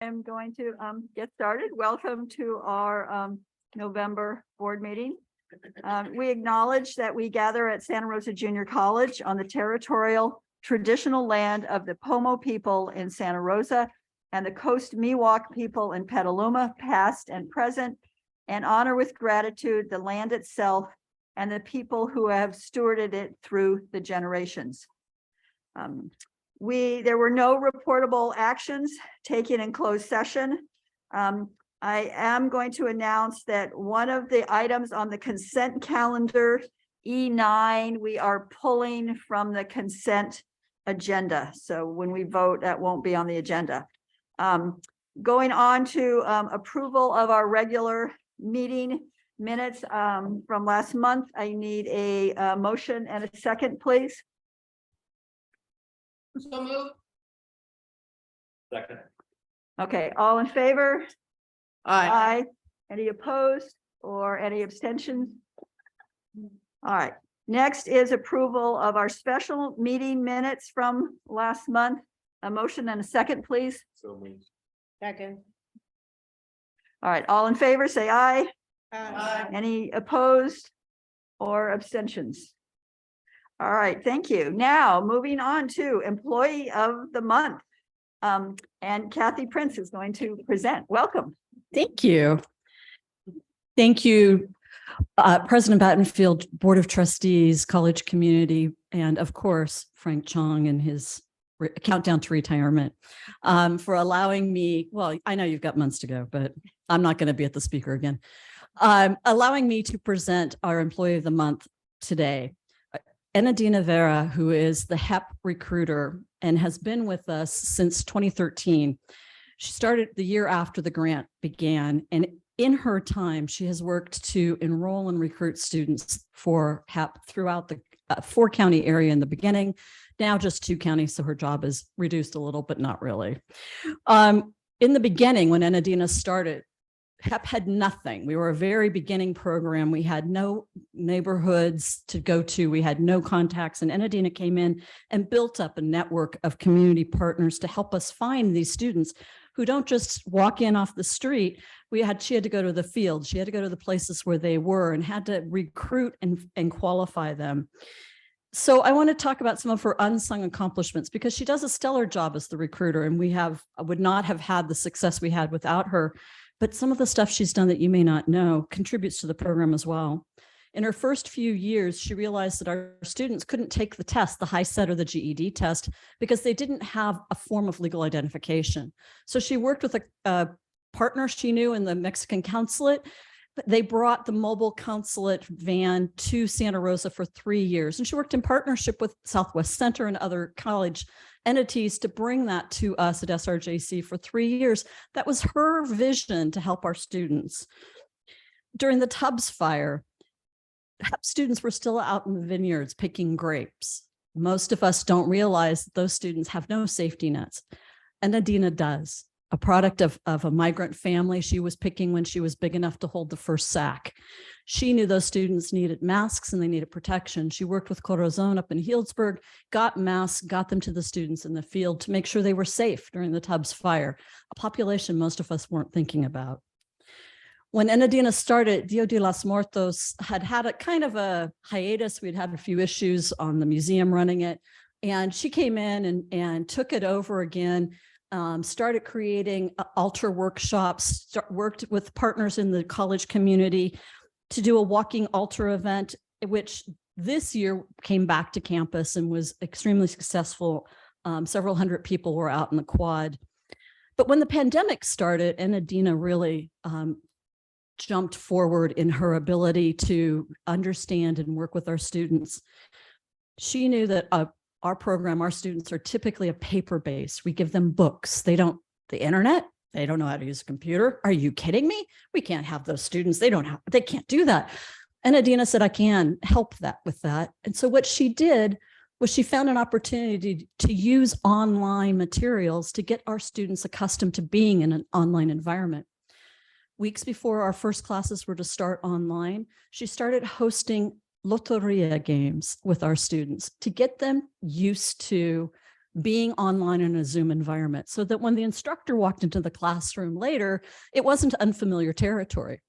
I'm going to get started. Welcome to our November board meeting. We acknowledge that we gather at Santa Rosa Junior College on the territorial traditional land of the Pomo people in Santa Rosa and the Coast Miwok people in Petaluma, past and present, and honor with gratitude the land itself and the people who have stewarded it through the generations. There were no reportable actions taken in closed session. I am going to announce that one of the items on the consent calendar, E9, we are pulling from the consent agenda. So when we vote, that won't be on the agenda. Going on to approval of our regular meeting minutes from last month, I need a motion and a second, please. So moved. Second. Okay, all in favor? Aye. Any opposed or any abstentions? All right, next is approval of our special meeting minutes from last month. A motion and a second, please. So moved. Second. All right, all in favor, say aye. Aye. Any opposed or abstentions? All right, thank you. Now, moving on to employee of the month. And Kathy Prince is going to present. Welcome. Thank you. Thank you, President Battenfield, Board of Trustees, college community, and of course, Frank Chong and his countdown to retirement for allowing me, well, I know you've got months to go, but I'm not going to be at the speaker again. Allowing me to present our employee of the month today. Enadina Vera, who is the HEP recruiter and has been with us since 2013. She started the year after the grant began, and in her time, she has worked to enroll and recruit students for HEP throughout the 4-county area in the beginning, now just 2 counties, so her job is reduced a little, but not really. In the beginning, when Enadina started, HEP had nothing. We were a very beginning program. We had no neighborhoods to go to. We had no contacts. And Enadina came in and built up a network of community partners to help us find these students who don't just walk in off the street. She had to go to the field. She had to go to the places where they were and had to recruit and qualify them. So I want to talk about some of her unsung accomplishments because she does a stellar job as the recruiter, and would not have had the success we had without her. But some of the stuff she's done that you may not know contributes to the program as well. In her first few years, she realized that our students couldn't take the test, the HiSET or the GED test, because they didn't have a form of legal identification. So she worked with a partner she knew in the Mexican consulate. They brought the mobile consulate van to Santa Rosa for 3 years. And she worked in partnership with Southwest Center and other college entities to bring that to us at SRJC for 3 years. That was her vision to help our students. During the Tubbs fire, students were still out in the vineyards picking grapes. Most of us don't realize that those students have no safety nets. And Enadina does. A product of a migrant family she was picking when she was big enough to hold the first sack. She knew those students needed masks and they needed protection. She worked with Corazon up in Healdsburg, got masks, got them to the students in the field to make sure they were safe during the Tubbs fire, a population most of us weren't thinking about. When Enadina started, Dia de los Muertos had a kind of a hiatus. We'd had a few issues on the museum running it, and she came in and took it over again. Started creating altar workshops, worked with partners in the college community to do a walking altar event, which this year came back to campus and was extremely successful. Several hundred people were out in the quad. But when the pandemic started, Enadina really jumped forward in her ability to understand and work with our students. She knew that our program, our students are typically a paper base. We give them books. The internet, they don't know how to use a computer. Are you kidding me? We can't have those students. They can't do that. And Enadina said, I can help with that. And so what she did was she found an opportunity to use online materials to get our students accustomed to being in an online environment. Weeks before our first classes were to start online, she started hosting loteria games with our students to get them used to being online in a Zoom environment so that when the instructor walked into the classroom later, it wasn't unfamiliar territory.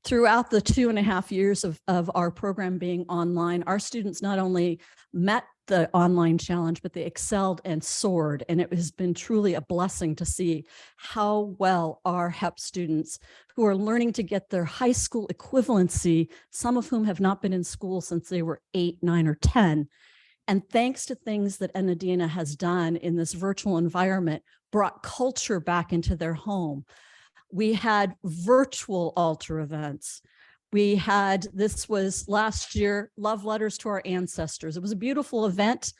Throughout the 2.5 years of our program being online, our students not only met the online challenge, but they excelled and soared. And it has been truly a blessing to see how well our HEP students who are learning to get their high school equivalency, some of whom have not been in school since they were 8, 9, or 10. And thanks to things that Enadina has done in this virtual environment, brought culture back into their home. We had virtual altar events. We had, this was last year, Love Letters to Our Ancestors. It was a beautiful event,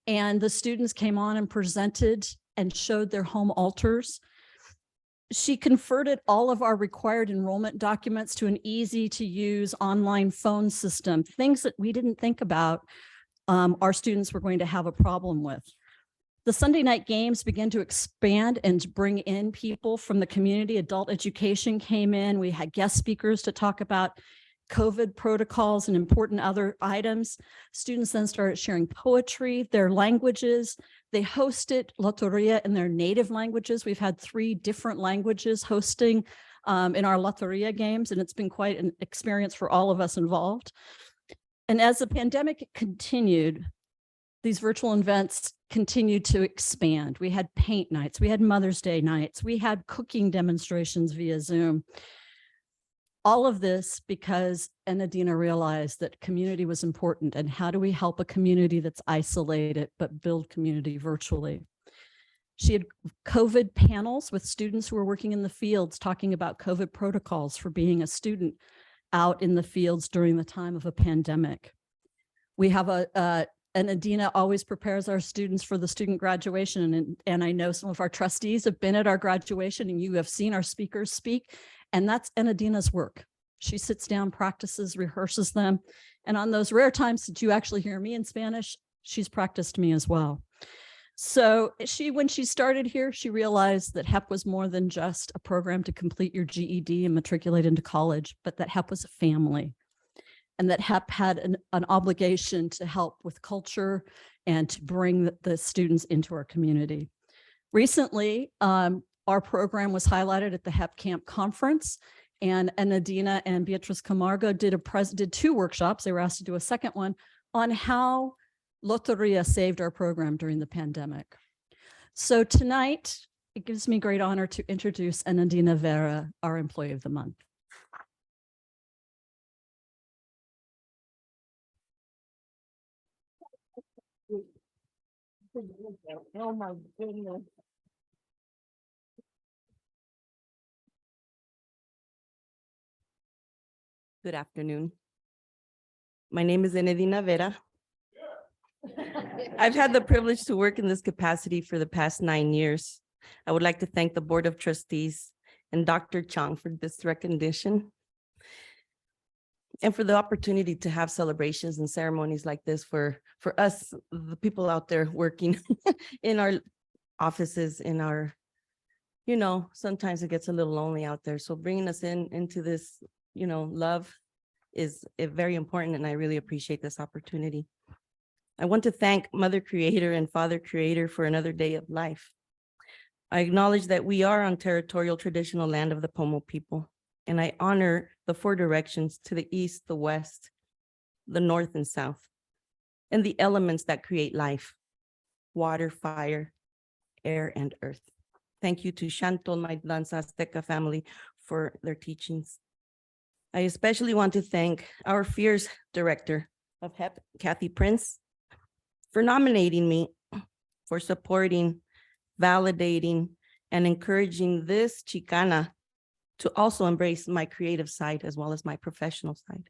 and the students came on and presented and showed their home altars. She converted all of our required enrollment documents to an easy to use online phone system, things that we didn't think about our students were going to have a problem with. The Sunday night games began to expand and bring in people from the community. Adult education came in. We had guest speakers to talk about COVID protocols and important other items. Students then started sharing poetry, their languages. They hosted Loteria in their native languages. We've had 3 different languages hosting in our Loteria games, and it's been quite an experience for all of us involved. And as the pandemic continued, these virtual events continued to expand. We had paint nights, we had Mother's Day nights, we had cooking demonstrations via Zoom. All of this because Enadina realized that community was important, and how do we help a community that's isolated but build community virtually? She had COVID panels with students who were working in the fields talking about COVID protocols for being a student out in the fields during the time of a pandemic. We have Enadina always prepares our students for the student graduation. And I know some of our trustees have been at our graduation, and you have seen our speakers speak, and that's Enadina's work. She sits down, practices, rehearses them. And on those rare times that you actually hear me in Spanish, she's practiced me as well. So when she started here, she realized that HEP was more than just a program to complete your GED and matriculate into college, but that HEP was a family. And that HEP had an obligation to help with culture and to bring the students into our community. Recently, our program was highlighted at the HEP Camp Conference, and Enadina and Beatriz Camargo did 2 workshops. They were asked to do a second one on how Loteria saved our program during the pandemic. So tonight, it gives me great honor to introduce Enadina Vera, our Employee of the Month. Oh my goodness. Good afternoon. My name is Enadina Vera. I've had the privilege to work in this capacity for the past 9 years. I would like to thank the Board of Trustees and Dr. Chang for this recognition and for the opportunity to have celebrations and ceremonies like this for us, the people out there working in our offices, in our, sometimes it gets a little lonely out there. So bringing us into this, love is very important, and I really appreciate this opportunity. I want to thank Mother Creator and Father Creator for another day of life. I acknowledge that we are on territorial traditional land of the Pomo people, and I honor the 4 directions to the east, the west, the north, and south, and the elements that create life: water, fire, air, and earth. Thank you to Shantol, my Lanza Azteca family, for their teachings. I especially want to thank our FEARS director of HEP, Kathy Prince, for nominating me, for supporting, validating, and encouraging this Chicana to also embrace my creative side as well as my professional side.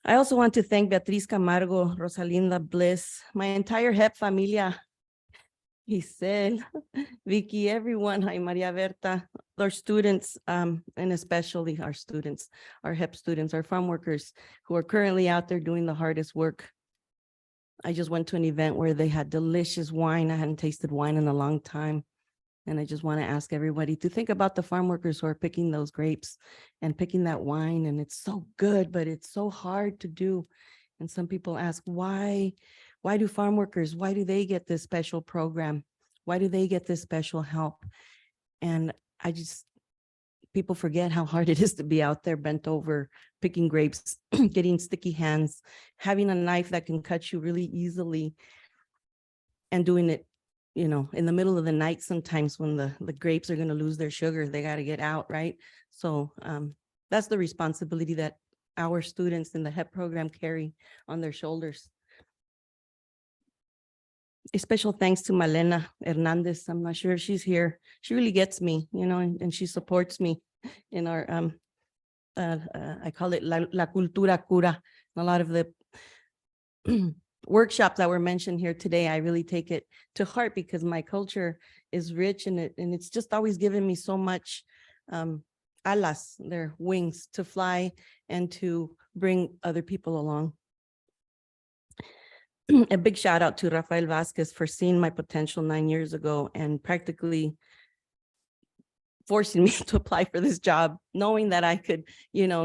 I also want to thank Beatriz Camargo, Rosalinda Bliss, my entire HEP familia, Giselle, Vicky, everyone, hi, Maria Berta, our students, and especially our students, our HEP students, our farm workers who are currently out there doing the hardest work. I just went to an event where they had delicious wine. I hadn't tasted wine in a long time. And I just want to ask everybody to think about the farm workers who are picking those grapes and picking that wine. And it's so good, but it's so hard to do. And some people ask, why Why do farm workers, why do they get this special program? Why do they get this special help? And people forget how hard it is to be out there bent over, picking grapes, getting sticky hands, having a knife that can cut you really easily, and doing it, in the middle of the night sometimes when the grapes are going to lose their sugar, they got to get out, right? So that's the responsibility that our students in the HEP program carry on their shoulders. A special thanks to Malena Hernandez. I'm not sure if she's here. She really gets me, and she supports me in our, I call it La Cultura Cura. A lot of the workshops that were mentioned here today, I really take it to heart because my culture is rich and it's just always given me so much alas, their wings to fly and to bring other people along. A big shout out to Rafael Vasquez for seeing my potential 9 years ago and practically forcing me to apply for this job, knowing that I could,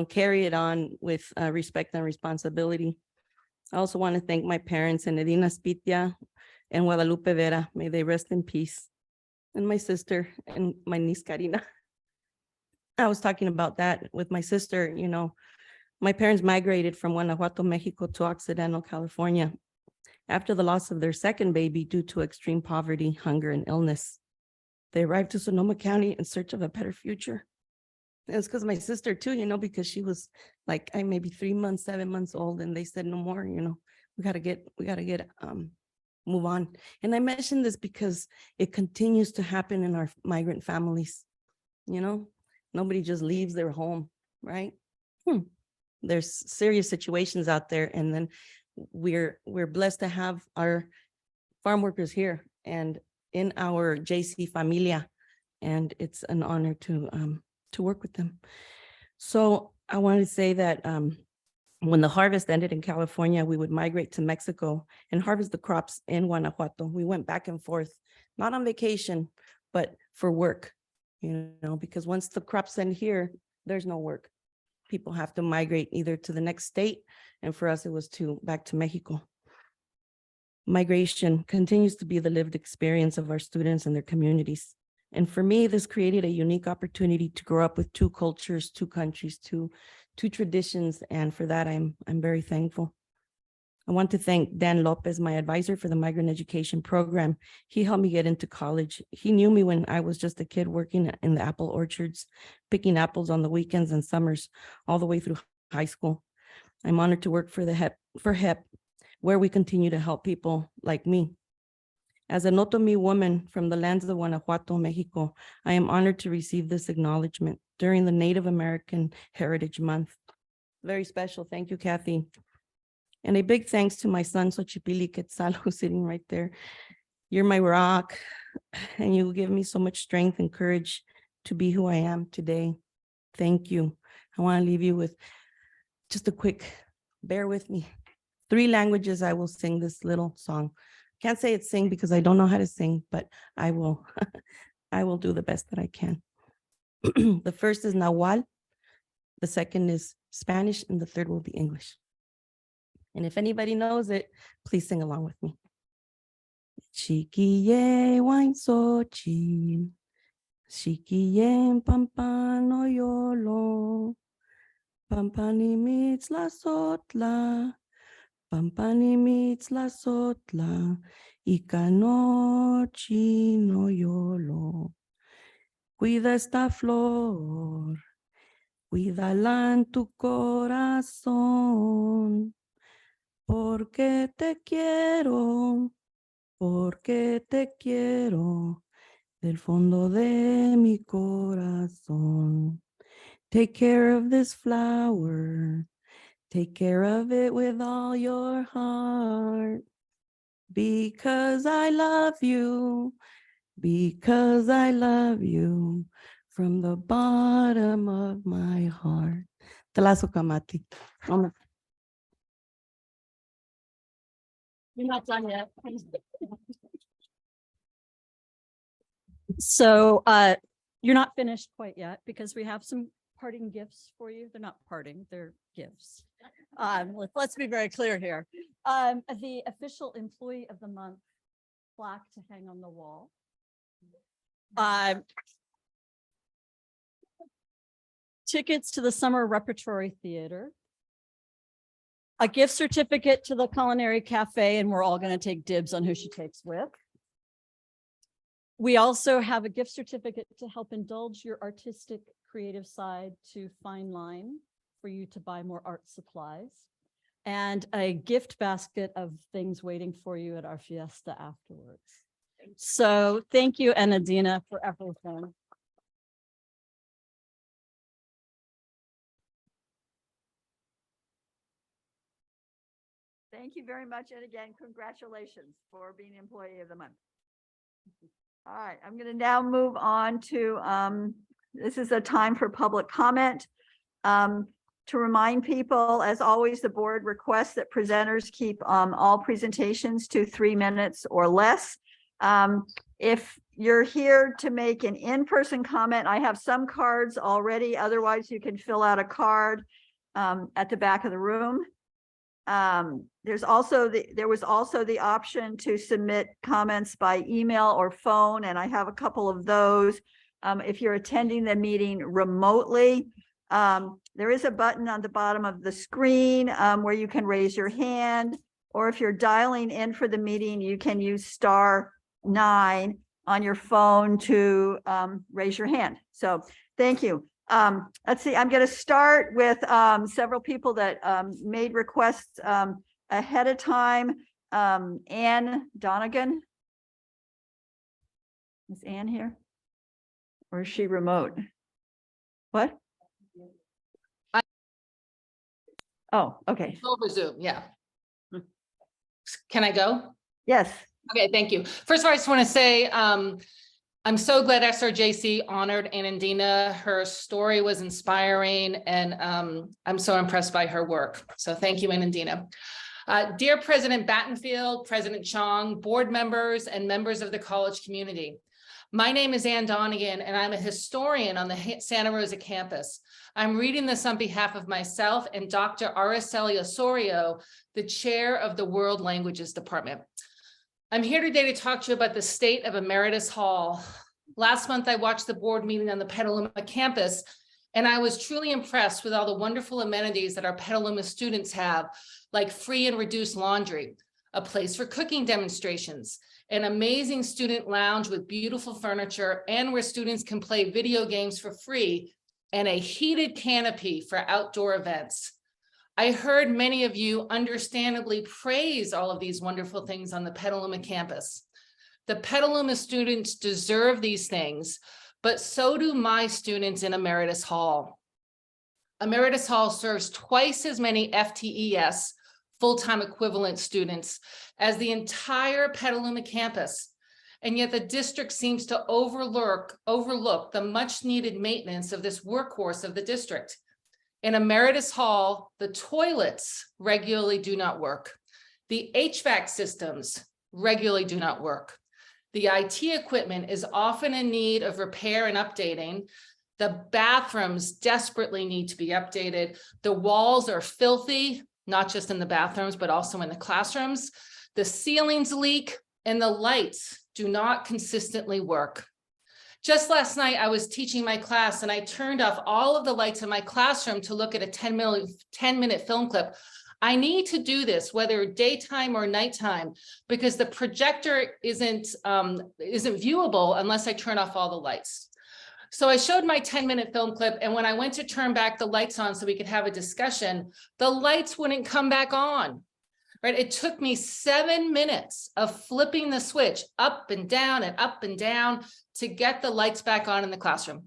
carry it on with respect and responsibility. I also want to thank my parents, Enedina Spitia and Guadalupe Vera. May they rest in peace. And my sister and my niece Karina. I was talking about that with my sister. My parents migrated from Guanajuato, Mexico to Occidental, California after the loss of their second baby due to extreme poverty, hunger, and illness. They arrived to Sonoma County in search of a better future. And it's because my sister too, because she was like, maybe 3 months, 7 months old, and they said, no more, we gotta get, move on. And I mentioned this because it continues to happen in our migrant families. Nobody just leaves their home, right? There's serious situations out there, and then we're blessed to have our farm workers here and in our JC Familia, and it's an honor to work with them. So I wanted to say that when the harvest ended in California, we would migrate to Mexico and harvest the crops in Guanajuato. We went back and forth, not on vacation, but for work, because once the crops end here, there's no work. People have to migrate either to the next state, and for us, it was back to Mexico. Migration continues to be the lived experience of our students and their communities. And for me, this created a unique opportunity to grow up with 2 cultures, 2 countries, two traditions. And for that, I'm very thankful. I want to thank Dan Lopez, my advisor for the migrant education program. He helped me get into college. He knew me when I was just a kid working in the apple orchards, picking apples on the weekends and summers, all the way through high school. I'm honored to work for HEP, where we continue to help people like me. As a Notomi woman from the lands of Guanajuato, Mexico, I am honored to receive this acknowledgement during the Native American Heritage Month. Very special. Thank you, Kathy. And a big thanks to my son, Xochipilli Quetzal, who's sitting right there. You're my rock, and you give me so much strength and courage to be who I am today. Thank you. I want to leave you with just a quick, bear with me. 3 languages I will sing this little song. Can't say it's sing because I don't know how to sing, but I will I will do the best that I can. The first is Nahuatl, the second is Spanish, and the third will be English. And if anybody knows it, please sing along with me. Chiquiye wainsochi, chiquiye pampano yolo, pampani mitzla sotla, pampani mitzla sotla, icanochi no yolo. Cuida esta flor, cuídala en tu corazón, porque te quiero del fondo de mi corazón. Take care of this flower, take care of it with all your heart, because I love you from the bottom of my heart. Talaso kamati. You're not done yet. So you're not finished quite yet because we have some parting gifts for you. They're not parting, they're gifts. Let's be very clear here. The official employee of the month plaque to hang on the wall. Tickets to the Summer Repertory Theater. A gift certificate to the Culinary Cafe, and we're all going to take dibs on who she takes with. We also have a gift certificate to help indulge your artistic creative side to Fine Line for you to buy more art supplies, and a gift basket of things waiting for you at our fiesta afterwards. So thank you, Anadina, for everything. Thank you very much. And again, congratulations for being Employee of the Month. All right, I'm going to now move on to, this is a time for public comment. To remind people, as always, the board requests that presenters keep all presentations to 3 minutes or less. If you're here to make an in-person comment, I have some cards already. Otherwise, you can fill out a card at the back of the room. There was also the option to submit comments by email or phone, and I have a couple of those. If you're attending the meeting remotely, there is a button on the bottom of the screen where you can raise your hand, or if you're dialing in for the meeting, you can use *9 on your phone to raise your hand. So thank you. Let's see, I'm going to start with several people that made requests ahead of time. Ann Donegan. Is Ann here? Or is she remote? What? Oh, okay. Over Zoom, yeah. Can I go? Yes. Okay, thank you. First of all, I just want to say, I'm so glad SRJC honored Anandina. Her story was inspiring, and I'm so impressed by her work. So thank you, Anandina. Dear President Battenfield, President Chong, board members, and members of the college community. My name is Ann Donegan, and I'm a historian on the Santa Rosa campus. I'm reading this on behalf of myself and Dr. Araceli Osorio, the chair of the World Languages Department. I'm here today to talk to you about the state of Emeritus Hall. Last month, I watched the board meeting on the Petaluma campus, and I was truly impressed with all the wonderful amenities that our Petaluma students have, like free and reduced laundry, a place for cooking demonstrations, an amazing student lounge with beautiful furniture, and where students can play video games for free, and a heated canopy for outdoor events. I heard many of you understandably praise all of these wonderful things on the Petaluma campus. The Petaluma students deserve these things, but so do my students in Emeritus Hall. Emeritus Hall serves twice as many FTES, full-time equivalent students, as the entire Petaluma campus. And yet the district seems to overlook the much needed maintenance of this workhorse of the district. In Emeritus Hall, the toilets regularly do not work. The HVAC systems regularly do not work. The IT equipment is often in need of repair and updating. The bathrooms desperately need to be updated. The walls are filthy, not just in the bathrooms, but also in the classrooms. The ceilings leak and the lights do not consistently work. Just last night, I was teaching my class and I turned off all of the lights in my classroom to look at a 10-minute film clip. I need to do this, whether daytime or nighttime, because the projector isn't viewable unless I turn off all the lights. So I showed my 10-minute film clip, and when I went to turn back the lights on so we could have a discussion, the lights wouldn't come back on. Right? It took me 7 minutes of flipping the switch up and down to get the lights back on in the classroom.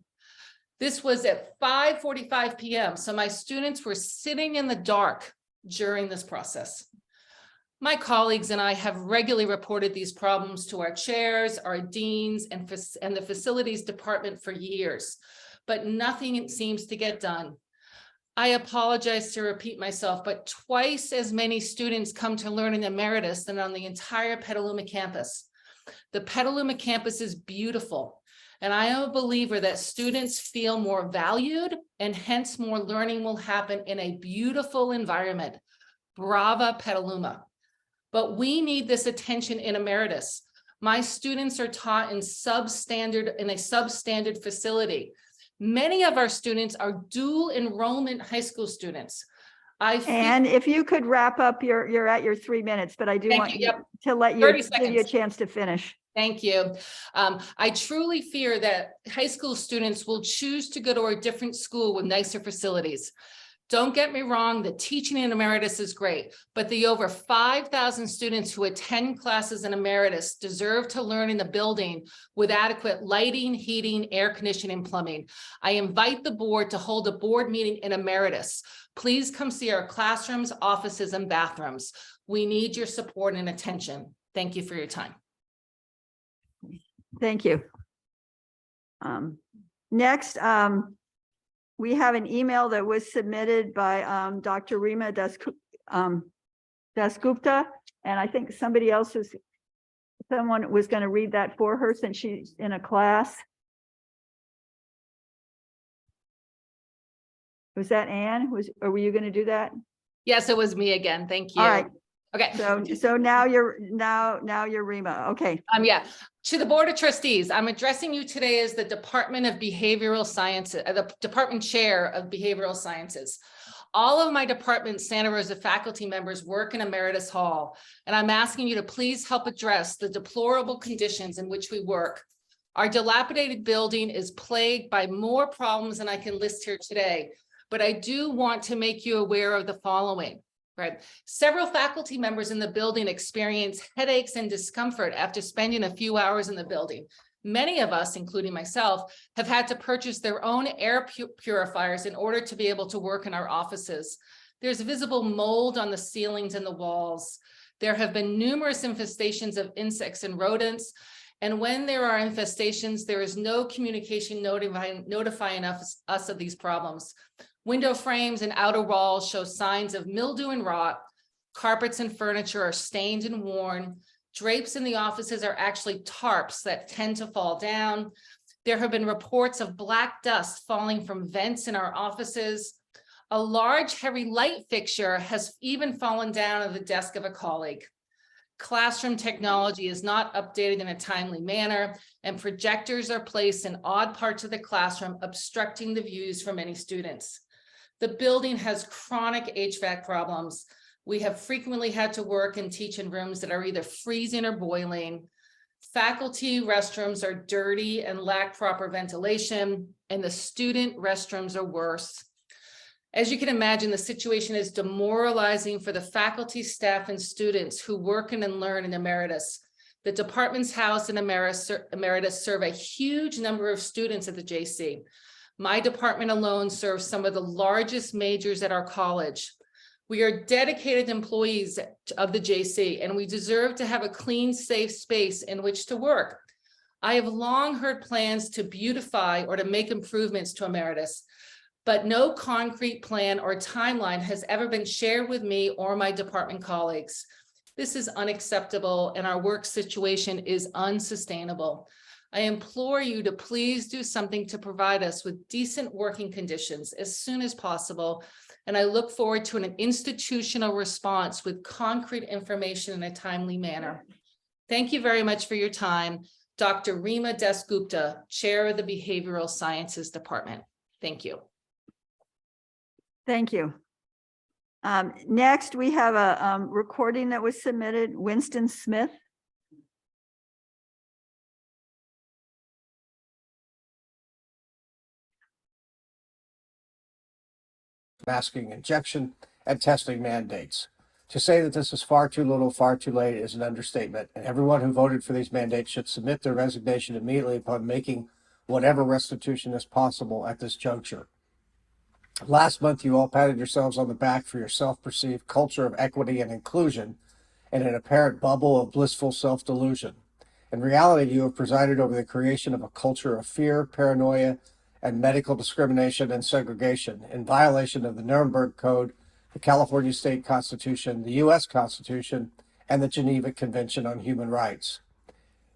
This was at 5:45 p.m. So my students were sitting in the dark during this process. My colleagues and I have regularly reported these problems to our chairs, our deans, and the facilities department for years, but nothing seems to get done. I apologize to repeat myself, but twice as many students come to learn in Emeritus than on the entire Petaluma campus. The Petaluma campus is beautiful, And I am a believer that students feel more valued and hence more learning will happen in a beautiful environment. Brava Petaluma. But we need this attention in emeritus. My students are taught in a substandard facility. Many of our students are dual enrollment high school students. And if you could wrap up, you're at your 3 minutes, but I do Thank want you. Yep. to let you 30 give you a seconds. chance to finish. Thank you. I truly fear that high school students will choose to go to a different school with nicer facilities. Don't get me wrong, the teaching in emeritus is great, but the over 5,000 students who attend classes in emeritus deserve to learn in the building with adequate lighting, heating, air conditioning, and plumbing. I invite the board to hold a board meeting in emeritus. Please come see our classrooms, offices, and bathrooms. We need your support and attention. Thank you for your time. Thank you. Next, we have an email that was submitted by Dr. Rima Dasgupta, and I think someone was going to read that for her since she's in a class. Was that Anne? Or were you going to do that? Yes, it was me again. Thank you. All right. Okay. So now you're Rima. Okay. Yeah. To the Board of Trustees, I'm addressing you today as the Department of Behavioral Sciences, the Department Chair of Behavioral Sciences. All of my department Santa Rosa faculty members work in Emeritus Hall, and I'm asking you to please help address the deplorable conditions in which we work. Our dilapidated building is plagued by more problems than I can list here today, but I do want to make you aware of the following. Right. Several faculty members in the building experience headaches and discomfort after spending a few hours in the building. Many of us, including myself, have had to purchase their own air purifiers in order to be able to work in our offices. There's visible mold on the ceilings and the walls. There have been numerous infestations of insects and rodents. And when there are infestations, there is no communication notifying us of these problems. Window frames and outer walls show signs of mildew and rot. Carpets and furniture are stained and worn. Drapes in the offices are actually tarps that tend to fall down. There have been reports of black dust falling from vents in our offices. A large heavy light fixture has even fallen down on the desk of a colleague. Classroom technology is not updated in a timely manner, and projectors are placed in odd parts of the classroom, obstructing the views for many students. The building has chronic HVAC problems. We have frequently had to work and teach in rooms that are either freezing or boiling. Faculty restrooms are dirty and lack proper ventilation, and the student restrooms are worse. As you can imagine, the situation is demoralizing for the faculty, staff, and students who work and learn in Emeritus. The department's house and Emeritus serve a huge number of students at the JC. My department alone serves some of the largest majors at our college. We are dedicated employees of the JC, and we deserve to have a clean, safe space in which to work. I have long heard plans to beautify or to make improvements to Emeritus, but no concrete plan or timeline has ever been shared with me or my department colleagues. This is unacceptable, and our work situation is unsustainable. I implore you to please do something to provide us with decent working conditions as soon as possible. And I look forward to an institutional response with concrete information in a timely manner. Thank you very much for your time. Dr. Rima Dasgupta, Chair of the Behavioral Sciences Department. Thank you. Thank you. Next, we have a recording that was submitted, Winston Smith. Masking injection and testing mandates. To say that this is far too little, far too late is an understatement, and everyone who voted for these mandates should submit their resignation immediately upon making whatever restitution is possible at this juncture. Last month, you all patted yourselves on the back for your self-perceived culture of equity and inclusion and an apparent bubble of blissful self-delusion. In reality, you have presided over the creation of a culture of fear, paranoia, and medical discrimination and segregation in violation of the Nuremberg Code, the California State Constitution, the U.S. Constitution, and the Geneva Convention on Human Rights.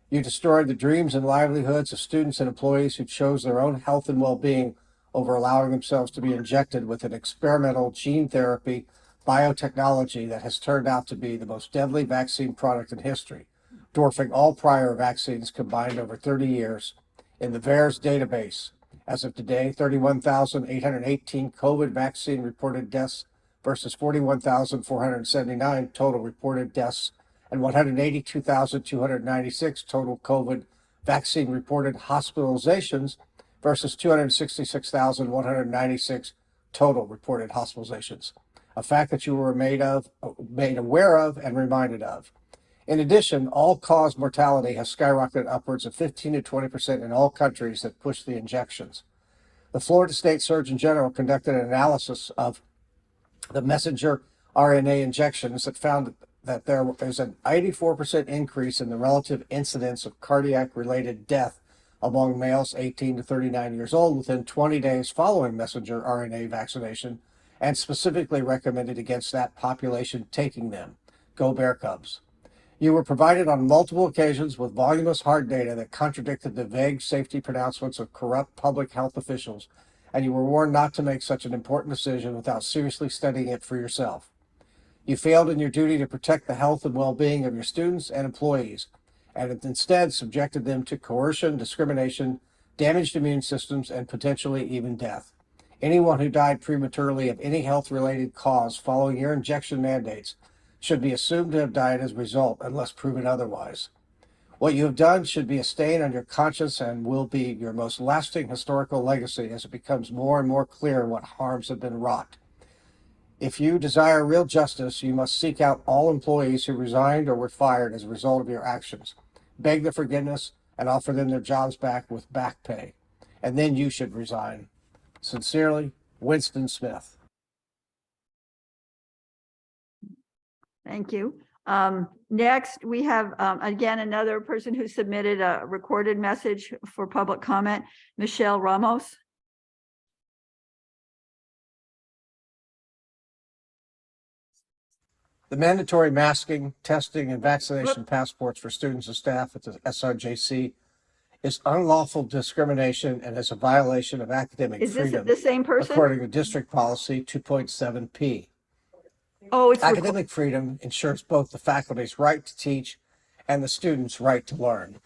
You destroyed the dreams and livelihoods of students and employees who chose their own health and well-being over allowing themselves to be injected with an experimental gene therapy biotechnology that has turned out to be the most deadly vaccine product in history, dwarfing all prior vaccines combined over 30 years. In the VAERS database, as of today, 31,818 COVID vaccine reported deaths versus 41,479 total reported deaths and 182,296 total COVID vaccine reported hospitalizations versus 266,196 total reported hospitalizations, a fact that you were made aware of and reminded of. In addition, all-cause mortality has skyrocketed upwards of 15 to 20% in all countries that push the injections. The Florida State Surgeon General conducted an analysis of the messenger RNA injections that found that there is an 84% increase in the relative incidence of cardiac-related death among males 18 to 39 years old within 20 days following messenger RNA vaccination, and specifically recommended against that population taking them. Go Bear Cubs. You were provided on multiple occasions with voluminous hard data that contradicted the vague safety pronouncements of corrupt public health officials, and you were warned not to make such an important decision without seriously studying it for yourself. You failed in your duty to protect the health and well-being of your students and employees, and instead subjected them to coercion, discrimination, damaged immune systems, and potentially even death. Anyone who died prematurely of any health-related cause following your injection mandates should be assumed to have died as a result unless proven otherwise. What you have done should be a stain on your conscience and will be your most lasting historical legacy as it becomes more and more clear what harms have been wrought. If you desire real justice, you must seek out all employees who resigned or were fired as a result of your actions, beg their forgiveness, and offer them their jobs back with back pay. And then you should resign. Sincerely, Winston Smith. Thank you. Next, we have, again, another person who submitted a recorded message for public comment, Michelle Ramos. The mandatory masking, testing, and vaccination passports for students and staff at the SRJC is unlawful discrimination and is a violation of academic Is this freedom, the same person? according to District Policy 2.7p. Oh, it's Academic freedom ensures both the faculty's right to teach and the students' right to learn.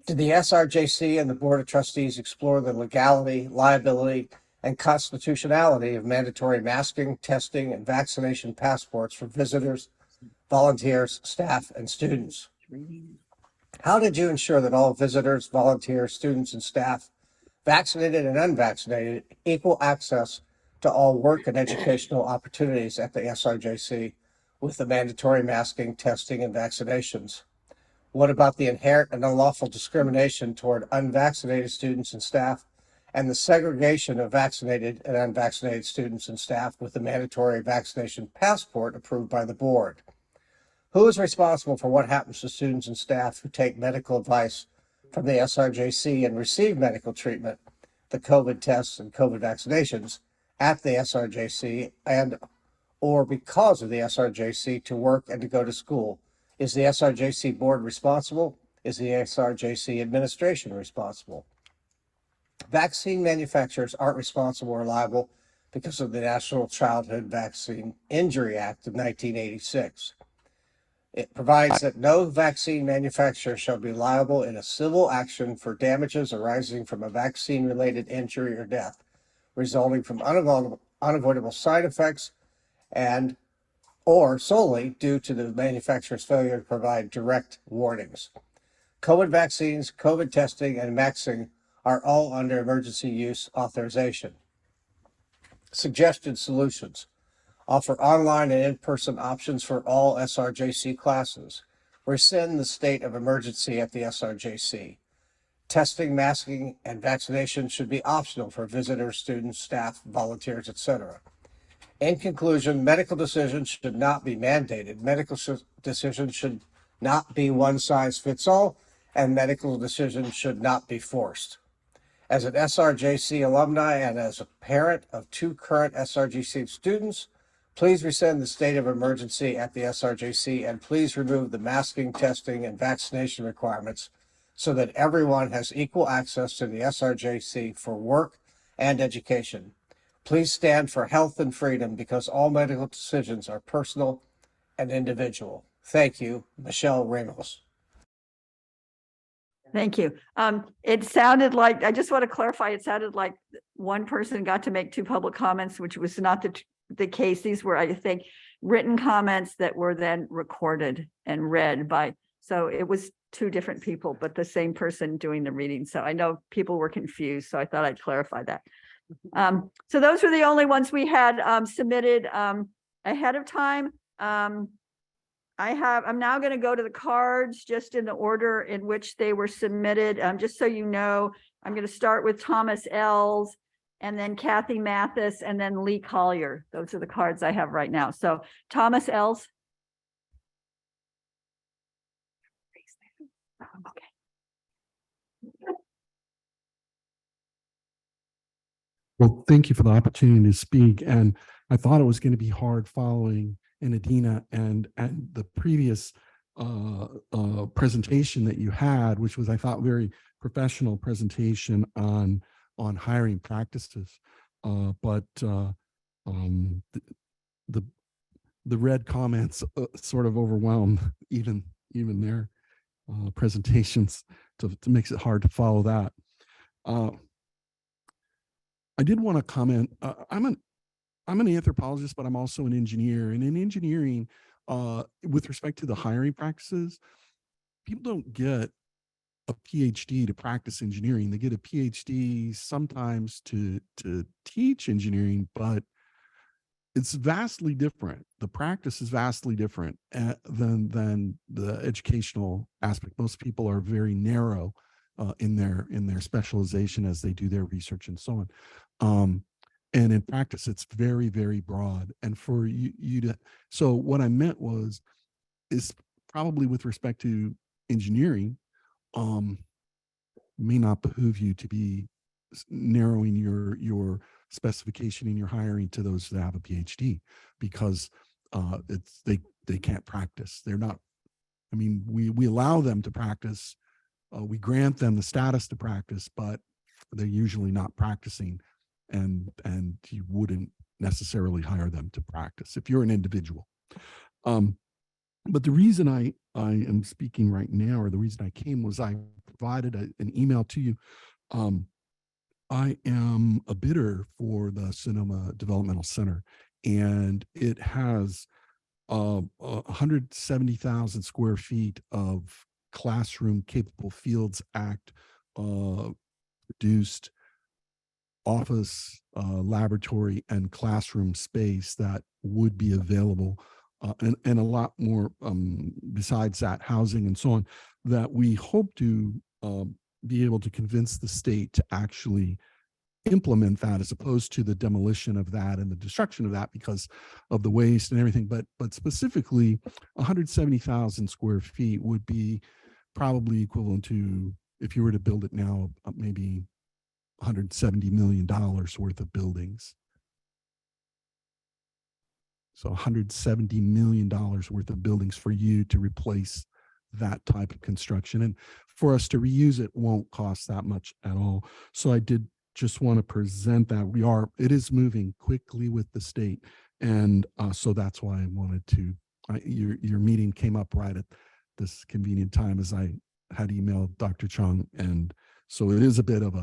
Did the SRJC and the Board of Trustees explore the legality, liability, and constitutionality of mandatory masking, testing, and vaccination passports for visitors, volunteers, staff, and students? How did you ensure that all visitors, volunteers, students, and staff, vaccinated and unvaccinated, equal access to all work and educational opportunities at the SRJC with the mandatory masking, testing, and vaccinations? What about the inherent and unlawful discrimination toward unvaccinated students and staff and the segregation of vaccinated and unvaccinated students and staff with the mandatory vaccination passport approved by the board? Who is responsible for what happens to students and staff who take medical advice from the SRJC and receive medical treatment, the COVID tests and COVID vaccinations at the SRJC and or because of the SRJC to work and to go to school? Is the SRJC board responsible? Is the SRJC administration responsible? Vaccine manufacturers aren't responsible or liable because of the National Childhood Vaccine Injury Act of 1986. It provides that no vaccine manufacturer shall be liable in a civil action for damages arising from a vaccine-related injury or death resulting from unavoidable side effects and or solely due to the manufacturer's failure to provide direct warnings. COVID vaccines, COVID testing, and vaccine are all under emergency use authorization. Suggested solutions: offer online and in-person options for all SRJC classes. Rescind the state of emergency at the SRJC. Testing, masking, and vaccination should be optional for visitors, students, staff, volunteers, etc. In conclusion, medical decisions should not be mandated. Medical decisions should not be one size fits all, and medical decisions should not be forced. As an SRJC alumni and as a parent of 2 current SRJC students, please rescind the state of emergency at the SRJC and please remove the masking, testing, and vaccination requirements so that everyone has equal access to the SRJC for work and education. Please stand for health and freedom because all medical decisions are personal and individual. Thank you, Michelle Ramos. Thank you. It sounded like, I just want to clarify, it sounded like one person got to make two public comments, which was not the case. These were, I think, written comments that were then recorded and read by, so it was two different people, but the same person doing the reading. So I know people were confused, so I thought I'd clarify that. So those were the only ones we had submitted ahead of time. I'm now going to go to the cards just in the order in which they were submitted. Just so you know, I'm going to start with Thomas Els, and then Kathy Mathis, and then Lee Collier. Those are the cards I have right now. So Thomas Els. Okay. Well, thank you for the opportunity to speak. And I thought it was going to be hard following Adina and the previous presentation that you had, which was, I thought, very professional presentation on hiring practices. But the red comments sort of overwhelmed even their presentations, to makes it hard to follow that. I did want to comment. I'm an anthropologist, but I'm also an engineer. And in engineering, with respect to the hiring practices, people don't get a PhD to practice engineering. They get a PhD sometimes to teach engineering, but it's vastly different. The practice is vastly different than the educational aspect. Most people are very narrow in their specialization as they do their research and so on. And in practice, it's very, very broad. And for you to, so what I meant is probably with respect to engineering, may not behoove you to be narrowing your specification in your hiring to those that have a PhD, because they can't practice. They're not, I mean, we allow them to practice, we grant them the status to practice, but they're usually not practicing, and you wouldn't necessarily hire them to practice if you're an individual. But the reason I am speaking right now, or the reason I came, was I provided an email to you. I am a bidder for the Sonoma Developmental Center, and it has 170,000 square feet of classroom capable Fields Act produced office, laboratory, and classroom space that would be available, and a lot more besides that, housing and so on, that we hope to be able to convince the state to actually implement that, as opposed to the demolition of that and the destruction of that because of the waste and everything. But specifically, 170,000 square feet would be probably equivalent to, if you were to build it now, maybe $170 million worth of buildings. So $170 million worth of buildings for you to replace that type of construction. And for us to reuse it won't cost that much at all. So I did just want to present that it is moving quickly with the state. And so that's why I wanted to, your meeting came up right at this convenient time, as I had emailed Dr. Chung. And so it is a bit of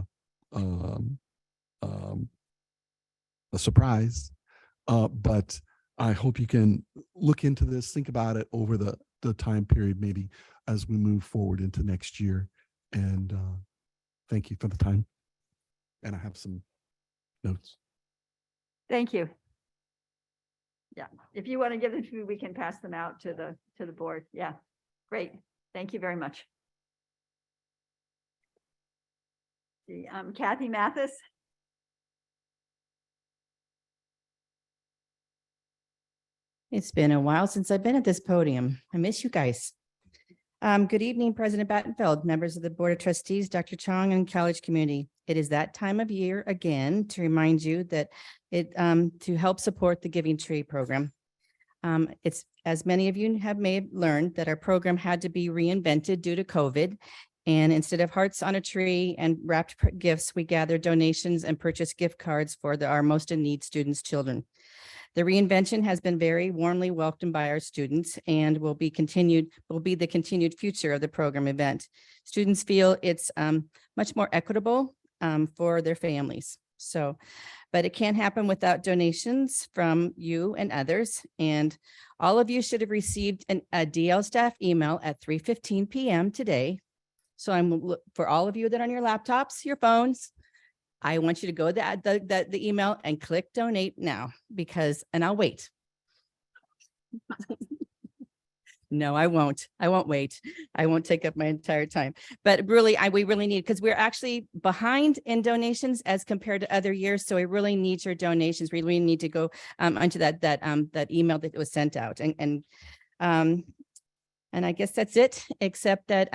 a surprise, but I hope you can look into this, think about it over the time period, maybe as we move forward into next year. And thank you for the time. And I have some notes. Thank you. Yeah, if you want to give them to me, we can pass them out to the board. Yeah, great. Thank you very much. Kathy Mathis. It's been a while since I've been at this podium. I miss you guys. Good evening, President Battenfeld, members of the Board of Trustees, Dr. Chong, and college community. It is that time of year again to remind you that to help support the Giving Tree program. It's, as many of you may have learned, that our program had to be reinvented due to COVID. And instead of hearts on a tree and wrapped gifts, we gather donations and purchase gift cards for our most in need students' children. The reinvention has been very warmly welcomed by our students and will be the continued future of the program event. Students feel it's much more equitable for their families. So, but it can't happen without donations from you and others. And all of you should have received a DL staff email at 3:15 p.m. today. So for all of you that are on your laptops, your phones, I want you to go to the email and click donate now and I'll wait. No, I won't. I won't wait. I won't take up my entire time. But really, we really need, because we're actually behind in donations as compared to other years. So we really need your donations. We really need to go onto that email that was sent out. And I guess that's it, except that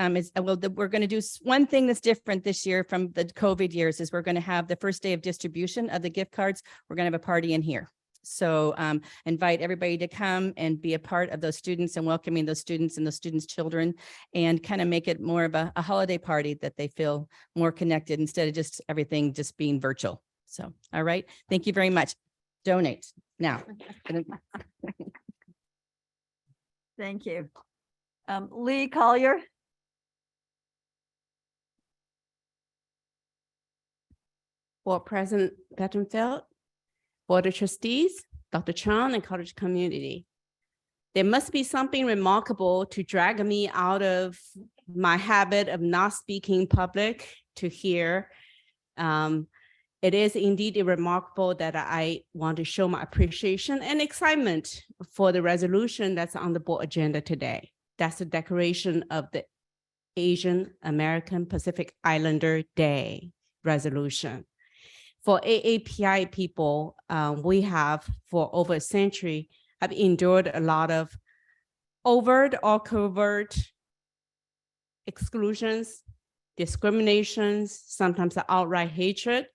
we're going to do one thing that's different this year from the COVID years is we're going to have the first day of distribution of the gift cards. We're going to have a party in here. So invite everybody to come and be a part of those students and welcoming those students and those students' children and kind of make it more of a holiday party that they feel more connected instead of just everything just being virtual. So, all right. Thank you very much. Donate now. Thank you. Lee Collier. Board President Bettenfeld, Board of Trustees, Dr. Chang, and college community. There must be something remarkable to drag me out of my habit of not speaking public to here. It is indeed remarkable that I want to show my appreciation and excitement for the resolution that's on the board agenda today. That's the declaration of the Asian American Pacific Islander Day resolution. For AAPI people, we have for over a century have endured a lot of overt or covert exclusions, discriminations, sometimes outright hatred.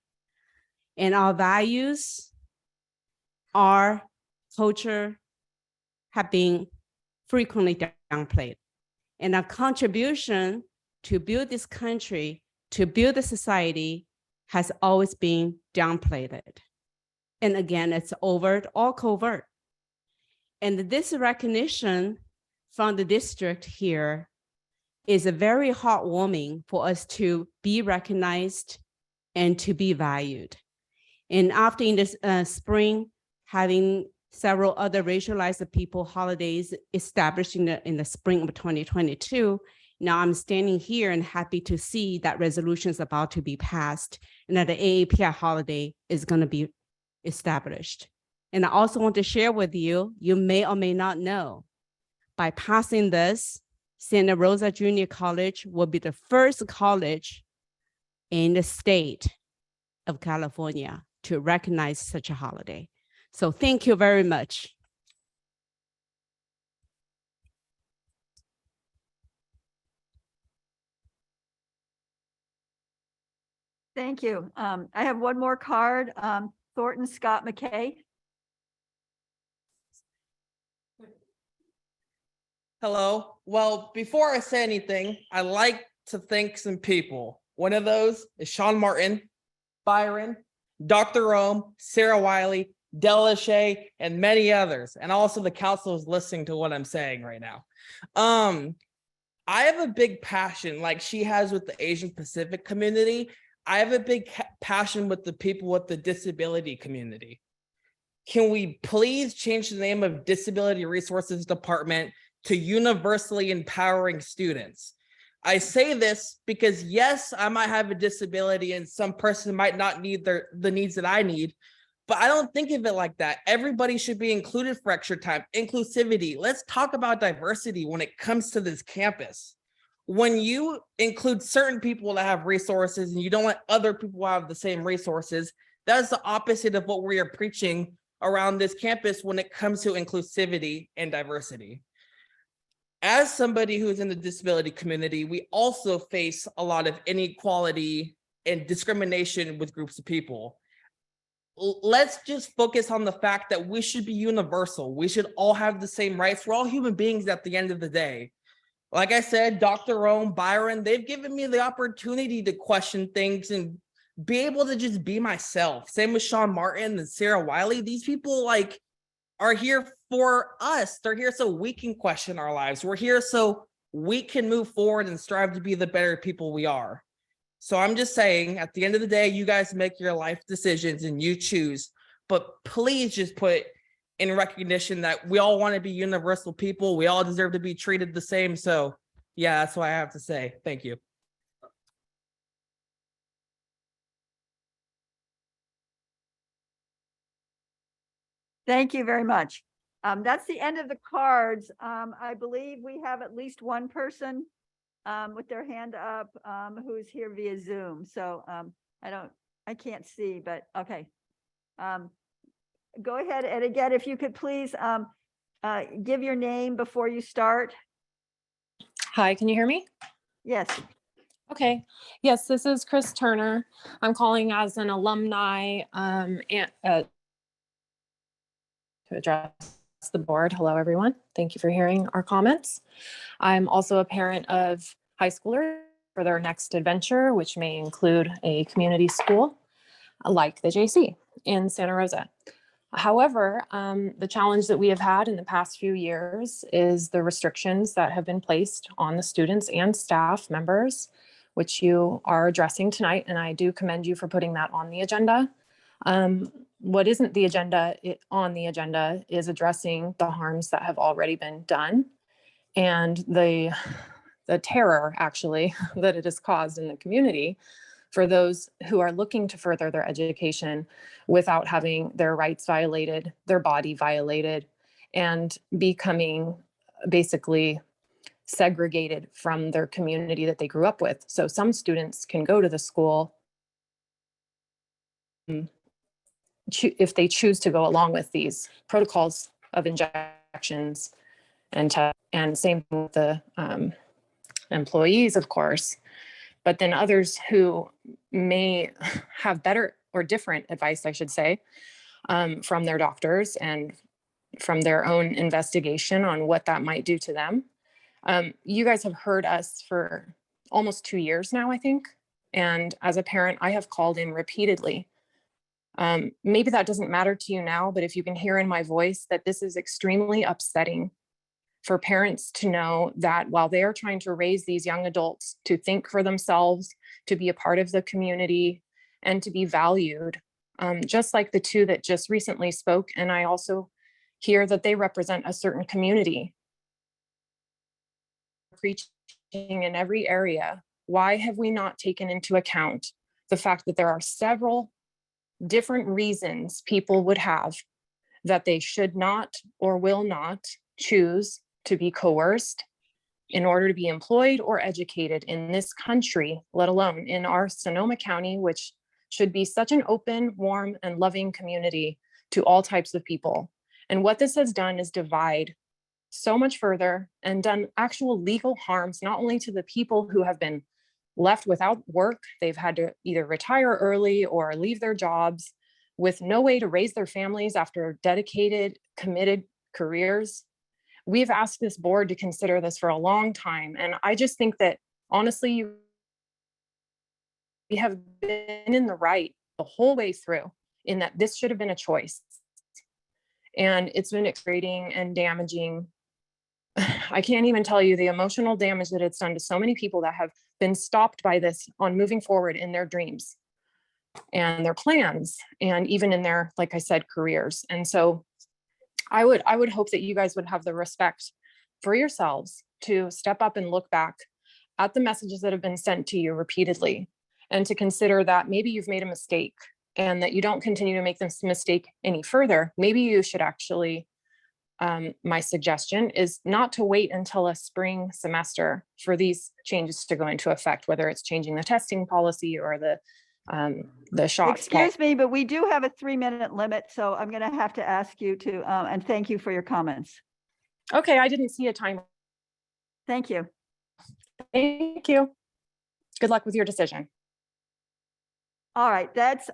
And our values, our culture have been frequently downplayed. And our contribution to build this country, to build a society, has always been downplayed. And again, it's overt or covert. And this recognition from the district here is a very heartwarming for us to be recognized and to be valued. And after in this spring, having several other racialized people holidays established in the spring of 2022, now I'm standing here and happy to see that resolution is about to be passed and that the AAPI holiday is going to be established. And I also want to share with you, you may or may not know, by passing this, Santa Rosa Junior College will be the first college in the state of California to recognize such a holiday. So thank you very much. Thank you. I have one more card. Thornton Scott McKay. Hello. Well, before I say anything, I like to thank some people. One of those is Sean Martin, Byron, Dr. Rome, Sarah Wiley, Delashay, and many others. And also the council is listening to what I'm saying right now. I have a big passion like she has with the Asian Pacific community. I have a big passion with the people with the disability community. Can we please change the name of Disability Resources Department to Universally Empowering Students? I say this because yes, I might have a disability and some person might not need the needs that I need, but I don't think of it like that. Everybody should be included for extra time, inclusivity. Let's talk about diversity when it comes to this campus. When you include certain people that have resources and you don't let other people have the same resources, that's the opposite of what we are preaching around this campus when it comes to inclusivity and diversity. As somebody who's in the disability community, we also face a lot of inequality and discrimination with groups of people. Let's just focus on the fact that we should be universal. We should all have the same rights. We're all human beings at the end of the day. Like I said, Dr. Rome, Byron, they've given me the opportunity to question things and be able to just be myself. Same with Sean Martin and Sarah Wiley. These people like are here for us. They're here so we can question our lives. We're here so we can move forward and strive to be the better people we are. So I'm just saying, at the end of the day, you guys make your life decisions and you choose. But please just put in recognition that we all want to be universal people. We all deserve to be treated the same. So yeah, that's what I have to say. Thank you. Thank you very much. That's the end of the cards. I believe we have at least one person with their hand up who's here via Zoom. So I can't see, but okay. Go ahead. And again, if you could please give your name before you start. Hi, can you hear me? Yes. Okay. Yes, this is Chris Turner. I'm calling as an alumni to address the board. Hello, everyone. Thank you for hearing our comments. I'm also a parent of high schoolers for their next adventure, which may include a community school like the JC in Santa Rosa. However, the challenge that we have had in the past few years is the restrictions that have been placed on the students and staff members, which you are addressing tonight, and I do commend you for putting that on the agenda. What isn't the agenda on the agenda is addressing the harms that have already been done and the terror actually that it has caused in the community for those who are looking to further their education without having their rights violated, their body violated, and becoming basically segregated from their community that they grew up with. So some students can go to the school if they choose to go along with these protocols of injections and same with the employees, of course. But then others who may have better or different advice, I should say, from their doctors and from their own investigation on what that might do to them. You guys have heard us for almost 2 years now, I think. And as a parent, I have called in repeatedly. Maybe that doesn't matter to you now, but if you can hear in my voice that this is extremely upsetting for parents to know that while they are trying to raise these young adults to think for themselves, to be a part of the community, and to be valued, just like the two that just recently spoke. And I also hear that they represent a certain community. Preaching in every area. Why have we not taken into account the fact that there are several different reasons people would have that they should not or will not choose to be coerced in order to be employed or educated in this country, let alone in our Sonoma County, which should be such an open, warm, and loving community to all types of people. And what this has done is divide so much further and done actual legal harms, not only to the people who have been left without work, they've had to either retire early or leave their jobs with no way to raise their families after dedicated, committed careers. We've asked this board to consider this for a long time. And I just think that honestly, we have been in the right the whole way through in that this should have been a choice. And it's been exciting and damaging. I can't even tell you the emotional damage that it's done to so many people that have been stopped by this on moving forward in their dreams and their plans, and even in their, like I said, careers. And so I would hope that you guys would have the respect for yourselves to step up and look back at the messages that have been sent to you repeatedly, and to consider that maybe you've made a mistake and that you don't continue to make this mistake any further. Maybe you should actually, my suggestion is not to wait until a spring semester for these changes to go into effect, whether it's changing the testing policy or the shots. Excuse me, but we do have a 3-minute limit, so I'm going to have to ask you to, and thank you for your comments. Okay, I didn't see a timer. Thank you. Thank you. Good luck with your decision. All right, that's,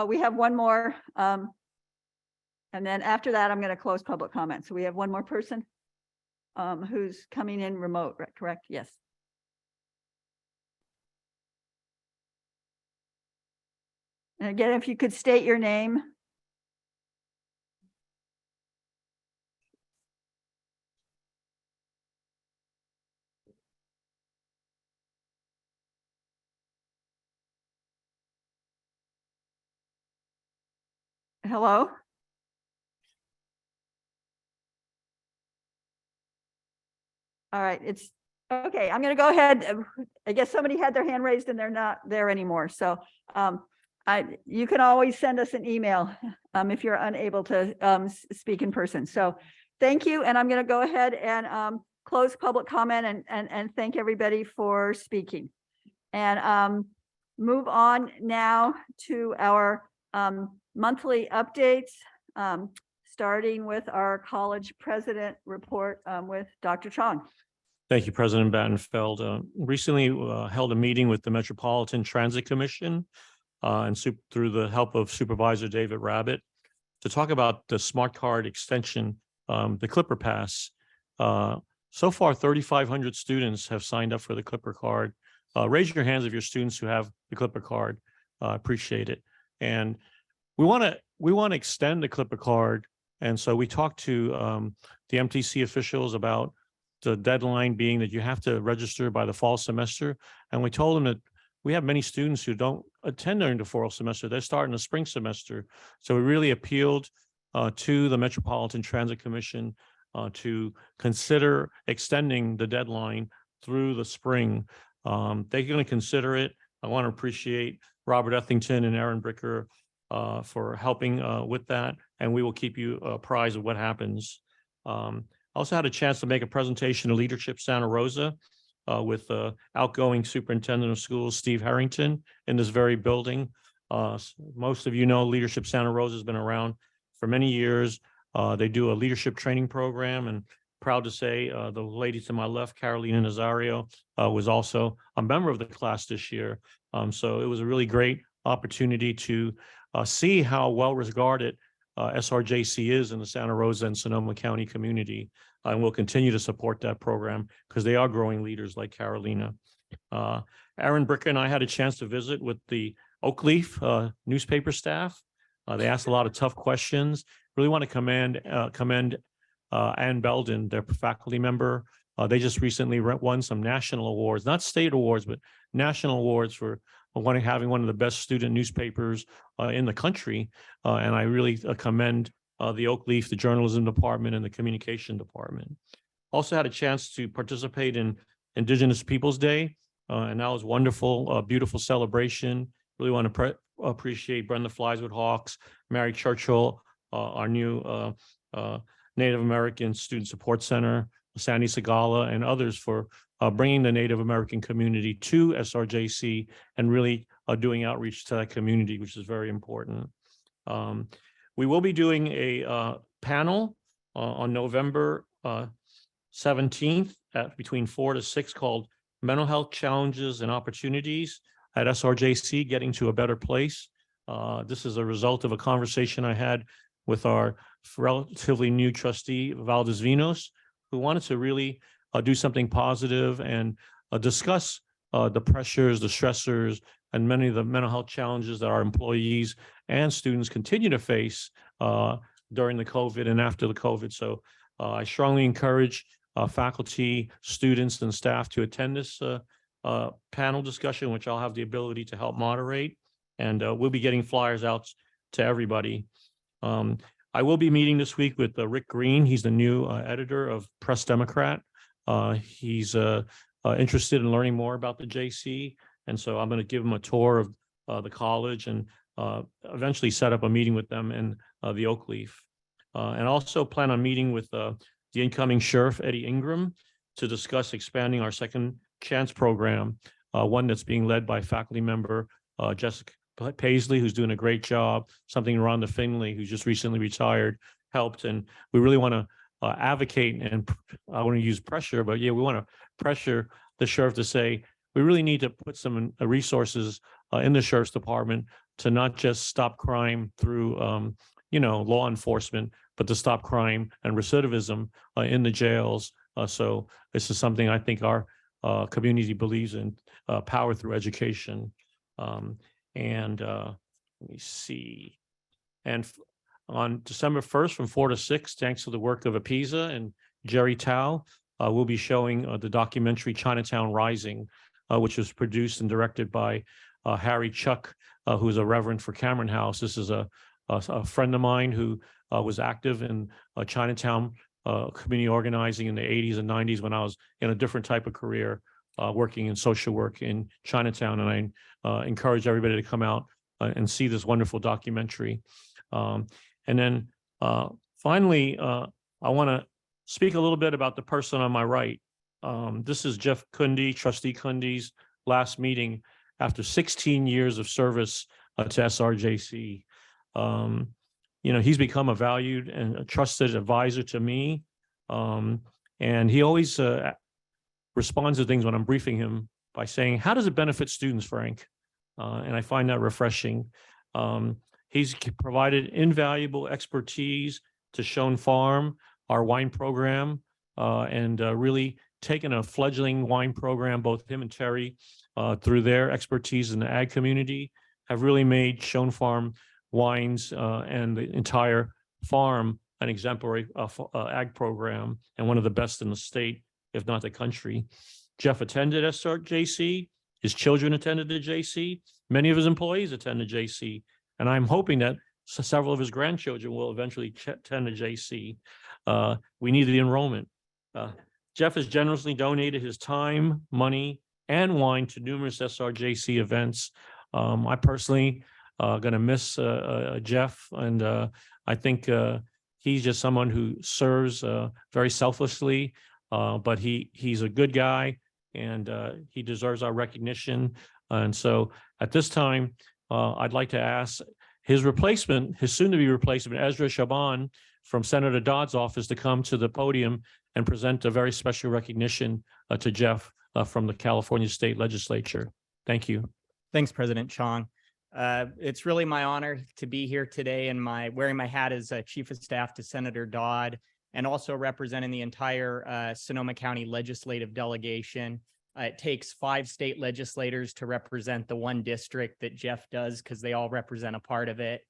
we have one more. And then after that, I'm going to close public comment. So we have one more person. who's coming in remote, correct? Yes. And again, if you could state your name. Hello? All right, it's, okay, I'm gonna go ahead. I guess somebody had their hand raised and they're not there anymore. So you can always send us an email if you're unable to speak in person. So thank you. And I'm gonna go ahead and close public comment and thank everybody for speaking. And move on now to our monthly updates, starting with our college president report with Dr. Chong. Thank you, President Battenfeld. Recently held a meeting with the Metropolitan Transit Commission and through the help of Supervisor David Rabbit to talk about the smart card extension, the Clipper Pass. So far, 3,500 students have signed up for the Clipper card. Raise your hands if you're students who have the Clipper card. Appreciate it. And we want to extend the Clipper card. And so we talked to the MTC officials about the deadline being that you have to register by the fall semester. And we told them that we have many students who don't attend during the fall semester. They're starting the spring semester. So we really appealed to the Metropolitan Transit Commission to consider extending the deadline through the spring. They're going to consider it. I want to appreciate Robert Ethington and Aaron Bricker for helping with that. And we will keep you apprised of what happens. I also had a chance to make a presentation to Leadership Santa Rosa with outgoing Superintendent of Schools, Steve Harrington, in this very building. Most of you know Leadership Santa Rosa has been around for many years. They do a leadership training program, and proud to say the lady to my left, Carolina Nazario, was also a member of the class this year. So it was a really great opportunity to see how well regarded SRJC is in the Santa Rosa and Sonoma County community. And we'll continue to support that program because they are growing leaders like Carolina. Aaron Bricker and I had a chance to visit with the Oakleaf newspaper staff. They asked a lot of tough questions. Really want to commend Ann Belden, their faculty member. They just recently won some national awards, not state awards, but national awards for having one of the best student newspapers in the country. And I really commend the Oakleaf, the journalism department, and the communication department. Also had a chance to participate in Indigenous Peoples Day, and that was wonderful, beautiful celebration. Really want to appreciate Brenda Flies with Hawks, Mary Churchill, our new Native American Student Support Center, Sandy Sagala, and others for bringing the Native American community to SRJC and really doing outreach to that community, which is very important. We will be doing a panel on November 17th at between 4 to 6 called Mental Health Challenges and Opportunities at SRJC, Getting to a Better Place. This is a result of a conversation I had with our relatively new trustee, Valdez Vinos, who wanted to really do something positive and discuss the pressures, the stressors, and many of the mental health challenges that our employees and students continue to face during the COVID and after the COVID. So I strongly encourage faculty, students, and staff to attend this panel discussion, which I'll have the ability to help moderate. And we'll be getting flyers out to everybody. I will be meeting this week with Rick Green. He's the new editor of Press Democrat. He's interested in learning more about the JC. And so I'm going to give him a tour of the college and eventually set up a meeting with them in the Oakleaf. And also plan on meeting with the incoming sheriff, Eddie Ingram, to discuss expanding our second chance program, one that's being led by faculty member Jessica Paisley, who's doing a great job, something Rhonda Finley, who's just recently retired, helped. And we really want to advocate, and I want to use pressure, but yeah, we want to pressure the sheriff to say, we really need to put some resources in the sheriff's department to not just stop crime through, law enforcement, but to stop crime and recidivism in the jails So this is something I think our community believes in, power through education. Let me see. And on December 1st from 4 to 6, thanks to the work of Apiza and Jerry Tao, we'll be showing the documentary Chinatown Rising, which was produced and directed by Harry Chuck, who is a reverend for Cameron House. This is a friend of mine who was active in Chinatown community organizing in the 80s and 90s when I was in a different type of career, working in social work in Chinatown. And I encourage everybody to come out and see this wonderful documentary. And then finally, I want to speak a little bit about the person on my right. This is Jeff Kunde, Trustee Kunde's last meeting after 16 years of service to SRJC. He's become a valued and a trusted advisor to me. And he always responds to things when I'm briefing him by saying, "How does it benefit students, Frank?" And I find that refreshing. He's provided invaluable expertise to Schoen Farm, our wine program, and really taken a fledgling wine program, both him and Terry, through their expertise in the ag community, have really made Schoen Farm wines and the entire farm an exemplary ag program and one of the best in the state, if not the country. Jeff attended SRJC. His children attended the JC. Many of his employees attended JC. And I'm hoping that several of his grandchildren will eventually attend the JC. We need the enrollment. Jeff has generously donated his time, money, and wine to numerous SRJC events. I personally going to miss Jeff, and I think he's just someone who serves very selflessly, but he's a good guy, and he deserves our recognition. And so at this time, I'd like to ask his replacement, his soon-to-be replacement, Ezra Shaban, from Senator Dodd's office, to come to the podium and present a very special recognition to Jeff from the California State Legislature. Thank you. Thanks, President Chong. It's really my honor to be here today and wearing my hat as Chief of Staff to Senator Dodd, and also representing the entire Sonoma County legislative delegation. It takes 5 state legislators to represent the one district that Jeff does, because they all represent a part of it.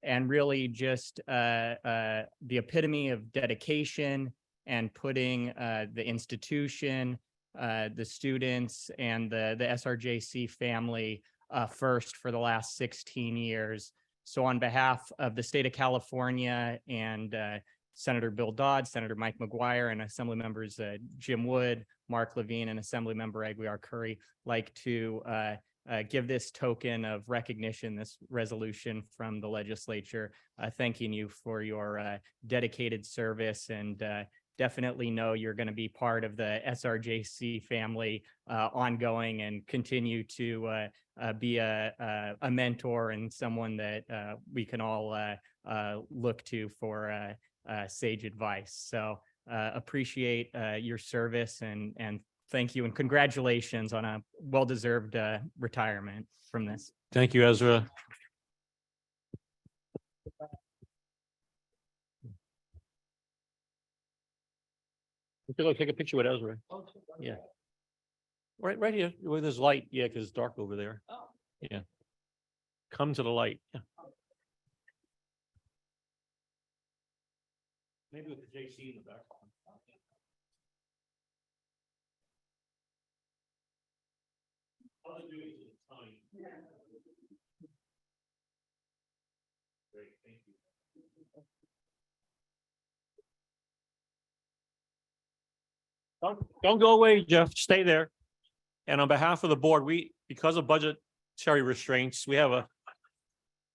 And really just the epitome of dedication and putting the institution, the students, and the SRJC family first for the last 16 years. So on behalf of the state of California and Senator Bill Dodd, Senator Mike McGuire, and Assembly members Jim Wood, Mark Levine, and Assemblymember Aguilar Curry, like to give this token of recognition, this resolution from the legislature, thanking you for your dedicated service, and definitely know you're going to be part of the SRJC family ongoing, and continue to be a mentor and someone that we can all look to for sage advice. So appreciate your service, and thank you, and congratulations on a well-deserved retirement from this. Thank you, Ezra. Go take a picture with Ezra. Yeah. Right here, where there's light. Yeah, because it's dark over there. Yeah. Come to the light. Yeah. Maybe with the JC in the back. All I'm doing is time. Great, thank you. Don't go away, Jeff. Stay there. And on behalf of the board, because of budgetary restraints, we have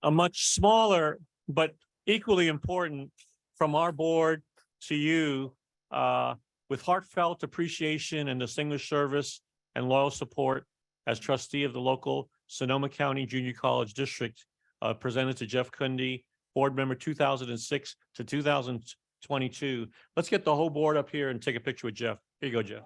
a much smaller but equally important from our board to you, with heartfelt appreciation and distinguished service and loyal support as trustee of the local Sonoma County Junior College District, presented to Jeff Kunde, board member 2006 to 2022. Let's get the whole board up here and take a picture with Jeff. Here you go, Jeff.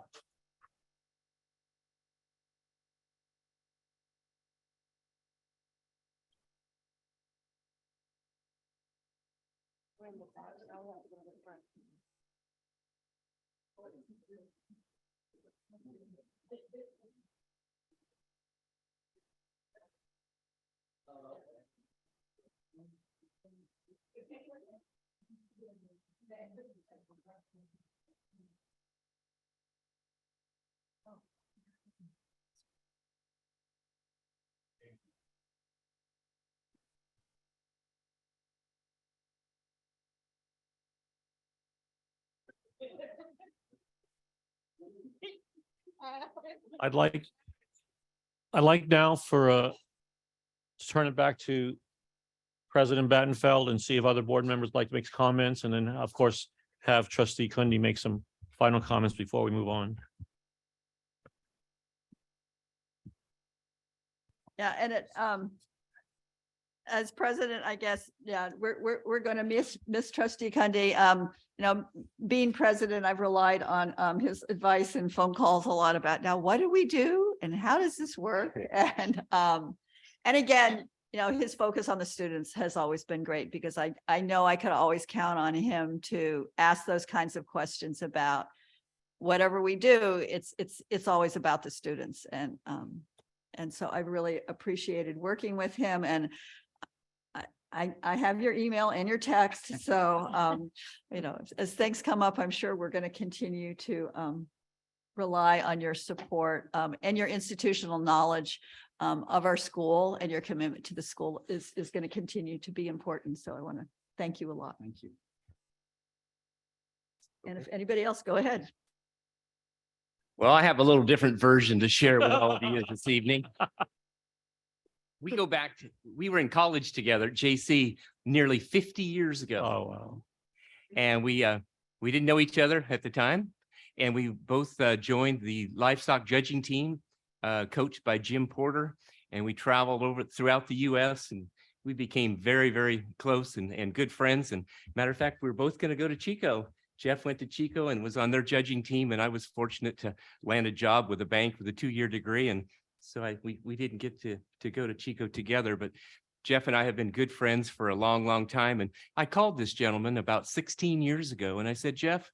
I'd like now to turn it back to President Battenfeld and see if other board members like to make comments, and then, of course, have Trustee Kundi make some final comments before we move on. Yeah, and as president, I guess, yeah, we're going to miss Trustee Kundi. You know, being president, I've relied on his advice and phone calls a lot about, now, what do we do and how does this work? And again, you know, his focus on the students has always been great, because I know I could always count on him to ask those kinds of questions about whatever we do. It's always about the students, and so I really appreciated working with him. And I have your email and your text. So, you know, as things come up, I'm sure we're going to continue to rely on your support and your institutional knowledge of our school, and your commitment to the school is going to continue to be important. So I want to thank you a lot. Thank you. And if anybody else, go ahead. Well, I have a little different version to share with all of you this evening. We were in college together at JC nearly 50 years ago. Oh, wow. And we didn't know each other at the time. And we both joined the livestock judging team, coached by Jim Porter. And we traveled throughout the US, and we became very, very close and good friends. And matter of fact, we were both going to go to Chico. Jeff went to Chico and was on their judging team, and I was fortunate to land a job with a bank with a 2-year degree. And so we didn't get to go to Chico together, but Jeff and I have been good friends for a long, long time. And I called this gentleman about 16 years ago, and I said, Jeff,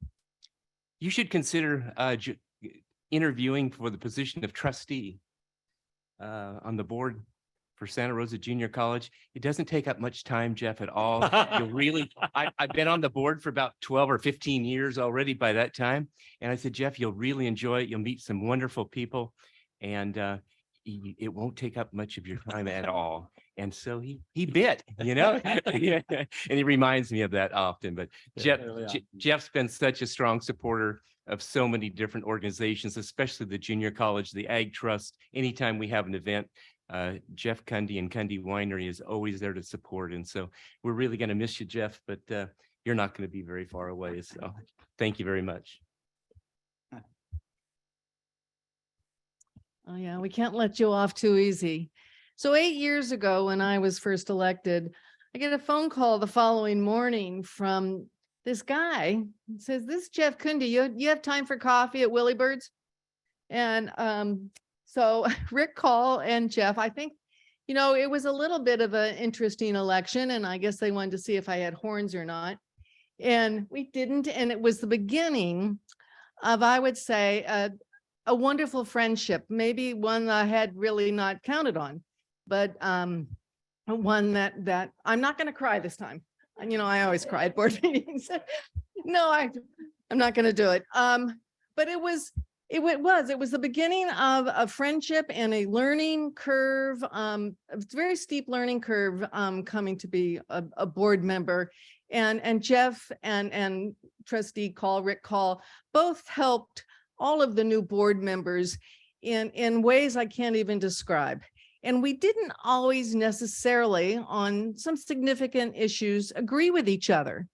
you should consider interviewing for the position of trustee on the board for Santa Rosa Junior College. It doesn't take up much time, Jeff, at all. I've been on the board for about 12 or 15 years already by that time. And I said, Jeff, you'll really enjoy it. You'll meet some wonderful people, and it won't take up much of your time at all. And so he bit, you know, and he reminds me of that often. But Jeff's been such a strong supporter of so many different organizations, especially the junior college, the Ag Trust. Anytime we have an event, Jeff Kundi and Kundi Winery is always there to support. And so we're really going to miss you, Jeff, but you're not going to be very far away. So thank you very much. Oh, yeah, we can't let you off too easy. So 8 years ago, when I was first elected, I get a phone call the following morning from this guy. He says, this is Jeff Kundi. You have time for coffee at Willie Bird's? And so Rick Call and Jeff, I think, you know, it was a little bit of an interesting election, and I guess they wanted to see if I had horns or not. And we didn't. And it was the beginning of, I would say, a wonderful friendship, maybe one I had really not counted on, but one that I'm not going to cry this time. You know, I always cry at board meetings. No, I'm not going to do it. But it was the beginning of a friendship and a learning curve, a very steep learning curve, coming to be a board member. And Jeff and Trustee Rick Call, both helped all of the new board members in ways I can't even describe. And we didn't always necessarily, on some significant issues, agree with each other,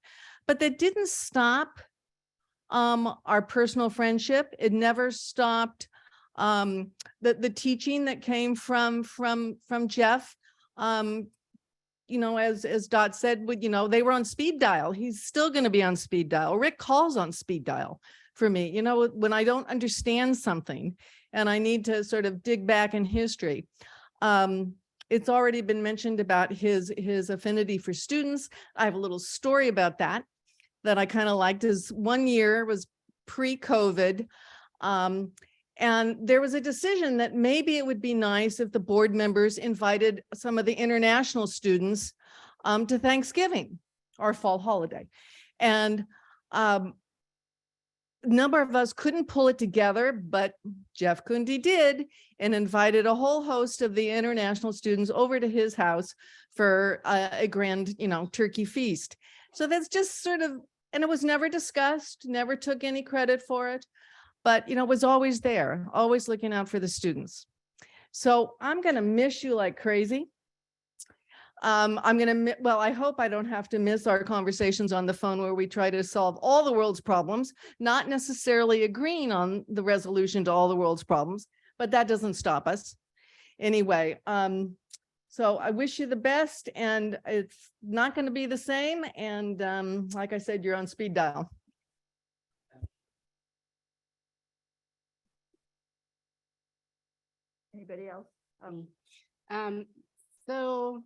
but that didn't stop our personal friendship. It never stopped the teaching that came from Jeff. You know, as Dot said, you know, they were on speed dial. He's still going to be on speed dial. Rick Call's on speed dial for me. You know, when I don't understand something and I need to sort of dig back in history. It's already been mentioned about his affinity for students. I have a little story about that I kind of liked. Is one year was pre-COVID. And there was a decision that maybe it would be nice if the board members invited some of the international students to Thanksgiving, our fall holiday. And number of us couldn't pull it together, but Jeff Kundi did, and invited a whole host of the international students over to his house for a grand, turkey feast. So that's just sort of, and it was never discussed, never took any credit for it, but, was always there, always looking out for the students. So I'm going to miss you like crazy. I hope I don't have to miss our conversations on the phone where we try to solve all the world's problems, not necessarily agreeing on the resolution to all the world's problems, but that doesn't stop us. Anyway, so I wish you the best, and it's not going to be the same. And like I said, you're on speed dial. Anybody else? So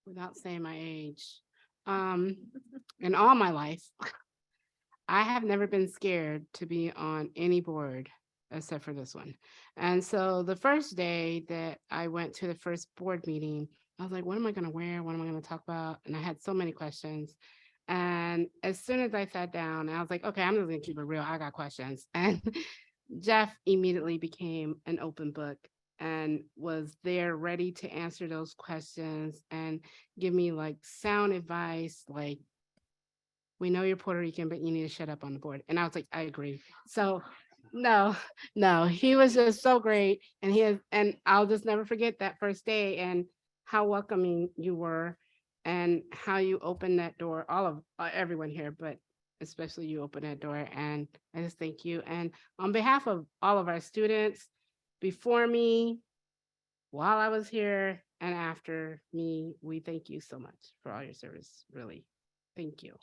without saying my age, in all my life, I have never been scared to be on any board except for this one. And so the first day that I went to the first board meeting, I was like, what am I going to wear? What am I going to talk about? And I had so many questions. And as soon as I sat down, I was like, okay, I'm just going to keep it real. I got questions. And Jeff immediately became an open book and was there ready to answer those questions and give me like sound advice, like, we know you're Puerto Rican, but you need to shut up on the board. And I was like, I agree. So no, he was just so great. And I'll just never forget that first day and how welcoming you were and how you opened that door, everyone here, but especially you opened that door. And I just thank you. And on behalf of all of our students before me, while I was here and after me, we thank you so much for all your service, really. Thank you.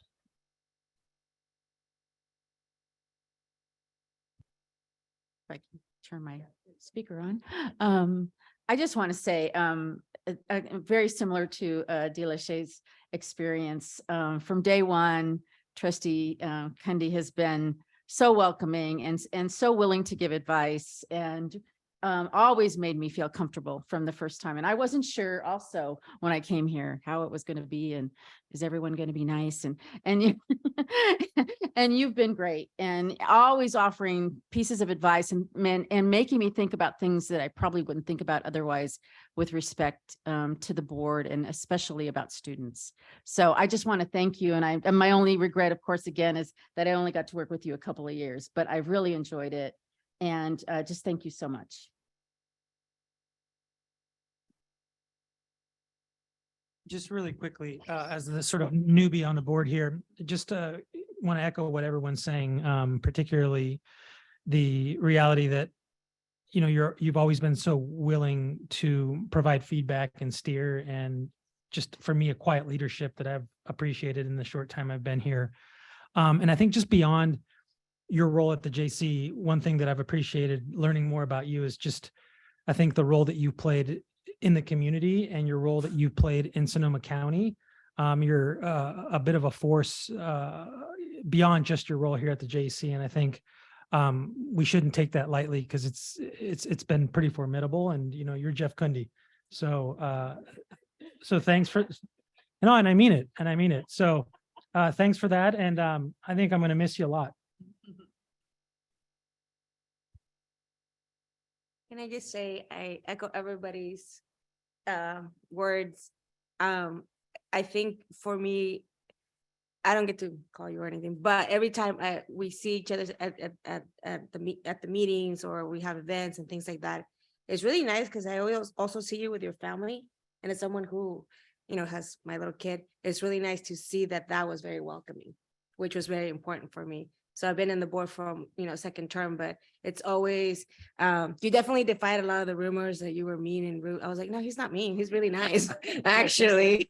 If I can turn my speaker on. I just want to say, very similar to Delachey's experience, from day one, Trustee Kundi has been so welcoming and so willing to give advice, and always made me feel comfortable from the first time. And I wasn't sure also when I came here how it was going to be, and is everyone going to be nice, and you and you've been great, and always offering pieces of advice and making me think about things that I probably wouldn't think about otherwise with respect to the board, and especially about students. So I just want to thank you. And my only regret, of course, again, is that I only got to work with you a couple of years, but I've really enjoyed it. And just thank you so much. Just really quickly, as the sort of newbie on the board here, just want to echo what everyone's saying, particularly the reality that, you've always been so willing to provide feedback and steer, and just for me, a quiet leadership that I've appreciated in the short time I've been here. And I think just beyond your role at the JC, one thing that I've appreciated learning more about you is just, I think the role that you played in the community and your role that you played in Sonoma County. You're a bit of a force beyond just your role here at the JC. And I think we shouldn't take that lightly, because it's been pretty formidable, and, you're Jeff Kundi. So, so thanks for, and I mean it. So thanks for that. And I think I'm going to miss you a lot. Can I just say, I echo everybody's words. I think for me, I don't get to call you or anything, but every time we see each other at the meetings, or we have events and things like that, it's really nice, because I always also see you with your family, and as someone who, has my little kid, it's really nice to see that was very welcoming, which was very important for me. So I've been in the board from, second term, but it's always, you definitely defied a lot of the rumors that you were mean and rude. I was like, no, he's not mean. He's really nice, actually.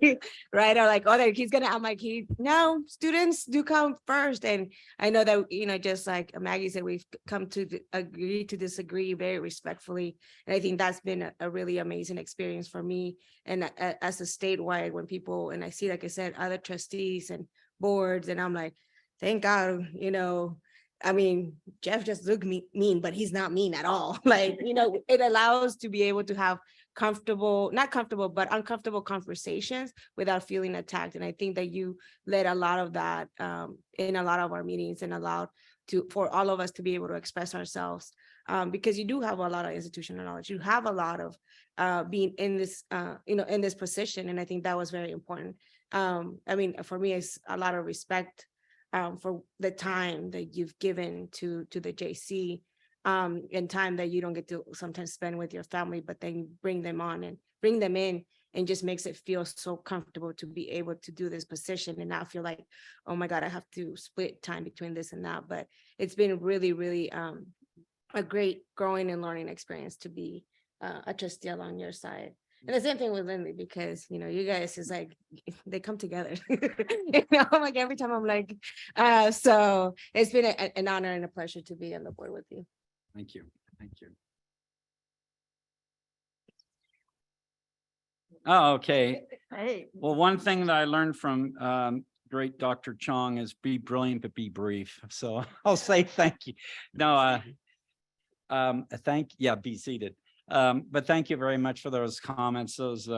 Right? Or like, oh, he's going to, I'm like, no, students do come first. And I know that, just like Maggie said, we've come to agree to disagree very respectfully. And I think that's been a really amazing experience for me. And as a statewide, when people, and I see, like I said, other trustees and boards, and I'm like, thank God, I mean, Jeff just looked mean, but he's not mean at all. Like, it allows to be able to have not comfortable, but uncomfortable conversations without feeling attacked. And I think that you led a lot of that in a lot of our meetings and allowed for all of us to be able to express ourselves because you do have a lot of institutional knowledge. You have a lot of being in this, in this position. And I think that was very important. I mean, for me, it's a lot of respect for the time that you've given to the JC and time that you don't get to sometimes spend with your family, but then bring them in and just makes it feel so comfortable to be able to do this position and not feel like, oh my God, I have to split time between this and that. But it's been really, really a great growing and learning experience to be a trustee along your side. And the same thing with Lindley, because, you guys is like, they come together, like every time I'm like, so it's been an honor and a pleasure to be on the board with you. Thank you. Thank you. Oh, okay. Hey. Well, one thing that I learned from great Dr. Chong is be brilliant, but be brief. So I'll say thank you. No, be seated. But thank you very much for those comments. Those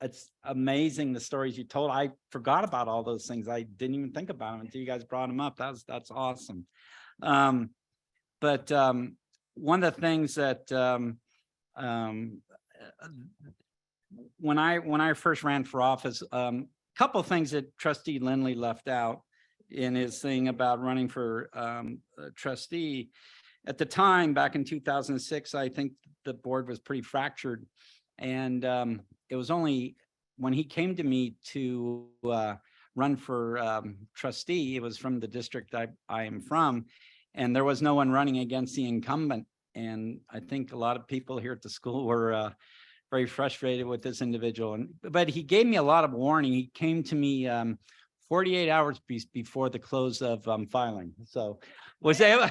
it's amazing the stories you told. I forgot about all those things. I didn't even think about them until you guys brought them up. That's awesome. But one of the things that when I first ran for office, couple of things that Trustee Lindley left out in his thing about running for trustee. At the time, back in 2006, I think the board was pretty fractured. And it was only when he came to me to run for trustee, it was from the district I am from, and there was no one running against the incumbent. And I think a lot of people here at the school were very frustrated with this individual. But he gave me a lot of warning. He came to me 48 hours before the close of filing. So was able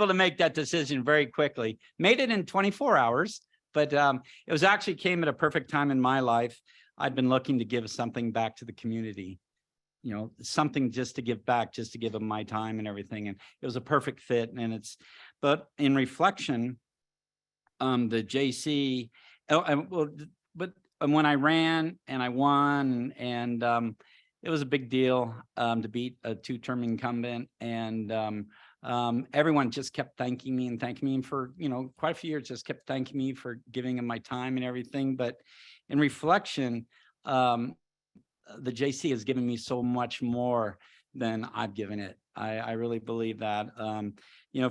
to make that decision very quickly. Made it in 24 hours, but it was actually came at a perfect time in my life. I'd been looking to give something back to the community, something just to give back, just to give them my time and everything. And it was a perfect fit. And but in reflection, the JC, but when I ran and I won, and it was a big deal to beat a two-term incumbent, and everyone just kept thanking me and for, quite a few years, just kept thanking me for giving them my time and everything. But in reflection, the JC has given me so much more than I've given it. I really believe that.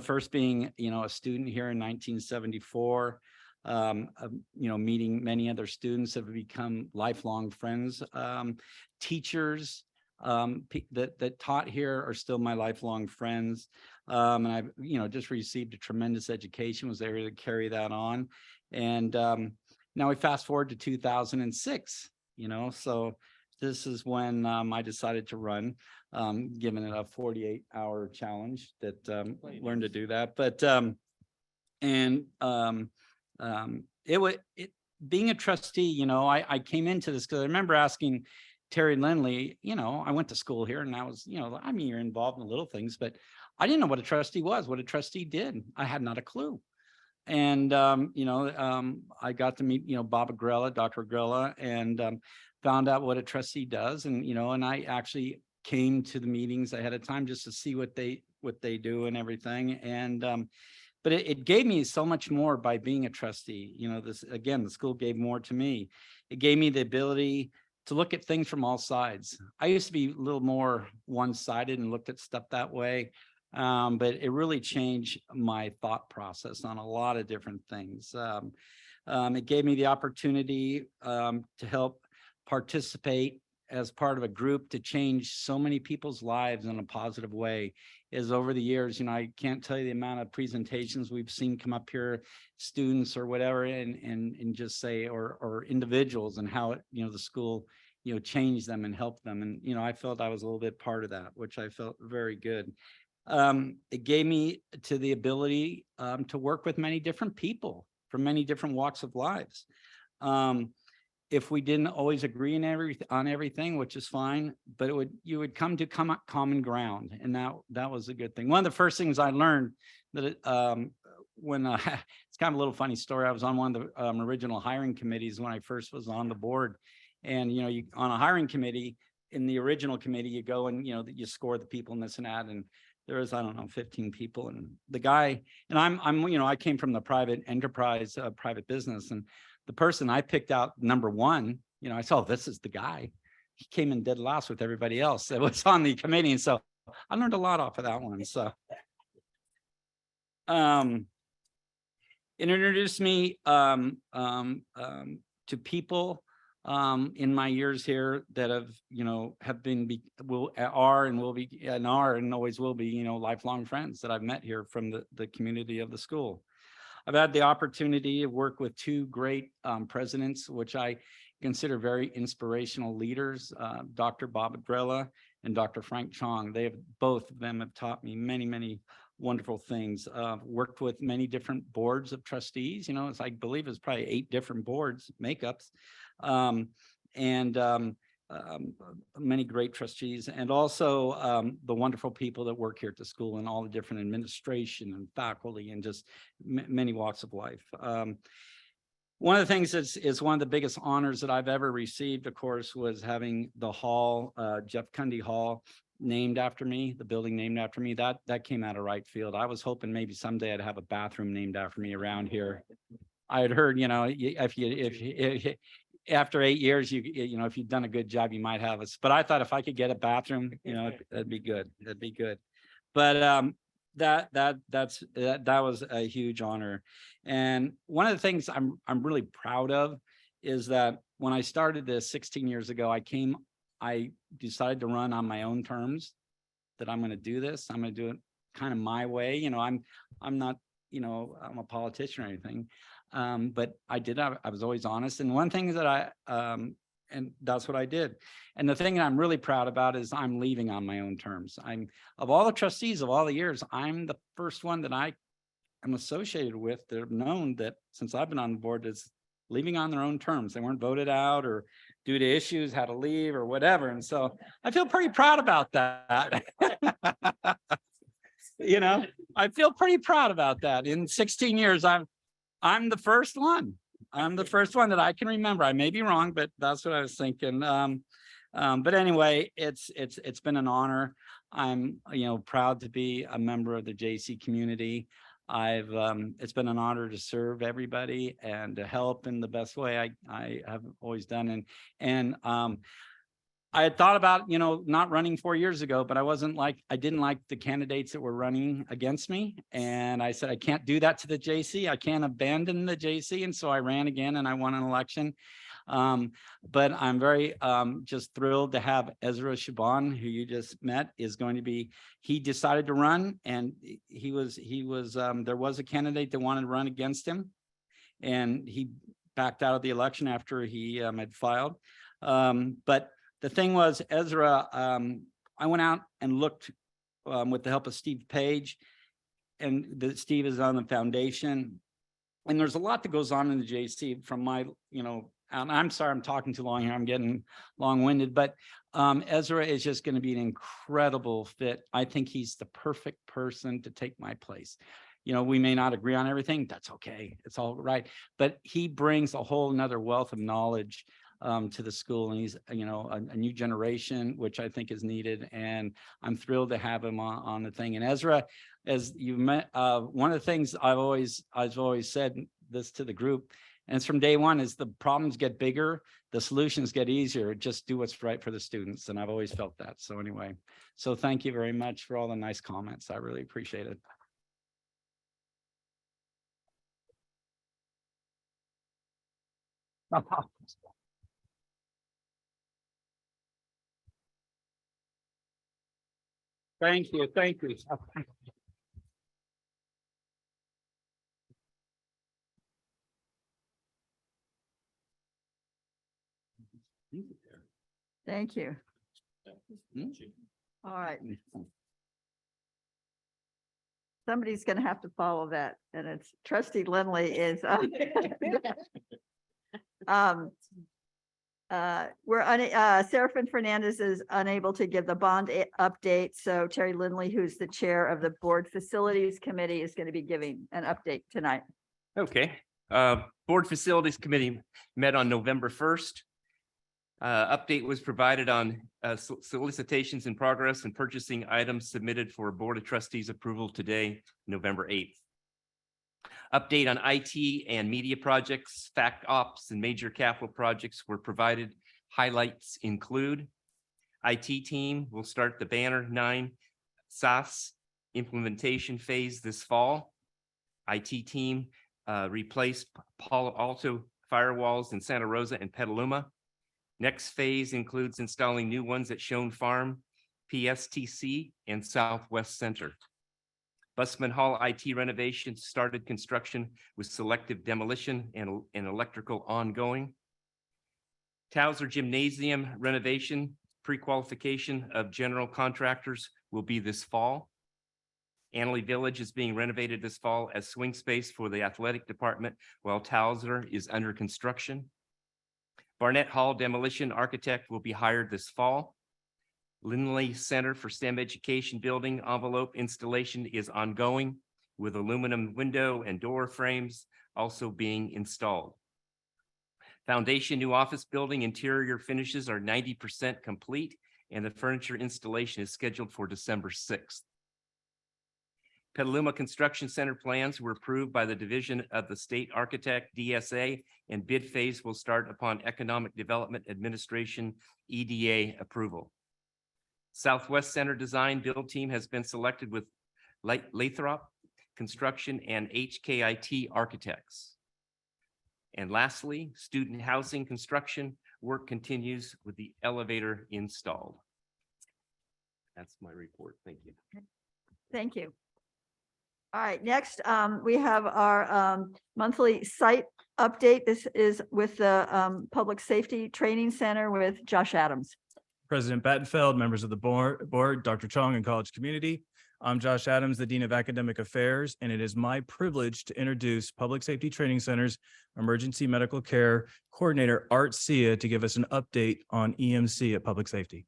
First being, a student here in 1974, meeting many other students have become lifelong friends. Teachers that taught here are still my lifelong friends. And I've, just received a tremendous education, was able to carry that on. And now we fast forward to 2006, so this is when I decided to run, given it a 48-hour challenge that learned to do that. But being a trustee, I came into this because I remember asking Terry Lindley, I went to school here and I was, you're involved in little things, but I didn't know what a trustee was, what a trustee did. I had not a clue. And, I got to meet, Bob Agrella, Dr. Agrella, and found out what a trustee does. And, and I actually came to the meetings ahead of time just to see what they do and everything. And, but it gave me so much more by being a trustee. The school gave more to me. It gave me the ability to look at things from all sides. I used to be a little more one-sided and looked at stuff that way. But it really changed my thought process on a lot of different things. It gave me the opportunity to help participate as part of a group to change so many people's lives in a positive way. Is over the years, I can't tell you the amount of presentations we've seen come up here, students or whatever, and just say, or individuals, and how it, the school, changed them and helped them. And, I felt I was a little bit part of that, which I felt very good. It gave me to the ability to work with many different people from many different walks of lives. if we didn't always agree on everything, which is fine, but you would come to common ground. And that was a good thing. One of the first things I learned that when it's kind of a little funny story. I was on one of the original hiring committees when I first was on the board. And, you on a hiring committee, in the original committee, you go and, you score the people and this and that. And there was, I don't know, 15 people. And the guy, and I came from the private enterprise, private business. And the person I picked out number one, I saw this is the guy. He came in dead last with everybody else that was on the committee. And so I learned a lot off of that one. So it introduced me to people in my years here that have been, are and will be, and are and always will be, lifelong friends that I've met here from the community of the school. I've had the opportunity to work with two great presidents, which I consider very inspirational leaders, Dr. Bob Agrella and Dr. Frank Chong. Both of them have taught me many, many wonderful things. Worked with many different boards of trustees. I believe it's probably 8 different boards makeups, many great trustees, and also the wonderful people that work here at the school and all the different administration and faculty and just many walks of life. One of the things is one of the biggest honors that I've ever received, of course, was having the hall, Jeff Cundy Hall, named after me, the building named after me. That came out of right field. I was hoping maybe someday I'd have a bathroom named after me around here. I had heard, if after 8 years, if you've done a good job, you might have us. But I thought if I could get a bathroom, that'd be good. That'd be good. But that was a huge honor. And one of the things I'm really proud of is that when I started this 16 years ago, I decided to run on my own terms, that I'm going to do this. I'm going to do it kind of my way. I'm not, I'm a politician or anything. But I was always honest. And one thing that and that's what I did. And the thing that I'm really proud about is I'm leaving on my own terms. Of all the trustees of all the years, I'm the first one that I am associated with that have known that since I've been on the board is leaving on their own terms. They weren't voted out or due to issues, had to leave or whatever. And so I feel pretty proud about that. I feel pretty proud about that. In 16 years, I'm the first one. I'm the first one that I can remember. I may be wrong, but that's what I was thinking. But anyway, it's been an honor. I'm proud to be a member of the JC community. It's been an honor to serve everybody and to help in the best way I have always done. And I had thought about, not running 4 years ago, but I didn't like the candidates that were running against me. And I said, I can't do that to the JC. I can't abandon the JC. And so I ran again and I won an election. But I'm very just thrilled to have Ezra Shaban, who you just met, he decided to run, and there was a candidate that wanted to run against him, and he backed out of the election after he had filed. But the thing was, Ezra, I went out and looked with the help of Steve Page, and Steve is on the foundation. And there's a lot that goes on in the JC from my, and I'm sorry, I'm talking too long here. I'm getting long-winded, but Ezra is just going to be an incredible fit. I think he's the perfect person to take my place. We may not agree on everything. That's okay. It's all right. But he brings a whole nother wealth of knowledge to the school, and he's a new generation, which I think is needed, and I'm thrilled to have him on the thing. And Ezra, as you met, one of the things I've always said this to the group, and it's from day one, is the problems get bigger, the solutions get easier. Just do what's right for the students, and I've always felt that. So anyway, so thank you very much for all the nice comments. I really appreciate it. Thank you. Thank you. Thank you. All right. Somebody's going to have to follow that, and it's Trustee Lindley is Seraphin Fernandez is unable to give the bond update, so Terry Lindley, who's the chair of the Board Facilities Committee, is going to be giving an update tonight. Okay, Board Facilities Committee met on November 1st. Update was provided on solicitations in progress and purchasing items submitted for Board of Trustees approval today, November 8th. Update on IT and media projects, fact ops, and major capital projects were provided. Highlights include IT team will start the Banner 9 SaaS implementation phase this fall. IT team replaced Palo Alto firewalls in Santa Rosa and Petaluma. Next phase includes installing new ones at Schoen Farm, PSTC, and Southwest Center. Busman Hall IT renovation started construction with selective demolition and electrical ongoing. Towser Gymnasium renovation, pre-qualification of general contractors will be this fall. Annalee Village is being renovated this fall as swing space for the athletic department, while Towser is under construction. Barnett Hall demolition architect will be hired this fall. Lindley Center for STEM Education building envelope installation is ongoing, with aluminum window and door frames also being installed. Foundation new office building interior finishes are 90% complete, and the furniture installation is scheduled for December 6th. Petaluma Construction Center plans were approved by the Division of the State Architect, DSA, and bid phase will start upon Economic Development Administration, EDA approval. Southwest Center design build team has been selected with Lathrop Construction and HKIT Architects. And lastly, student housing construction work continues with the elevator installed. That's my report. Thank you. Thank you. All right, next, we have our monthly site update. This is with the Public Safety Training Center with Josh Adams. President Battenfeld, members of the board, Dr. Chong, and college community. I'm Josh Adams, the Dean of Academic Affairs, and it is my privilege to introduce Public Safety Training Center's Emergency Medical Care Coordinator, Art Sia, to give us an update on EMC at Public Safety.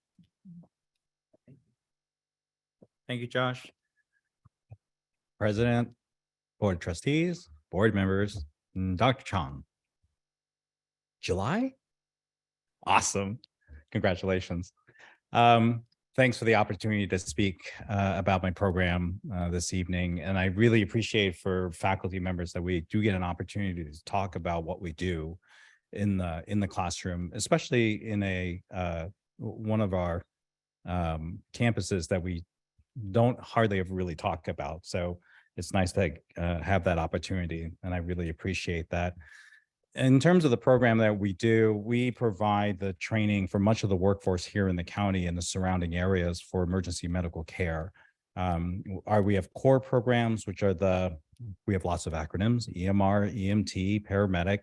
Thank you, Josh. President, Board of Trustees, board members, and Dr. Chong. July? Awesome. Congratulations. Thanks for the opportunity to speak about my program this evening. And I really appreciate for faculty members that we do get an opportunity to talk about what we do in the classroom, especially in a one of our campuses that we don't hardly ever really talk about. So it's nice to have that opportunity, and I really appreciate that. In terms of the program that we do, we provide the training for much of the workforce here in the county and the surrounding areas for emergency medical care. We have core programs, which are we have lots of acronyms: EMR, EMT, paramedic.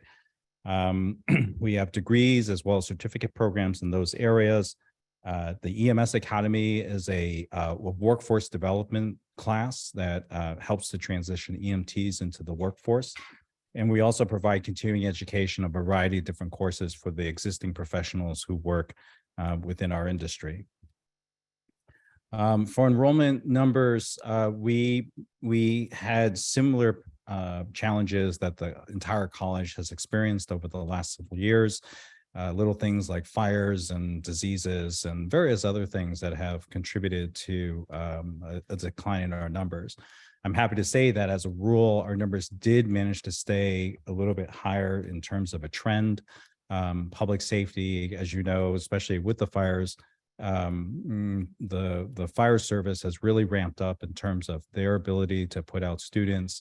We have degrees as well as certificate programs in those areas. The EMS Academy is a workforce development class that helps to transition EMTs into the workforce. And we also provide continuing education, a variety of different courses for the existing professionals who work within our industry. For enrollment numbers, we had similar challenges that the entire college has experienced over the last several years. Little things like fires and diseases and various other things that have contributed to a decline in our numbers. I'm happy to say that as a rule, our numbers did manage to stay a little bit higher in terms of a trend. Public safety, as you know, especially with the fires, the fire service has really ramped up in terms of their ability to put out students.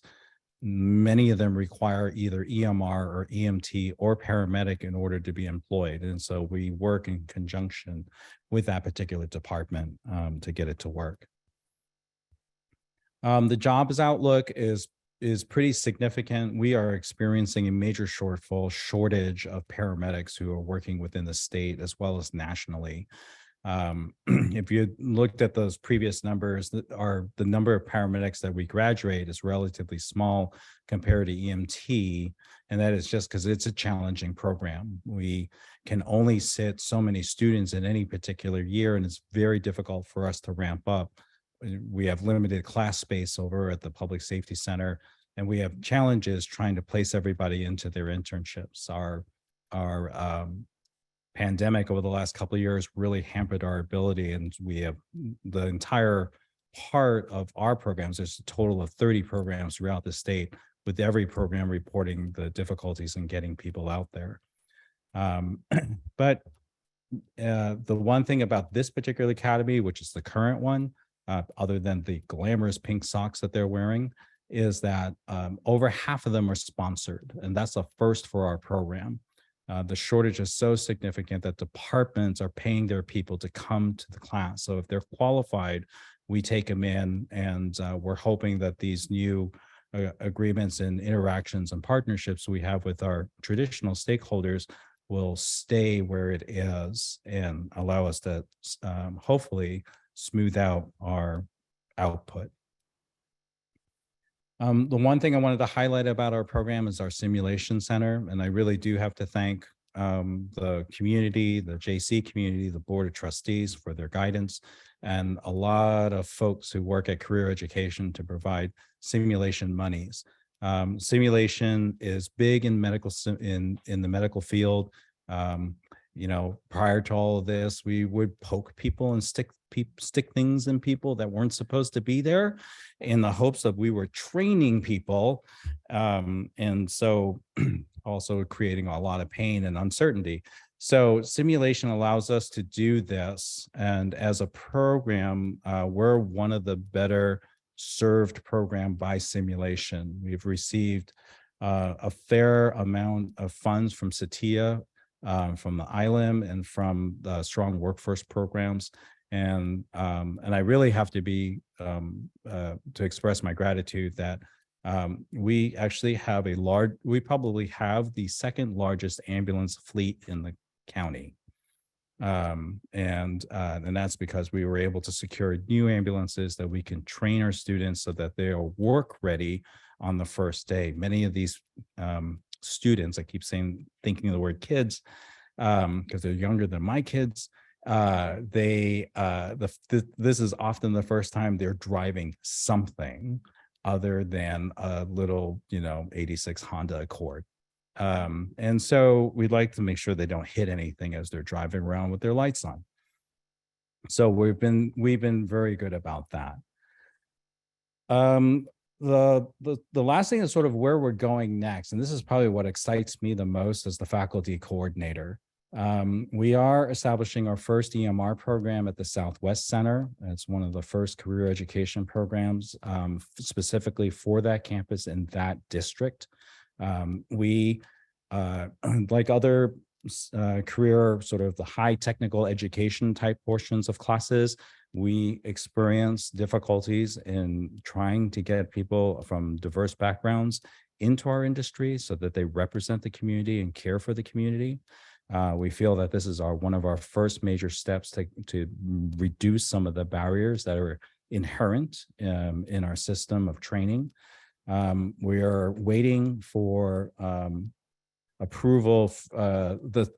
Many of them require either EMR or EMT or paramedic in order to be employed. And so we work in conjunction with that particular department to get it to work. The jobs outlook is pretty significant. We are experiencing a major shortage of paramedics who are working within the state as well as nationally. If you looked at those previous numbers, the number of paramedics that we graduate is relatively small compared to EMT, and that is just because it's a challenging program. We can only sit so many students in any particular year, and it's very difficult for us to ramp up. We have limited class space over at the Public Safety Center, and we have challenges trying to place everybody into their internships. Our pandemic over the last couple of years really hampered our ability, and we have the entire part of our programs. There's a total of 30 programs throughout the state, with every program reporting the difficulties in getting people out there. But the one thing about this particular academy, which is the current one, other than the glamorous pink socks that they're wearing, is that over half of them are sponsored, and that's a first for our program. The shortage is so significant that departments are paying their people to come to the class. So if they're qualified, we take them in, and we're hoping that these new agreements and interactions and partnerships we have with our traditional stakeholders will stay where it is and allow us to hopefully smooth out our output. The one thing I wanted to highlight about our program is our simulation center, and I really do have to thank the community, the JC community, the Board of Trustees for their guidance, and a lot of folks who work at career education to provide simulation monies. Simulation is big in in the medical field. You know, prior to all of this, we would poke people and stick things in people that weren't supposed to be there, in the hopes that we were training people, and so also creating a lot of pain and uncertainty. So simulation allows us to do this, and as a program, we're one of the better served program by simulation. We've received a fair amount of funds from CETIA, from the ILM, and from the Strong Workforce programs. And I really have to be to express my gratitude that we actually have we probably have the second largest ambulance fleet in the county. And that's because we were able to secure new ambulances that we can train our students so that they are work ready on the first day. Many of these students, I keep thinking of the word kids, because they're younger than my kids. This is often the first time they're driving something other than a little, 86 Honda Accord. And so we'd like to make sure they don't hit anything as they're driving around with their lights on. So we've been very good about that. The last thing is sort of where we're going next, and this is probably what excites me the most as the faculty coordinator. We are establishing our first EMR program at the Southwest Center. It's one of the first career education programs specifically for that campus in that district. We, like other career, sort of the high technical education type portions of classes, we experience difficulties in trying to get people from diverse backgrounds into our industry so that they represent the community and care for the community. We feel that this is one of our first major steps to reduce some of the barriers that are inherent in our system of training. We are waiting for approval.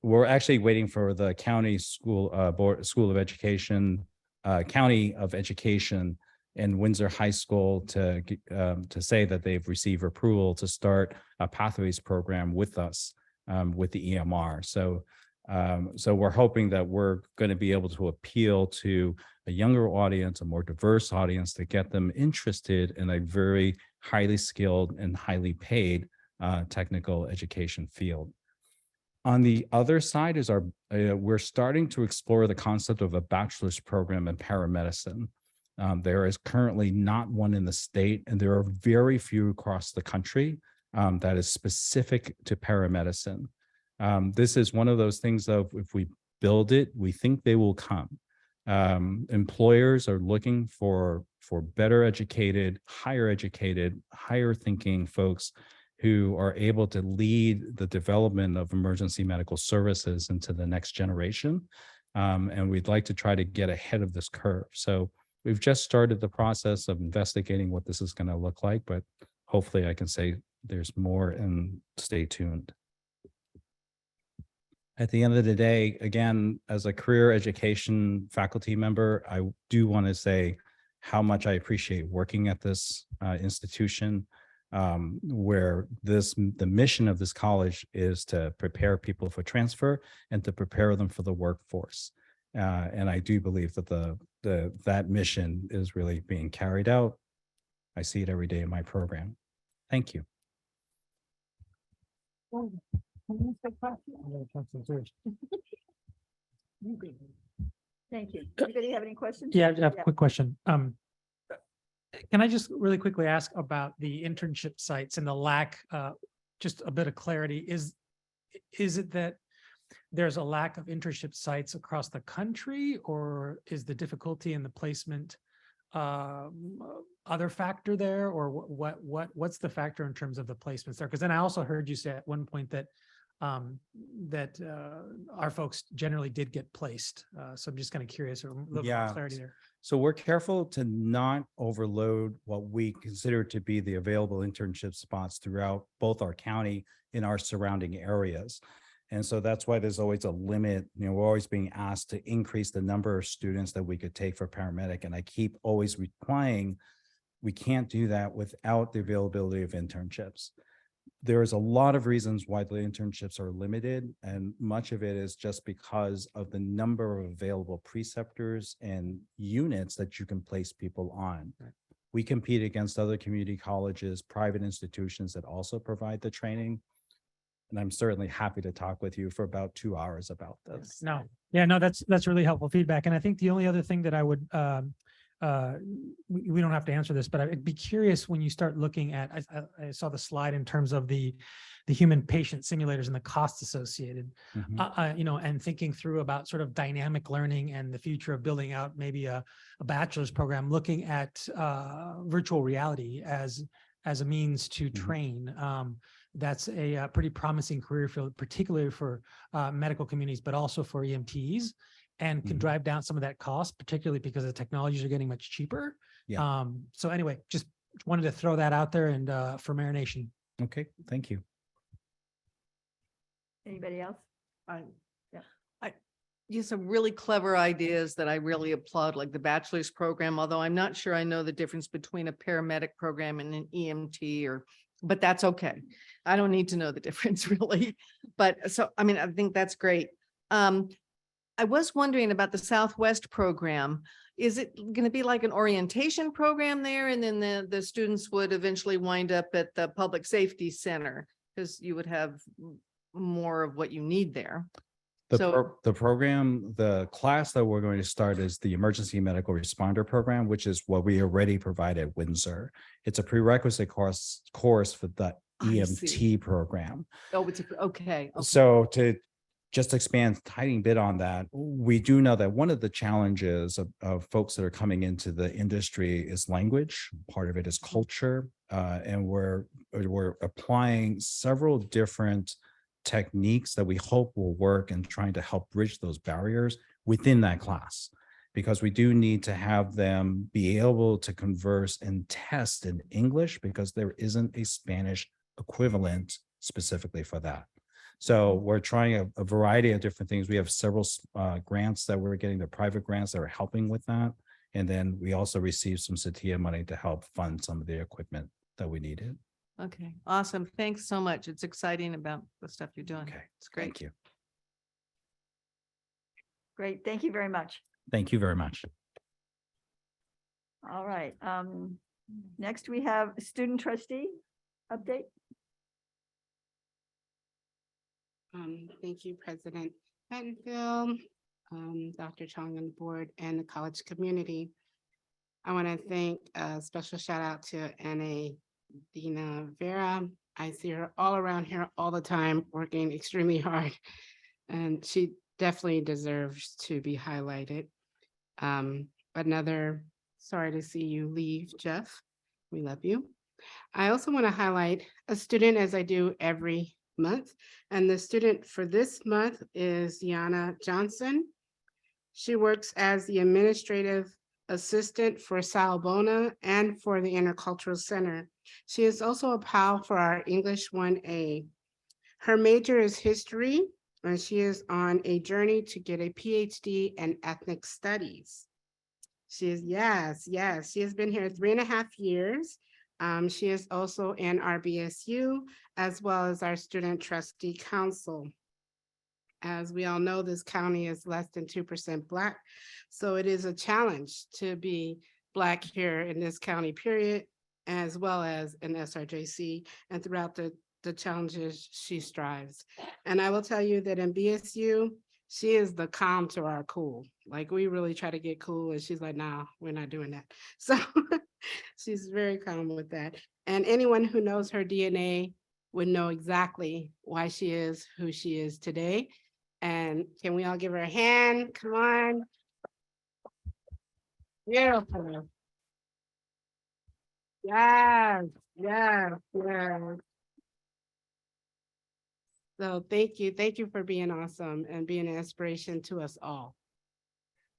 We're actually waiting for the county school of education, County of Education and Windsor High School to say that they've received approval to start a pathways program with us. With the EMR. So we're hoping that we're going to be able to appeal to a younger audience, a more diverse audience, to get them interested in a very highly skilled and highly paid technical education field. On the other side is we're starting to explore the concept of a bachelor's program in paramedicine. There is currently not one in the state, and there are very few across the country that is specific to paramedicine. This is one of those things of, if we build it, we think they will come. Employers are looking for better educated, higher thinking folks who are able to lead the development of emergency medical services into the next generation. And we'd like to try to get ahead of this curve. So we've just started the process of investigating what this is going to look like, but hopefully I can say there's more, and stay tuned. At the end of the day, again, as a career education faculty member, I do want to say how much I appreciate working at this institution, where the mission of this college is to prepare people for transfer and to prepare them for the workforce. And I do believe that that mission is really being carried out. I see it every day in my program. Thank you. Thank you. Anybody have any questions? Yeah, I have a quick question. Can I just really quickly ask about the internship sites and the lack, just a bit of clarity? Is it that there's a lack of internship sites across the country, or is the difficulty in the placement other factor there, or what's the factor in terms of the placements there? Because then I also heard you say at one point that our folks generally did get placed. So I'm just kind of curious, or a little bit more clarity there. So we're careful to not overload what we consider to be the available internship spots throughout both our county and our surrounding areas. And so that's why there's always a limit. You know, we're always being asked to increase the number of students that we could take for paramedic. And I keep always replying, we can't do that without the availability of internships. There is a lot of reasons why the internships are limited, and much of it is just because of the number of available preceptors and units that you can place people on. Right. We compete against other community colleges, private institutions that also provide the training. And I'm certainly happy to talk with you for about 2 hours about this. No, yeah, no, that's really helpful feedback. And I think the only other thing that I would, we don't have to answer this, but I'd be curious when you start looking at, I saw the slide in terms of the human patient simulators and the costs associated, you know, and thinking through about sort of dynamic learning and the future of building out maybe a bachelor's program, looking at virtual reality as a means to train. That's a pretty promising career field, particularly for medical communities, but also for EMTs, and can drive down some of that cost, particularly because the technologies are getting much cheaper. Yeah. So anyway, just wanted to throw that out there, and for marination. Okay, thank you. Anybody else? Just some really clever ideas that I really applaud, like the bachelor's program, although I'm not sure I know the difference between a paramedic program and an EMT, but that's okay. I don't need to know the difference really. But so, I mean, I think that's great. I was wondering about the Southwest program. Is it going to be like an orientation program there? And then the students would eventually wind up at the public safety center, because you would have more of what you need there. The program, the class that we're going to start is the Emergency Medical Responder Program, which is what we already provide at Windsor. It's a prerequisite course for the EMT program. Oh, it's okay. So to just expand a tiny bit on that, we do know that one of the challenges of folks that are coming into the industry is language. Part of it is culture, and we're applying several different techniques that we hope will work and trying to help bridge those barriers within that class, because we do need to have them be able to converse and test in English, because there isn't a Spanish equivalent specifically for that. So we're trying a variety of different things. We have several grants that we're getting, the private grants that are helping with that. And then we also received some CETIA money to help fund some of the equipment that we needed. Okay, awesome. Thanks so much. It's exciting about the stuff you're doing. Okay, it's great. Thank you. Great. Thank you very much. Thank you very much. All right. Next we have student trustee update. Thank you, President Pettenfield, Dr. Chong and the board, and the college community. I want to thank a special shout out to NA Dina Vera. I see her all around here all the time, working extremely hard, and she definitely deserves to be highlighted. Sorry to see you leave, Jeff. We love you. I also want to highlight a student, as I do every month, and the student for this month is Yana Johnson. She works as the administrative assistant for Salbona and for the Intercultural Center. She is also a PAL for our English 1A. Her major is history, and she is on a journey to get a PhD in ethnic studies. She is, yes, she has been here 3.5 years. She is also in our BSU as well as our Student Trustee Council. As we all know, this county is less than 2% Black, so it is a challenge to be Black here in this county, period, as well as in SRJC, and throughout the challenges she strives. And I will tell you that in BSU, she is the calm to our cool. Like, we really try to get cool, and she's like, nah, we're not doing that. So she's very calm with that. And anyone who knows her DNA would know exactly why she is who she is today. And can we all give her a hand? Come on. Beautiful. Yes, yes, yes. So thank you. Thank you for being awesome and being an inspiration to us all.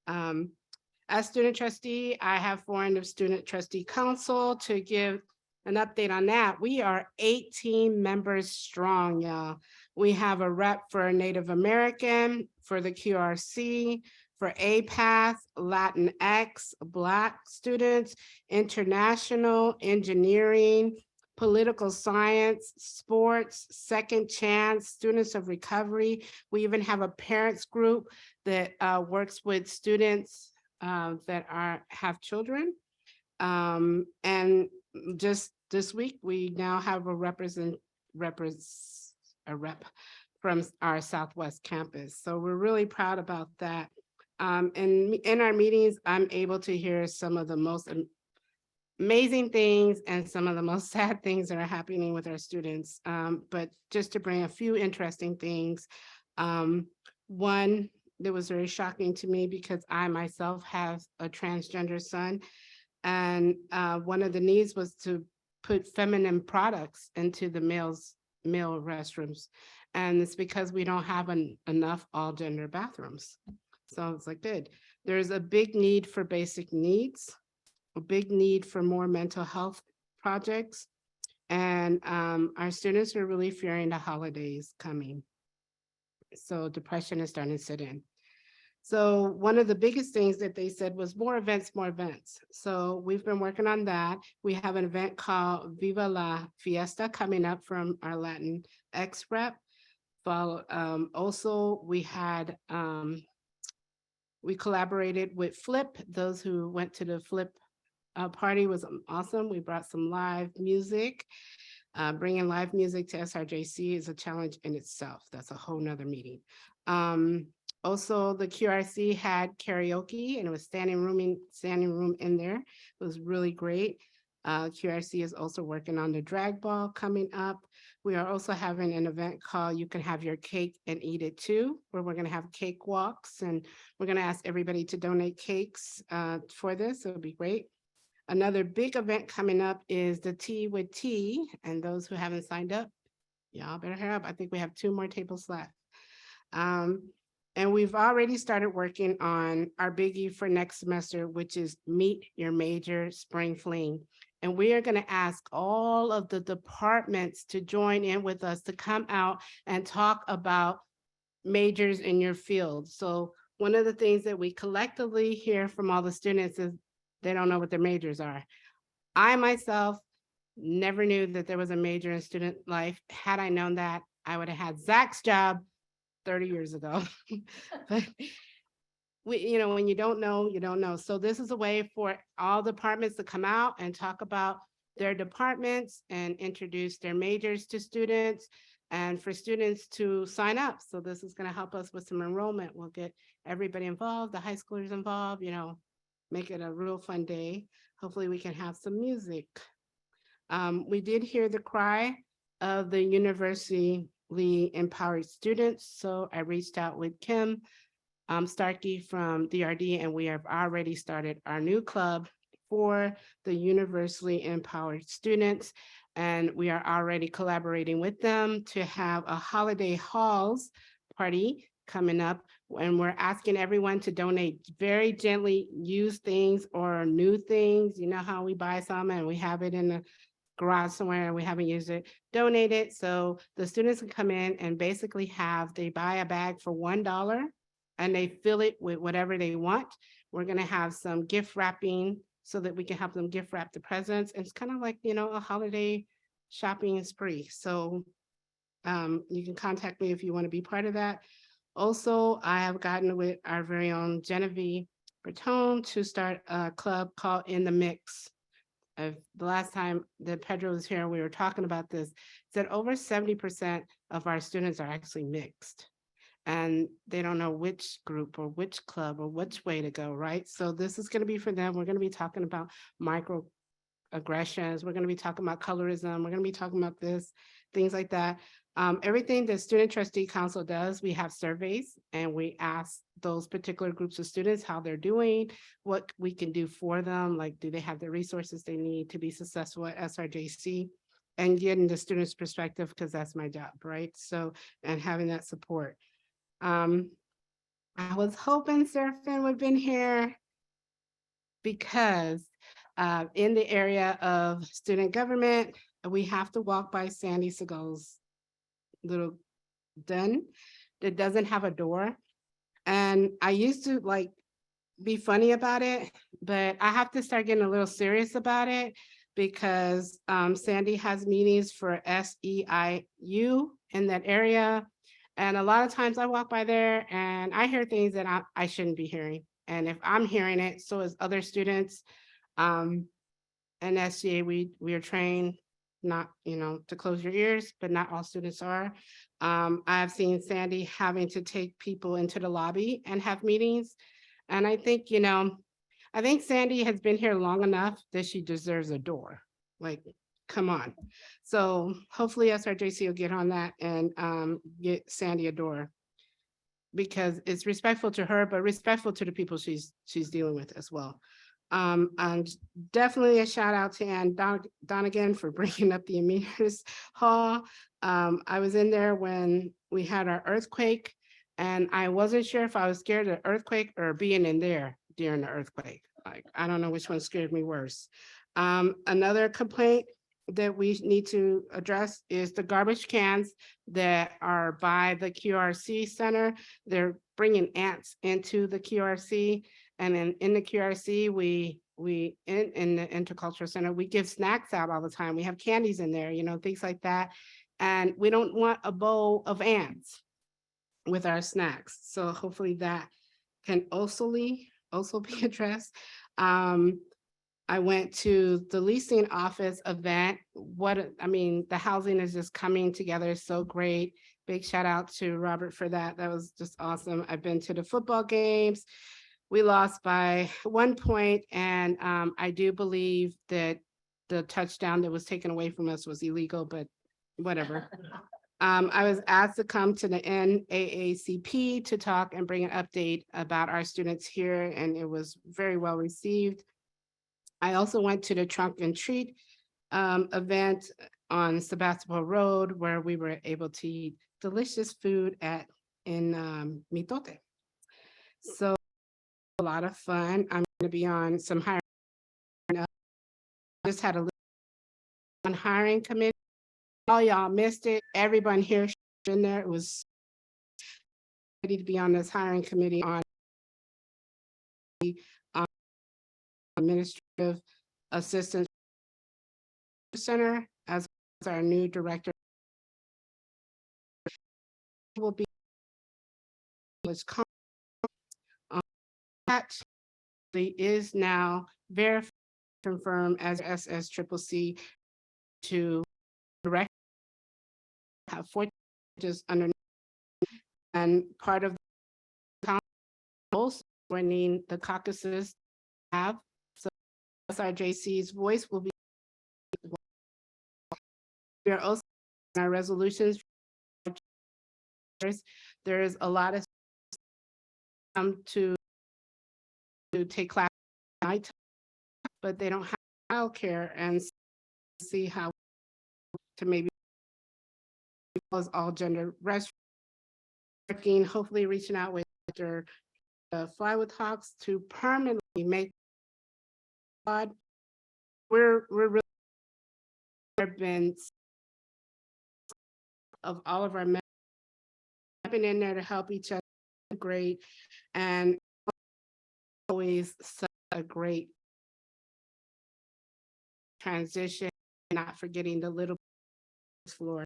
As student trustee, I have formed a student trustee council. To give an update on that, we are 18 members strong, y'all. We have a rep for Native American, for the QRC, for APATH, Latinx, Black students, international, engineering, political science, sports, second chance, students of recovery. We even have a parents group that works with students that have children. And just this week, we now have a rep from our Southwest campus. So we're really proud about that. And in our meetings, I'm able to hear some of the most amazing things and some of the most sad things that are happening with our students. But just to bring a few interesting things. One that was very shocking to me, because I myself have a transgender son, and one of the needs was to put feminine products into the male restrooms. And it's because we don't have enough all gender bathrooms. So it's like, good. There's a big need for basic needs, a big need for more mental health projects. And our students are really fearing the holidays coming. So depression is starting to sit in. So one of the biggest things that they said was more events, more events. So we've been working on that. We have an event called Viva la Fiesta coming up from our Latinx rep. Also, we had, we collaborated with Flip. Those who went to the Flip party was awesome. We brought some live music. Bringing live music to SRJC is a challenge in itself. That's a whole nother meeting. Also, the QRC had karaoke, and it was standing room in there. It was really great. QRC is also working on the drag ball coming up. We are also having an event called You Can Have Your Cake and Eat It Too, where we're gonna have cake walks, and we're gonna ask everybody to donate cakes for this. It'll be great. Another big event coming up is the Tea with Tea, and those who haven't signed up, y'all better hurry up. I think we have 2 more tables left. And we've already started working on our biggie for next semester, which is Meet Your Major Spring Fling. And we are going to ask all of the departments to join in with us to come out and talk about majors in your field. So one of the things that we collectively hear from all the students is they don't know what their majors are. I myself never knew that there was a major in student life. Had I known that, I would have had Zach's job 30 years ago. But when you don't know, you don't know. So this is a way for all departments to come out and talk about their departments and introduce their majors to students, and for students to sign up. So this is going to help us with some enrollment. We'll get everybody involved, the high schoolers involved, make it a real fun day. Hopefully we can have some music. We did hear the cry of the university empowered students. So I reached out with Kim Starkey from DRD, and we have already started our new club for the universally empowered students. And we are already collaborating with them to have a holiday halls party coming up And we're asking everyone to donate very gently used things or new things. You know how we buy some and we have it in the garage somewhere and we haven't used it, donate it. So the students can come in and basically they buy a bag for $1 and they fill it with whatever they want. We're gonna have some gift wrapping so that we can help them gift wrap the presents. It's kind of like, a holiday shopping spree. So you can contact me if you want to be part of that. Also, I have gotten with our very own Genevieve Bertone to start a club called In the Mix. The last time that Pedro was here, we were talking about this, said over 70% of our students are actually mixed. And they don't know which group or which club or which way to go, right? So this is going to be for them. We're going to be talking about microaggressions. We're going to be talking about colorism. We're going to be talking about this, things like that. Everything the Student Trustee Council does, we have surveys and we ask those particular groups of students how they're doing, what we can do for them, like do they have the resources they need to be successful at SRJC, and getting the students' perspective, because that's my job, right? So, and having that support. I was hoping Serafin would have been here because in the area of student government, we have to walk by Sandy Segal's little den that doesn't have a door. And I used to be funny about it, but I have to start getting a little serious about it because Sandy has meetings for SEIU in that area. And a lot of times I walk by there and I hear things that I shouldn't be hearing. And if I'm hearing it, so as other students. And SCA, we are trained not, to close your ears, but not all students are. I've seen Sandy having to take people into the lobby and have meetings. And I think, I think Sandy has been here long enough that she deserves a door. Like, come on. So hopefully SRJC will get on that and get Sandy a door, because it's respectful to her, but respectful to the people she's dealing with as well. And definitely a shout out to Ann Donegan for bringing up the Amir's Hall. I was in there when we had our earthquake, and I wasn't sure if I was scared of the earthquake or being in there during the earthquake. Like, I don't know which one scared me worse. Another complaint that we need to address is the garbage cans that are by the QRC center. They're bringing ants into the QRC. And then in the QRC, we in the Intercultural Center, we give snacks out all the time. We have candies in there, things like that. And we don't want a bowl of ants with our snacks. So hopefully that can also be addressed. I went to the leasing office event. The housing is just coming together so great. Big shout out to Robert for that. That was just awesome. I've been to the football games. We lost by 1 point, and I do believe that the touchdown that was taken away from us was illegal, but whatever. I was asked to come to the NAACP to talk and bring an update about our students here, and it was very well received. I also went to the Trunk and Treat event on Sebastopol Road, where we were able to eat delicious food in Mitote. So a lot of fun. I'm going to be on some hiring. Just had a on hiring committee. All y'all missed it. Everyone here in there. It was ready to be on this hiring committee on administrative assistance center as our new director will be that is now verified, confirmed as SSCCC to direct have 4 judges under, and part of the council also joining the caucuses have, so SRJC's voice will be. We are also in our resolutions. There is a lot of to take class night, but they don't have childcare, and see how to maybe all gender rest, hopefully reaching out with Fly with Hawks to permanently make squad. We're really been of all of our members been in there to help each other. Great, and always such a great transition. Not forgetting the little floor.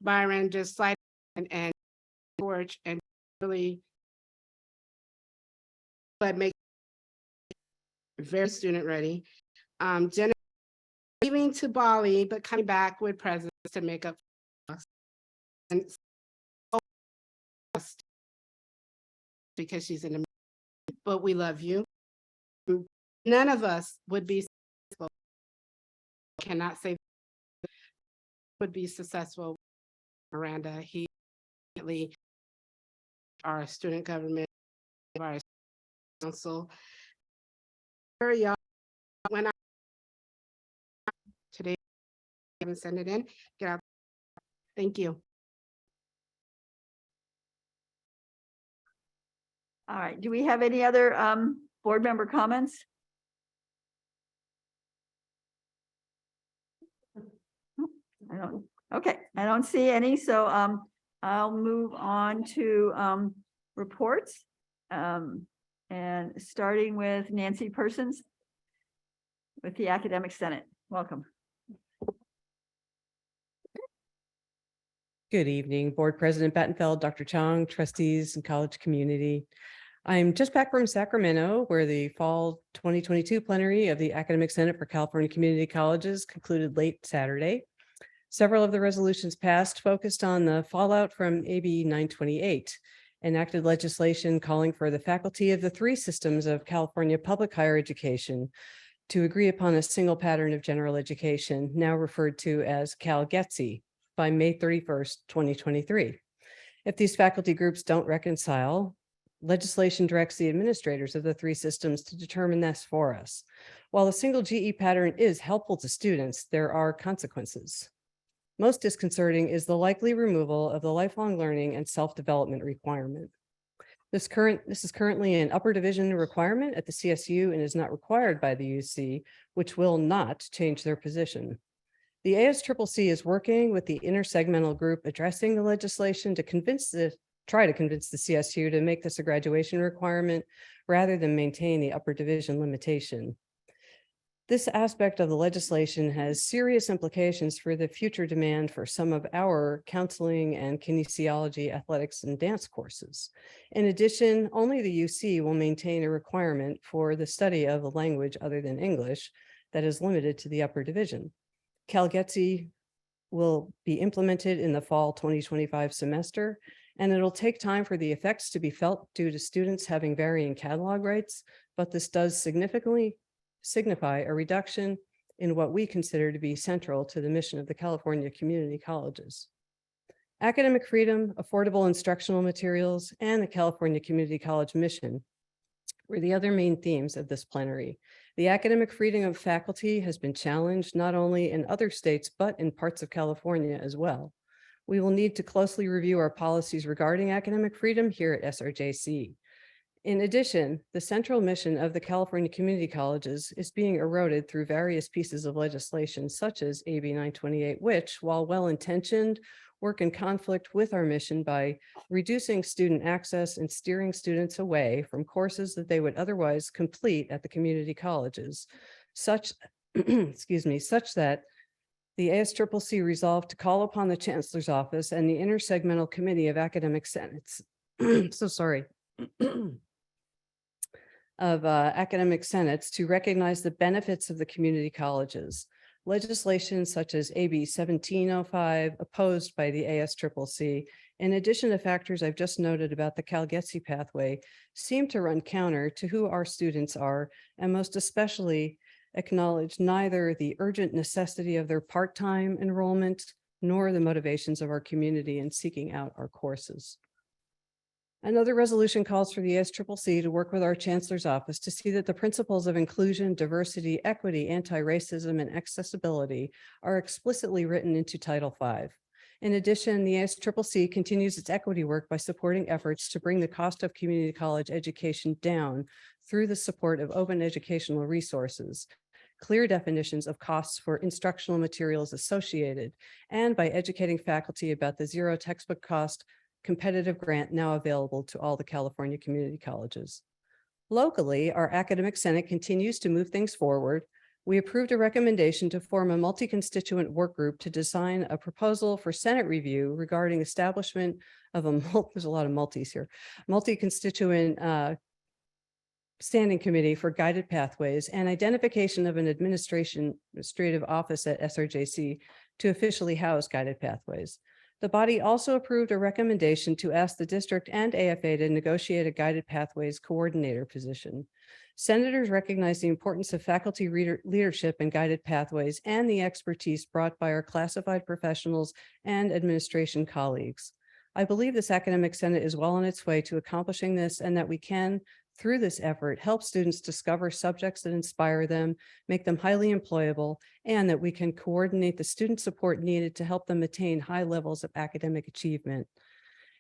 Byron just slide and George and really, but make very student ready. Jenna leaving to Bali, but coming back with presents to make up for us. And because she's in the, but we love you. None of us would be successful. Cannot say would be successful. Miranda, he our student government, our council. When I today, haven't sent it in. Get out. Thank you. All right, do we have any other board member comments? I don't see any, so I'll move on to reports. And starting with Nancy Persons with the Academic Senate. Welcome. Good evening, Board President Battenfeld, Dr. Chong, trustees, and college community. I'm just back from Sacramento, where the fall 2022 plenary of the Academic Senate for California Community Colleges concluded late Saturday. Several of the resolutions passed focused on the fallout from AB 928, enacted legislation calling for the faculty of the three systems of California public higher education to agree upon a single pattern of general education, now referred to as Cal-GETSI, by May 31st, 2023. If these faculty groups don't reconcile, legislation directs the administrators of the three systems to determine this for us. While a single GE pattern is helpful to students, there are consequences. Most disconcerting is the likely removal of the lifelong learning and self-development requirement. This is currently an upper division requirement at the CSU and is not required by the UC, which will not change their position. The ASCCC is working with the intersegmental group addressing the legislation to try to convince the CSU to make this a graduation requirement rather than maintain the upper division limitation. This aspect of the legislation has serious implications for the future demand for some of our counseling and kinesiology, athletics, and dance courses. In addition, only the UC will maintain a requirement for the study of a language other than English that is limited to the upper division. Cal-GETSI will be implemented in the fall 2025 semester, and it'll take time for the effects to be felt due to students having varying catalog rights, but this does significantly signify a reduction in what we consider to be central to the mission of the California community colleges. Academic freedom, affordable instructional materials, and the California Community College mission were the other main themes of this plenary. The academic freedom of faculty has been challenged not only in other states, but in parts of California as well. We will need to closely review our policies regarding academic freedom here at SRJC. In addition, the central mission of the California community colleges is being eroded through various pieces of legislation, such as AB 928, which, while well-intentioned, work in conflict with our mission by reducing student access and steering students away from courses that they would otherwise complete at the community colleges, such that the ASCCC resolved to call upon the Chancellor's Office and the Intersegmental Committee of Academic Senates, academic senates to recognize the benefits of the community colleges. Legislation such as AB 1705, opposed by the ASCCC, in addition to factors I've just noted about the Cal-GETSI pathway, seem to run counter to who our students are, and most especially acknowledge neither the urgent necessity of their part-time enrollment nor the motivations of our community in seeking out our courses. Another resolution calls for the ASCCC to work with our Chancellor's Office to see that the principles of inclusion, diversity, equity, anti-racism, and accessibility are explicitly written into Title V. In addition, the ASCCC continues its equity work by supporting efforts to bring the cost of community college education down through the support of open educational resources, clear definitions of costs for instructional materials associated, and by educating faculty about the zero textbook cost competitive grant now available to all the California community colleges. Locally, our academic senate continues to move things forward. We approved a recommendation to form a multi-constituent work group to design a proposal for Senate review regarding establishment of there's a lot of multis here, multi-constituent standing committee for guided pathways and identification of an administrative office at SRJC to officially house guided pathways. The body also approved a recommendation to ask the district and AFA to negotiate a guided pathways coordinator position. Senators recognize the importance of faculty leadership in guided pathways and the expertise brought by our classified professionals and administration colleagues. I believe this academic senate is well on its way to accomplishing this and that we can, through this effort, help students discover subjects that inspire them, make them highly employable, and that we can coordinate the student support needed to help them attain high levels of academic achievement.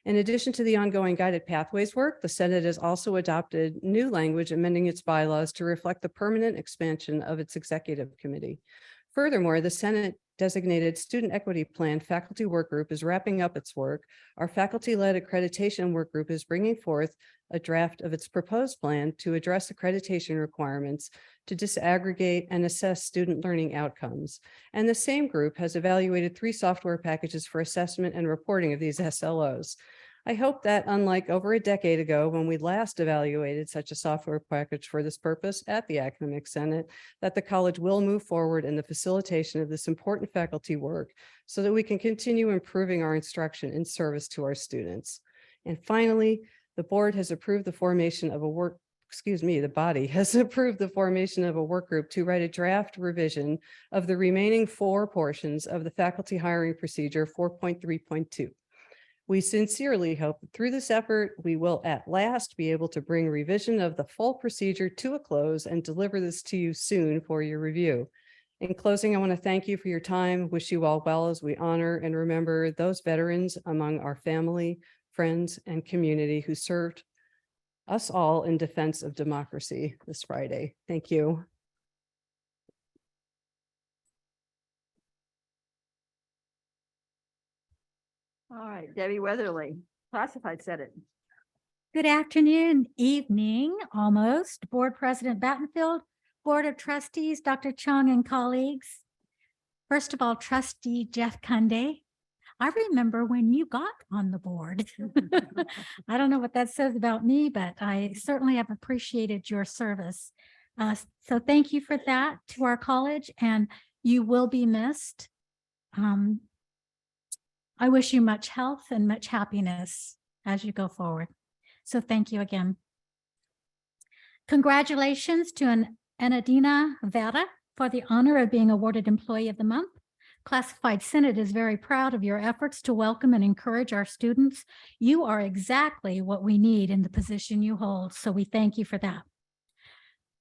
In addition to the ongoing guided pathways work, the Senate has also adopted new language amending its bylaws to reflect the permanent expansion of its executive committee. Furthermore, the Senate designated Student Equity Plan Faculty Work Group is wrapping up its work. Our faculty-led accreditation work group is bringing forth a draft of its proposed plan to address accreditation requirements to disaggregate and assess student learning outcomes. And the same group has evaluated 3 software packages for assessment and reporting of these SLOs. I hope that, unlike over a decade ago, when we last evaluated such a software package for this purpose at the Academic Senate, that the college will move forward in the facilitation of this important faculty work so that we can continue improving our instruction in service to our students. And finally, the board has approved the formation of the body has approved the formation of a work group to write a draft revision of the remaining 4 portions of the faculty hiring procedure 4.3.2. We sincerely hope that through this effort, we will at last be able to bring revision of the full procedure to a close and deliver this to you soon for your review. In closing, I want to thank you for your time, wish you all well as we honor and remember those veterans among our family, friends, and community who served us all in defense of democracy this Friday. Thank you. All right, Debbie Weatherly, Classified Senate. Good afternoon, evening, almost. Board President Battenfield, Board of Trustees, Dr. Chung and colleagues. First of all, Trustee Jeff Kunde, I remember when you got on the board. I don't know what that says about me, but I certainly have appreciated your service. So thank you for that to our college, and you will be missed. I wish you much health and much happiness as you go forward. So thank you again. Congratulations to Anadina Vera for the honor of being awarded Employee of the Month. Classified Senate is very proud of your efforts to welcome and encourage our students. You are exactly what we need in the position you hold, so we thank you for that.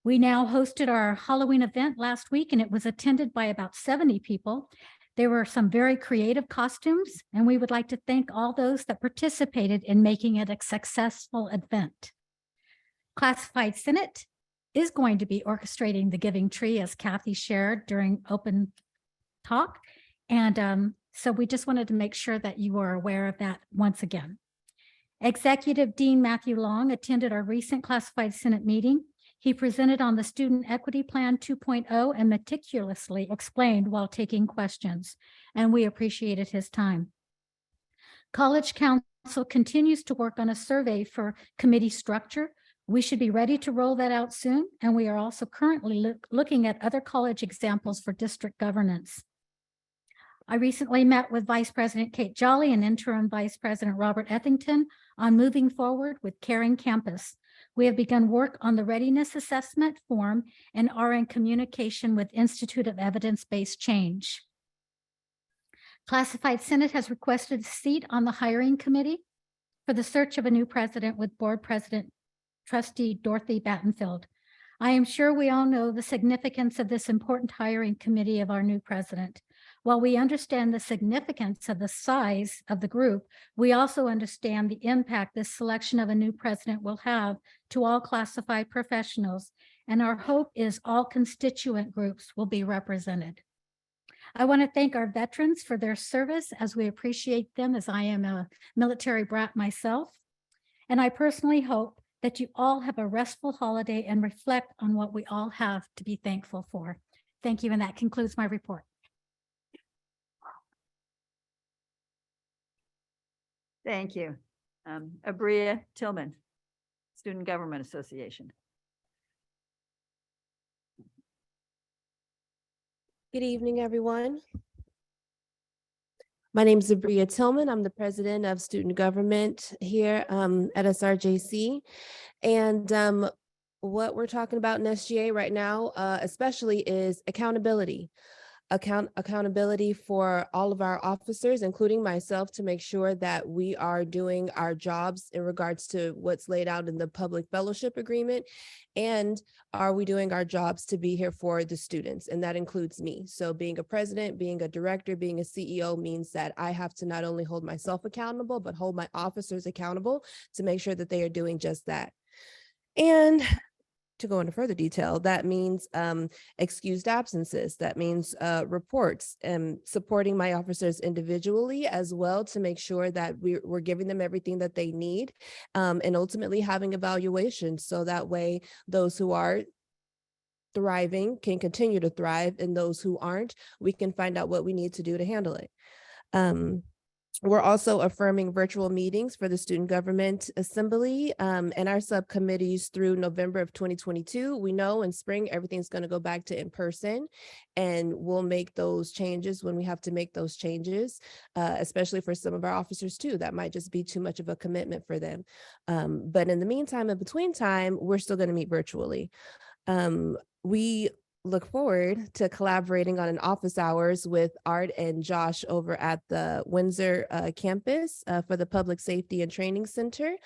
We now hosted our Halloween event last week, and it was attended by about 70 people. There were some very creative costumes, and we would like to thank all those that participated in making it a successful event. Classified Senate is going to be orchestrating the Giving Tree, as Kathy shared during open talk. And so we just wanted to make sure that you are aware of that once again. Executive Dean Matthew Long attended our recent Classified Senate meeting. He presented on the Student Equity Plan 2.0 and meticulously explained while taking questions, and we appreciated his time. College Council continues to work on a survey for committee structure. We should be ready to roll that out soon, and we are also currently looking at other college examples for district governance. I recently met with Vice President Kate Jolly and Interim Vice President Robert Ethington on moving forward with Caring Campus. We have begun work on the readiness assessment form and are in communication with Institute of Evidence-Based Change. Classified Senate has requested a seat on the hiring committee for the search of a new president with Board President Trustee Dorothy Battenfield. I am sure we all know the significance of this important hiring committee of our new president. While we understand the significance of the size of the group, we also understand the impact this selection of a new president will have to all classified professionals, and our hope is all constituent groups will be represented. I want to thank our veterans for their service, as we appreciate them, as I am a military brat myself. And I personally hope that you all have a restful holiday and reflect on what we all have to be thankful for. Thank you, and that concludes my report. Thank you. Abria Tillman, Student Government Association. Good evening, everyone. My name is Abria Tillman. I'm the president of student government here at SRJC. And what we're talking about in SGA right now, especially, is accountability. Accountability for all of our officers, including myself, to make sure that we are doing our jobs in regards to what's laid out in the public fellowship agreement. And are we doing our jobs to be here for the students? And that includes me. So being a president, being a director, being a CEO means that I have to not only hold myself accountable, but hold my officers accountable to make sure that they are doing just that. And to go into further detail, that means excused absences, that means reports, and supporting my officers individually as well to make sure that we're giving them everything that they need, and ultimately having evaluations so that way those who are thriving can continue to thrive, and those who aren't, we can find out what we need to do to handle it. We're also affirming virtual meetings for the Student Government Assembly and our subcommittees through November of 2022. We know in spring, everything's going to go back to in person, and we'll make those changes when we have to make those changes, especially for some of our officers too. That might just be too much of a commitment for them. But in the meantime, in between time, we're still going to meet virtually. We look forward to collaborating on an office hours with Art and Josh over at the Windsor campus for the Public Safety and Training Center.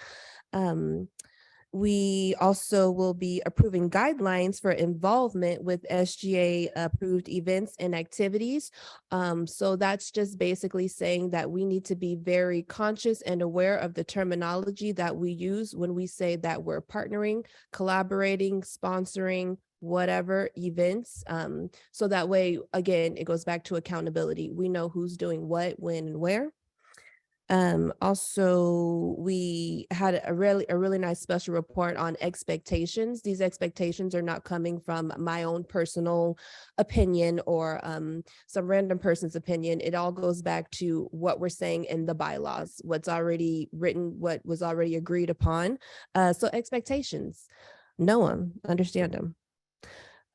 We also will be approving guidelines for involvement with SGA approved events and activities. So that's just basically saying that we need to be very conscious and aware of the terminology that we use when we say that we're partnering, collaborating, sponsoring, whatever events. So that way, again, it goes back to accountability. We know who's doing what, when, and where. Also, we had a really nice special report on expectations. These expectations are not coming from my own personal opinion or some random person's opinion. It all goes back to what we're saying in the bylaws, what's already written, what was already agreed upon. So expectations, know them, understand them.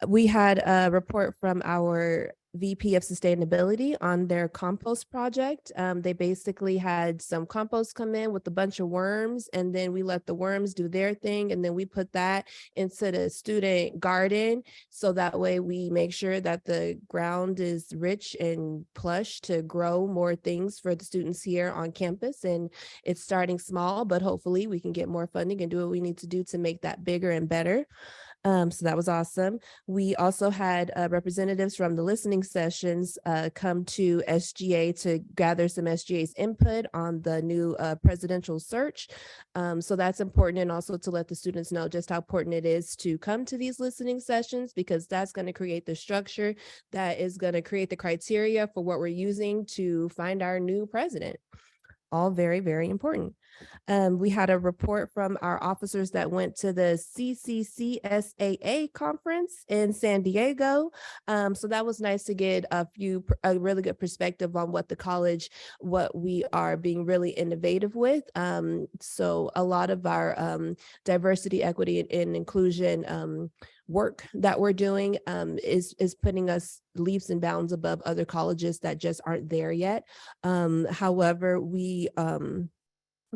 We had a report from our VP of Sustainability on their compost project. They basically had some compost come in with a bunch of worms, and then we let the worms do their thing, and then we put that into the student garden, so that way we make sure that the ground is rich and plush to grow more things for the students here on campus. And it's starting small, but hopefully we can get more funding and do what we need to do to make that bigger and better. So that was awesome. We also had representatives from the listening sessions come to SGA to gather some SGA's input on the new presidential search. So that's important, and also to let the students know just how important it is to come to these listening sessions, because that's going to create the structure that is going to create the criteria for what we're using to find our new president. All very, very important. We had a report from our officers that went to the CCCSAA conference in San Diego. So that was nice to get a really good perspective on what the college, what we are being really innovative with. So a lot of our diversity, equity, and inclusion work that we're doing is putting us leaps and bounds above other colleges that just aren't there yet. However, we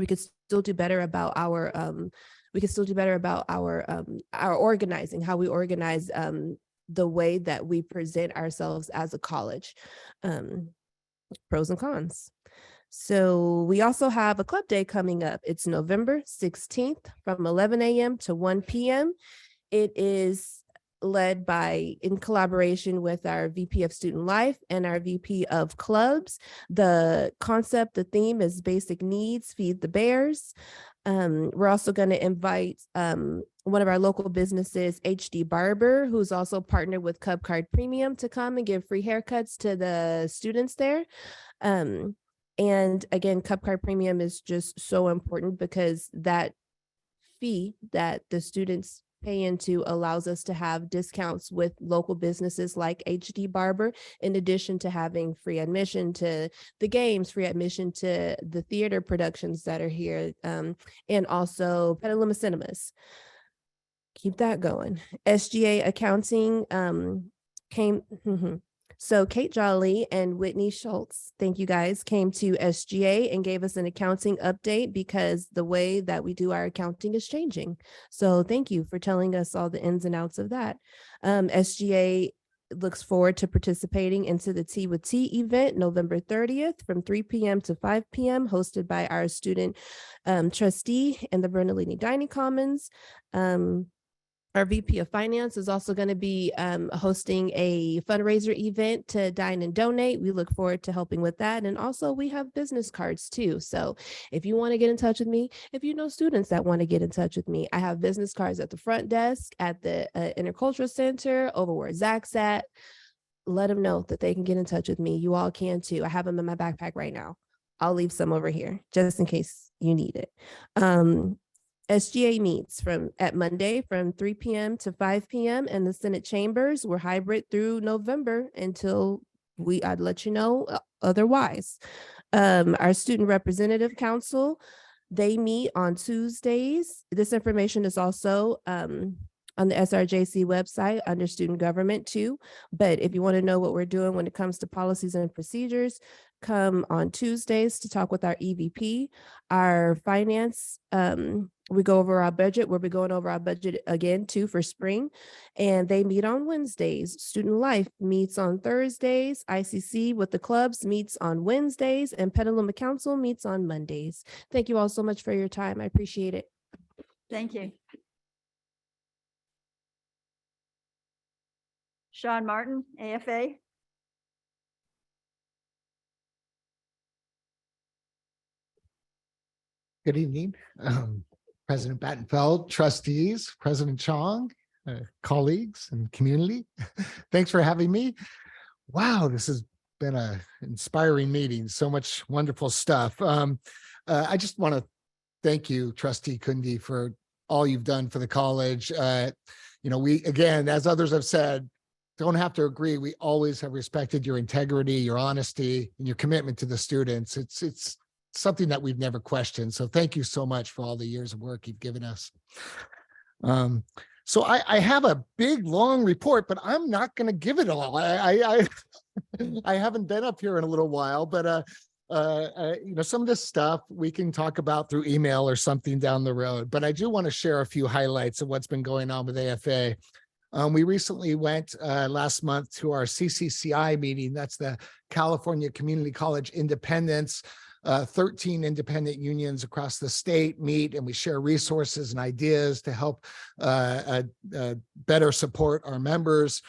could still do better about our our organizing, how we organize the way that we present ourselves as a college. Pros and cons. So we also have a club day coming up. It's November 16th from 11 a.m. to 1 p.m. It is led by, in collaboration with our VP of Student Life and our VP of Clubs. The concept, the theme is Basic Needs, Feed the Bears. We're also going to invite one of our local businesses, HD Barber, who's also partnered with Cub Card Premium, to come and give free haircuts to the students there. And again, Cub Card Premium is just so important because that fee that the students pay into allows us to have discounts with local businesses like HD Barber, in addition to having free admission to the games, free admission to the theater productions that are here, and also Petaluma Cinemas. Keep that going. SGA Accounting came. So Kate Jolly and Whitney Schultz, thank you guys, came to SGA and gave us an accounting update because the way that we do our accounting is changing. So thank you for telling us all the ins and outs of that. SGA looks forward to participating into the Tea with Tea event November 30th from 3 p.m. to 5 p.m. hosted by our student trustee in the Bernalini Dining Commons. Our VP of Finance is also going to be hosting a fundraiser event to dine and donate. We look forward to helping with that. And also we have business cards too. So if you want to get in touch with me, if you know students that want to get in touch with me, I have business cards at the front desk, at the Intercultural Center, over where Zach's at. Let them know that they can get in touch with me. You all can too. I have them in my backpack right now. I'll leave some over here just in case you need it. SGA meets at Monday from 3 p.m. to 5 p.m. in the Senate chambers. We're hybrid through November until I'd let you know otherwise. Our Student Representative Council, they meet on Tuesdays. This information is also on the SRJC website under Student Government too. But if you want to know what we're doing when it comes to policies and procedures, come on Tuesdays to talk with our EVP. Our finance, we go over our budget. We'll be going over our budget again too for spring, and they meet on Wednesdays. Student Life meets on Thursdays. ICC with the clubs meets on Wednesdays, and Petaluma Council meets on Mondays. Thank you all so much for your time. I appreciate it. Thank you. Sean Martin, AFA. Good evening, President Battenfeld, trustees, President Chong, colleagues and community. Thanks for having me. Wow, this has been an inspiring meeting. So much wonderful stuff. I just want to thank you, Trustee Kundi, for all you've done for the college. We, again, as others have said, don't have to agree. We always have respected your integrity, your honesty, and your commitment to the students. It's something that we've never questioned. So thank you so much for all the years of work you've given us. So I have a big, long report, but I'm not going to give it all. I haven't been up here in a little while, but some of this stuff we can talk about through email or something down the road. But I do want to share a few highlights of what's been going on with AFA. We recently went last month to our CCCI meeting. That's the California Community College Independence. 13 independent unions across the state meet, and we share resources and ideas to help better support our members.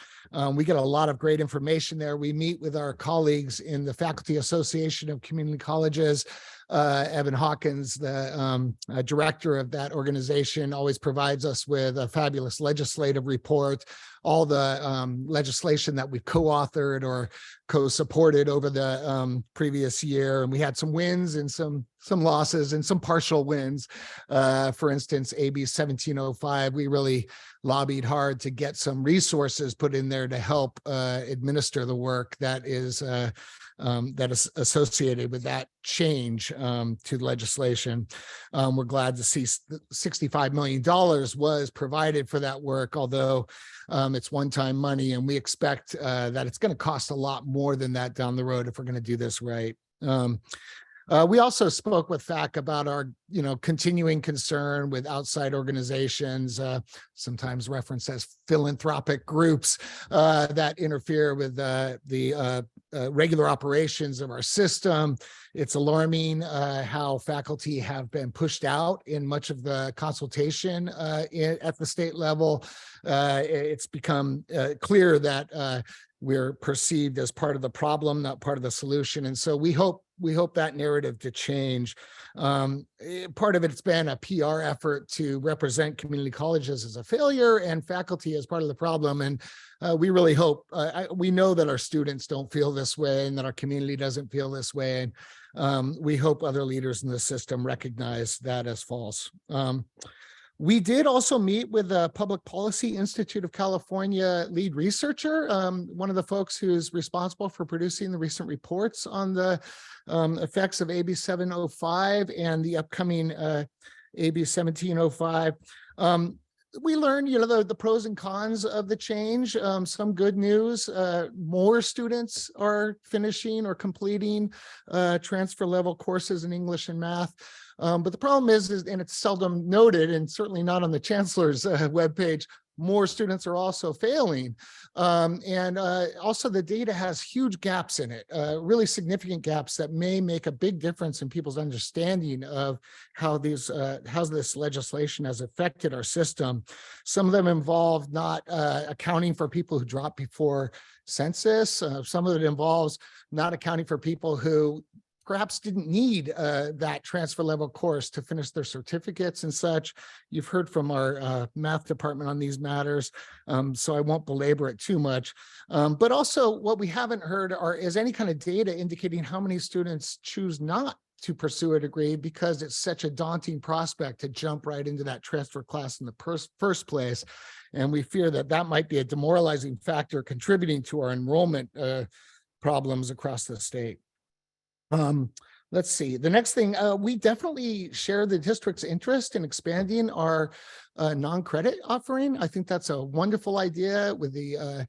We get a lot of great information there. We meet with our colleagues in the Faculty Association of Community Colleges. Evan Hawkins, the director of that organization, always provides us with a fabulous legislative report, all the legislation that we've co-authored or co-supported over the previous year. And we had some wins and some losses and some partial wins. For instance, AB 1705, we really lobbied hard to get some resources put in there to help administer the work that is associated with that change to legislation. We're glad to see $65 million was provided for that work, although it's one-time money, and we expect that it's going to cost a lot more than that down the road if we're going to do this right. We also spoke with FAC about our, continuing concern with outside organizations, sometimes referenced as philanthropic groups that interfere with the regular operations of our system. It's alarming how faculty have been pushed out in much of the consultation at the state level. It's become clear that we're perceived as part of the problem, not part of the solution. And so we hope that narrative to change. Part of it's been a PR effort to represent community colleges as a failure and faculty as part of the problem. And we really hope, we know that our students don't feel this way and that our community doesn't feel this way. And we hope other leaders in the system recognize that as false. We did also meet with the Public Policy Institute of California lead researcher, one of the folks who's responsible for producing the recent reports on the effects of AB 705 and the upcoming AB 1705. We learned, the pros and cons of the change. Some good news, more students are finishing or completing transfer level courses in English and math. But the problem is, and it's seldom noted, and certainly not on the chancellor's webpage, more students are also failing. And also the data has huge gaps in it, really significant gaps that may make a big difference in people's understanding of how this legislation has affected our system. Some of them involve not accounting for people who dropped before census. Some of it involves not accounting for people who perhaps didn't need that transfer level course to finish their certificates and such. You've heard from our math department on these matters, so I won't belabor it too much. But also what we haven't heard is any kind of data indicating how many students choose not to pursue a degree because it's such a daunting prospect to jump right into that transfer class in the first place. And we fear that that might be a demoralizing factor contributing to our enrollment problems across the state. Let's see. The next thing, we development share the district's interest in expanding our non-credit offering. I think that's a wonderful idea with the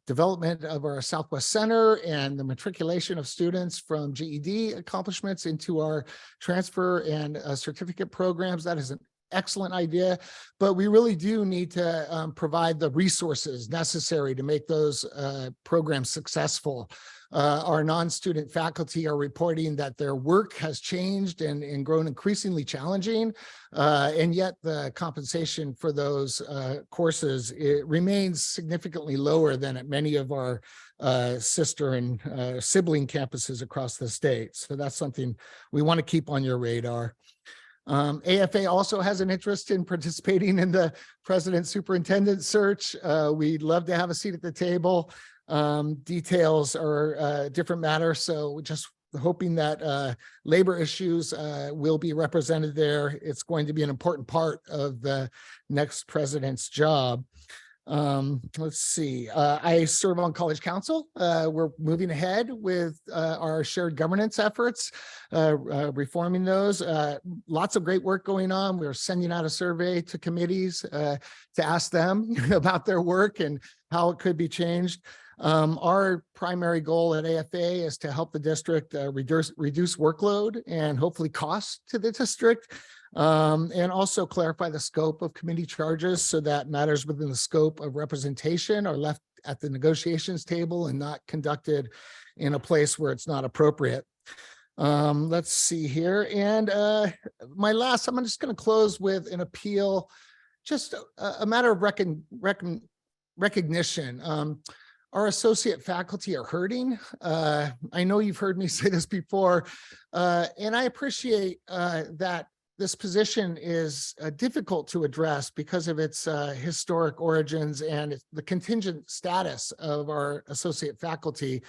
development of our Southwest Center and the matriculation of students from GED accomplishments into our transfer and certificate programs. That is an excellent idea, but we really do need to provide the resources necessary to make those programs successful. Our non-student faculty are reporting that their work has changed and grown increasingly challenging, and yet the compensation for those courses, it remains significantly lower than at many of our sister and sibling campuses across the state. So that's something we want to keep on your radar. AFA also has an interest in participating in the president superintendent search. We'd love to have a seat at the table. Details are a different matter. So just hoping that labor issues will be represented there. It's going to be an important part of the next president's job. Let's see. I serve on college council. We're moving ahead with our shared governance efforts, reforming those. Lots of great work going on. We're sending out a survey to committees to ask them about their work and how it could be changed. Our primary goal at AFA is to help the district reduce workload and hopefully costs to the district. And also clarify the scope of committee charges so that matters within the scope of representation are left at the negotiations table and not conducted in a place where it's not appropriate. Let's see here. And I'm just going to close with an appeal, just a matter of recognition. Our associate faculty are hurting. I know you've heard me say this before, and I appreciate that this position is difficult to address because of its historic origins and the contingent status of our associate faculty.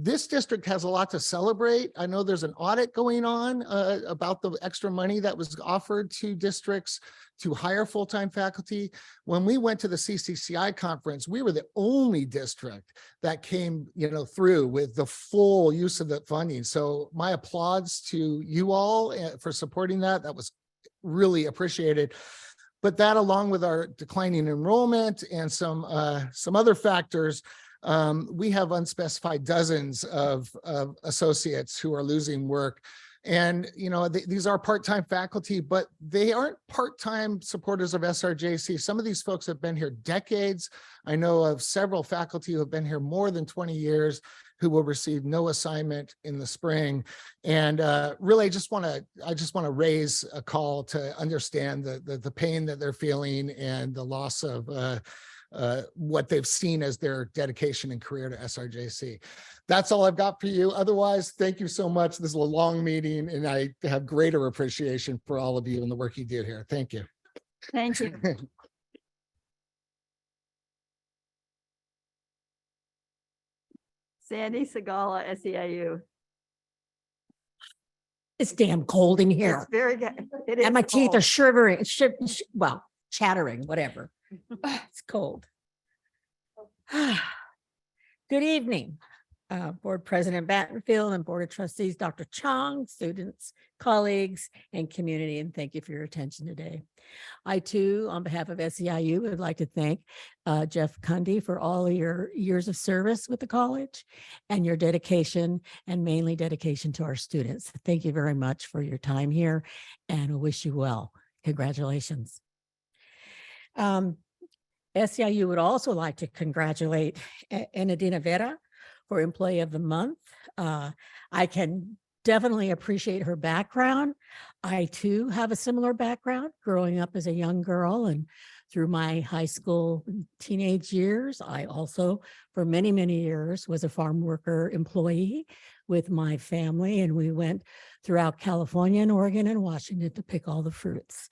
This district has a lot to celebrate. I know there's an audit going on about the extra money that was offered to districts to hire full-time faculty. When we went to the CCCI conference, we were the only district that came, through with the full use of the funding. So my applause to you all for supporting that. That was really appreciated. But that, along with our declining enrollment and some other factors, We have unspecified dozens of associates who are losing work. And, you know, these are part-time faculty, but they aren't part-time supporters of SRJC. Some of these folks have been here decades. I know of several faculty who have been here more than 20 years who will receive no assignment in the spring. And really, I just want to raise a call to understand the pain that they're feeling and the loss of what they've seen as their dedication and career to SRJC. That's all I've got for you. Otherwise, thank you so much. This is a long meeting, and I have greater appreciation for all of you and the work you did here. Thank you. Thank you. Sandy Segala, SEIU. It's damn cold in here. It's very good. It is And my teeth are cold. shivering, well, chattering, whatever. It's cold. Good evening, Board President Battenfield and Board of Trustees, Dr. Chong, students, colleagues, and community, and thank you for your attention today. I too, on behalf of SEIU, would like to thank Jeff Cundy for all your years of service with the college and your dedication, and mainly dedication to our students. Thank you very much for your time here, and I wish you well. Congratulations. SEIU would also like to congratulate Enadina Vera for Employee of the Month. I can definitely appreciate her background. I too have a similar background, growing up as a young girl and through my high school teenage years. I also, for many, many years, was a farm worker employee with my family, and we went throughout California and Oregon and Washington to pick all the fruits.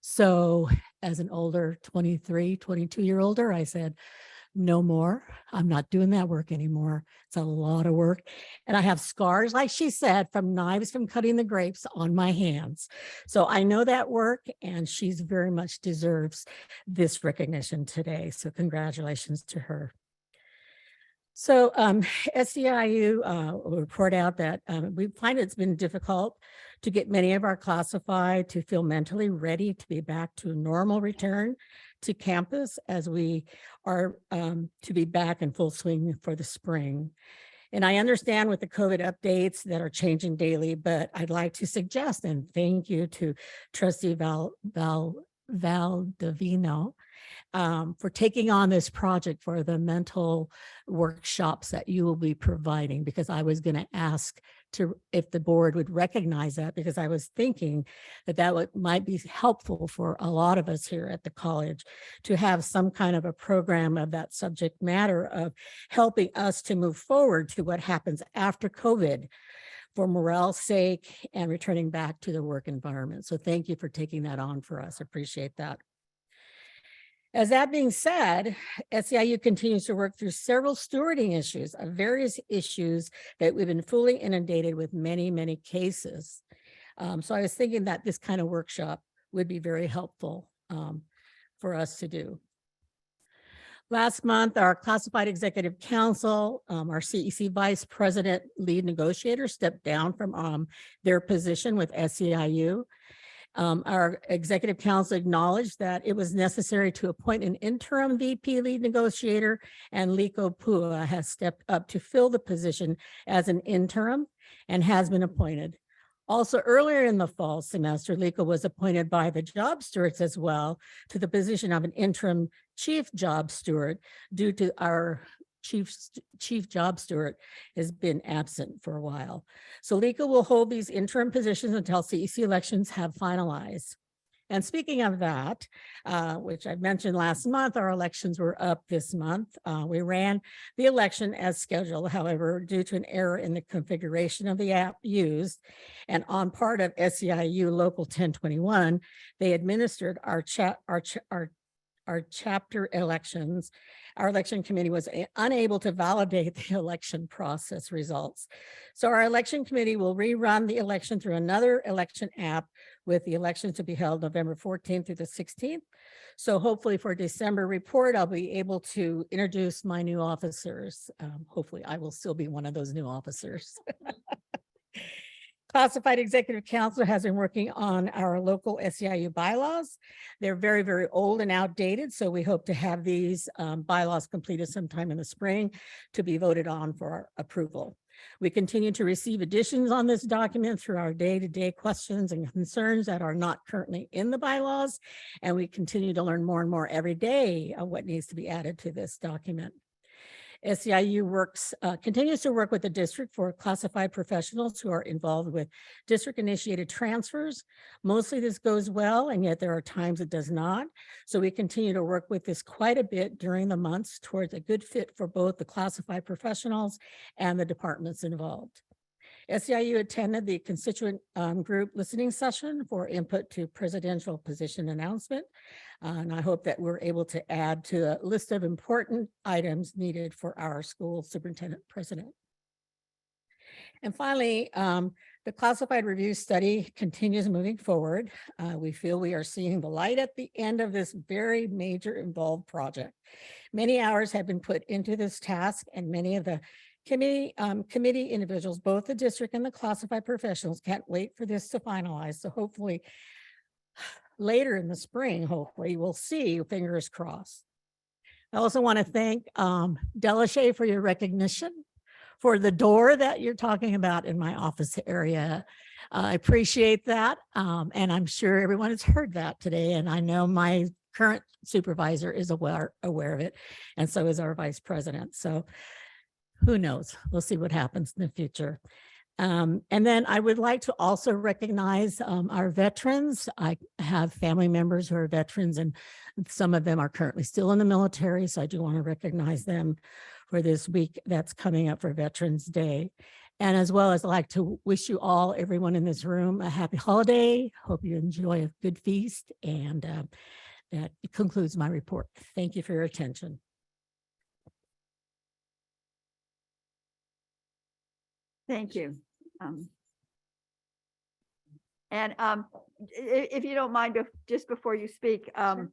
So as an older 23, 22-year-older, I said, no more. I'm not doing that work anymore. It's a lot of work. And I have scars, like she said, from knives from cutting the grapes on my hands. So I know that work, and she's very much deserves this recognition today. So congratulations to her. So SEIU will report out that we find it's been difficult to get many of our classified to feel mentally ready to be back to normal return to campus, as we are to be back in full swing for the spring. And I understand with the COVID updates that are changing daily, but I'd like to suggest, and thank you to Trustee Valdivino for taking on this project for the mental workshops that you will be providing, because I was going to ask if the board would recognize that, because I was thinking that might be helpful for a lot of us here at the college to have some kind of a program of that subject matter of helping us to move forward to what happens after COVID for morale's sake and returning back to the work environment. So thank you for taking that on for us. Appreciate that. As that being said, SEIU continues to work through several stewarding issues of various issues that we've been fully inundated with many, many cases. So I was thinking that this kind of workshop would be very helpful for us to do. Last month, our classified executive council, our CEC vice president lead negotiator stepped down from their position with SEIU. Our executive council acknowledged that it was necessary to appoint an interim VP lead negotiator, and Liko Pua has stepped up to fill the position as an interim and has been appointed. Also, earlier in the fall semester, Liko was appointed by the job stewards as well to the position of an interim chief job steward due to our chief job steward has been absent for a while. So Liko will hold these interim positions until CEC elections have finalized. And speaking of that, which I mentioned last month, our elections were up this month. We ran the election as scheduled. However, due to an error in the configuration of the app used and on part of SEIU Local 1021, they administered our chapter elections. Our election committee was unable to validate the election process results. So our election committee will rerun the election through another election app, with the election to be held November 14th through the 16th. So hopefully for December report, I'll be able to introduce my new officers. Hopefully I will still be one of those new officers. Classified Executive Council has been working on our local SEIU bylaws. They're very, very old and outdated, so we hope to have these bylaws completed sometime in the spring to be voted on for approval. We continue to receive additions on this document through our day-to-day questions and concerns that are not currently in the bylaws, and we continue to learn more and more every day of what needs to be added to this document. SEIU continues to work with the district for classified professionals who are involved with district-initiated transfers. Mostly this goes well, and yet there are times it does not. So we continue to work with this quite a bit during the months towards a good fit for both the classified professionals and the departments involved. SEIU attended the constituent group listening session for input to presidential position announcement. And I hope that we're able to add to a list of important items needed for our school superintendent president. And finally, the classified review study continues moving forward. We feel we are seeing the light at the end of this very major involved project. Many hours have been put into this task, and many of the committee individuals, both the district and the classified professionals, can't wait for this to finalize. So hopefully later in the spring, hopefully we'll see, fingers crossed. I also want to thank Delashay for your recognition for the door that you're talking about in my office area. I appreciate that. And I'm sure everyone has heard that today. And I know my current supervisor is aware of it. And so is our vice president. So who knows? We'll see what happens in the future. And then I would like to also recognize our veterans. I have family members who are veterans, and some of them are currently still in the military. So I do want to recognize them for this week that's coming up for Veterans Day. And as well as I'd like to wish you all, everyone in this room, a happy holiday. Hope you enjoy a good feast. And that concludes my report. Thank you for your attention. Thank you. If you don't mind, just before you speak, I'm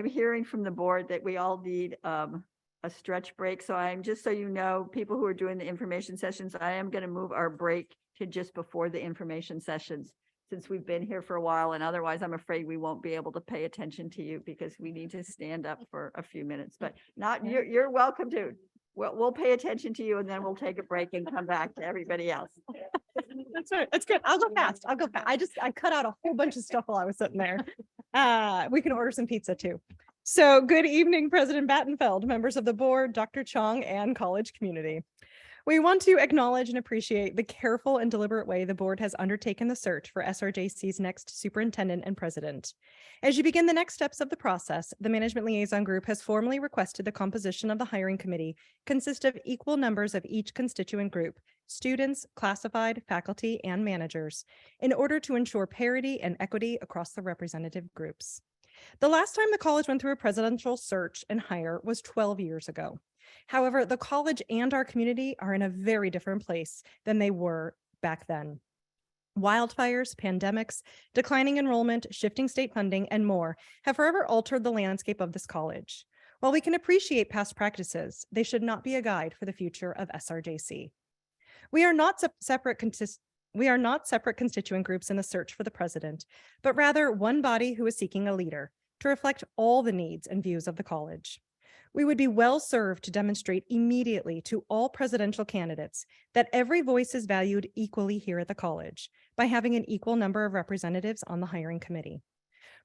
hearing from the board that we all need a stretch break. So just so you know, people who are doing the information sessions, I am going to move our break to just before the information sessions, since we've been here for a while, and otherwise I'm afraid we won't be able to pay attention to you because we need to stand up for a few minutes. But you're welcome to. We'll pay attention to you, and then we'll take a break and come back to everybody else. That's right. That's good. I'll go fast. I'll go fast. I cut out a whole bunch of stuff while I was sitting there. We can order some pizza too. So good evening, President Battenfeld, members of the board, Dr. Chong, and college community. We want to acknowledge and appreciate the careful and deliberate way the board has undertaken the search for SRJC's next superintendent and president. As you begin the next steps of the process, the Management Liaison Group has formally requested the composition of the hiring committee consist of equal numbers of each constituent group, students, classified, faculty, and managers, in order to ensure parity and equity across the representative groups. The last time the college went through a presidential search and hire was 12 years ago. However, the college and our community are in a very different place than they were back then. Wildfires, pandemics, declining enrollment, shifting state funding, and more have forever altered the landscape of this college. While we can appreciate past practices, they should not be a guide for the future of SRJC. We are not separate constituent groups in the search for the president, but rather one body who is seeking a leader to reflect all the needs and views of the college. We would be well served to demonstrate immediately to all presidential candidates that every voice is valued equally here at the college by having an equal number of representatives on the hiring committee.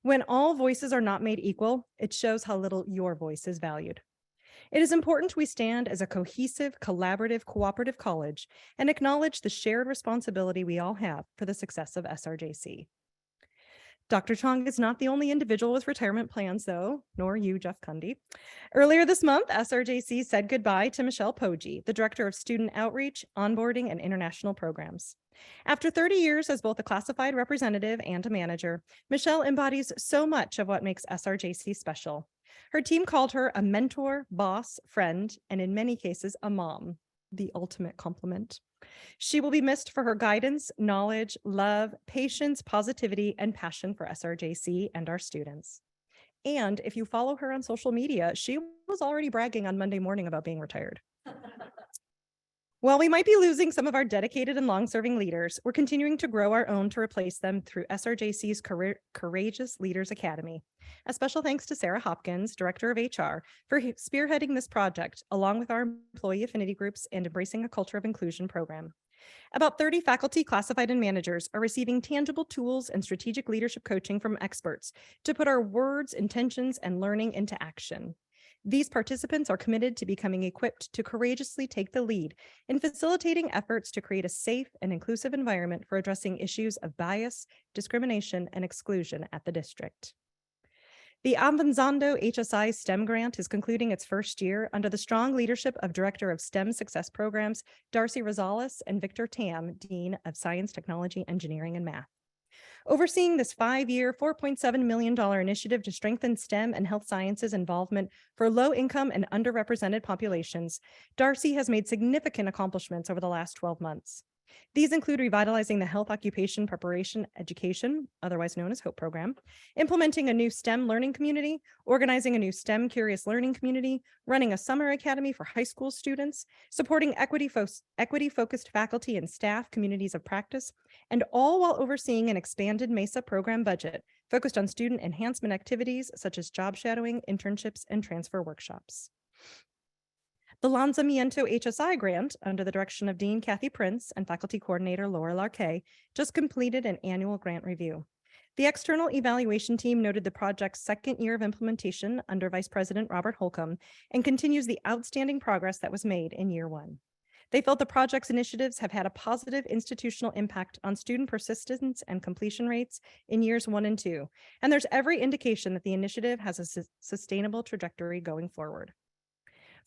When all voices are not made equal, it shows how little your voice is valued. It is important we stand as a cohesive, collaborative, cooperative college and acknowledge the shared responsibility we all have for the success of SRJC. Dr. Chong is not the only individual with retirement plans, though, nor you, Jeff Cundy. Earlier this month, SRJC said goodbye to Michelle Poggi, the Director of Student Outreach, Onboarding, and International Programs. After 30 years as both a classified representative and a manager, Michelle embodies so much of what makes SRJC special. Her team called her a mentor, boss, friend, and in many cases, a mom, the ultimate compliment. She will be missed for her guidance, knowledge, love, patience, positivity, and passion for SRJC and our students. And if you follow her on social media, she was already bragging on Monday morning about being retired. While we might be losing some of our dedicated and long-serving leaders, we're continuing to grow our own to replace them through SRJC's Courageous Leaders Academy. A special thanks to Sarah Hopkins, Director of HR, for spearheading this project, along with our employee affinity groups and Embracing a Culture of Inclusion program. About 30 faculty, classified, and managers are receiving tangible tools and strategic leadership coaching from experts to put our words, intentions, and learning into action. These participants are committed to becoming equipped to courageously take the lead in facilitating efforts to create a safe and inclusive environment for addressing issues of bias, discrimination, and exclusion at the district. The Avanzando HSI STEM grant is concluding its first year under the strong leadership of Director of STEM Success Programs, Darcy Rosales, and Victor Tam, Dean of Science, Technology, Engineering, and Math. Overseeing this 5-year, $4.7 million initiative to strengthen STEM and health sciences involvement for low-income and underrepresented populations, Darcy has made significant accomplishments over the last 12 months. These include revitalizing the Health Occupation Preparation Education, otherwise known as HOPE program, implementing a new STEM learning community, organizing a new STEM Curious Learning community, running a summer academy for high school students, supporting equity-focused faculty and staff communities of practice, and all while overseeing an expanded MESA program budget focused on student enhancement activities such as job shadowing, internships, and transfer workshops. The Lanzamiento HSI grant, under the direction of Dean Kathy Prince and Faculty Coordinator Laura Larquet, just completed an annual grant review. The external evaluation team noted the project's second year of implementation under Vice President Robert Holcomb and continues the outstanding progress that was made in year 1. They felt the project's initiatives have had a positive institutional impact on student persistence and completion rates in years 1 and 2, and there's every indication that the initiative has a sustainable trajectory going forward.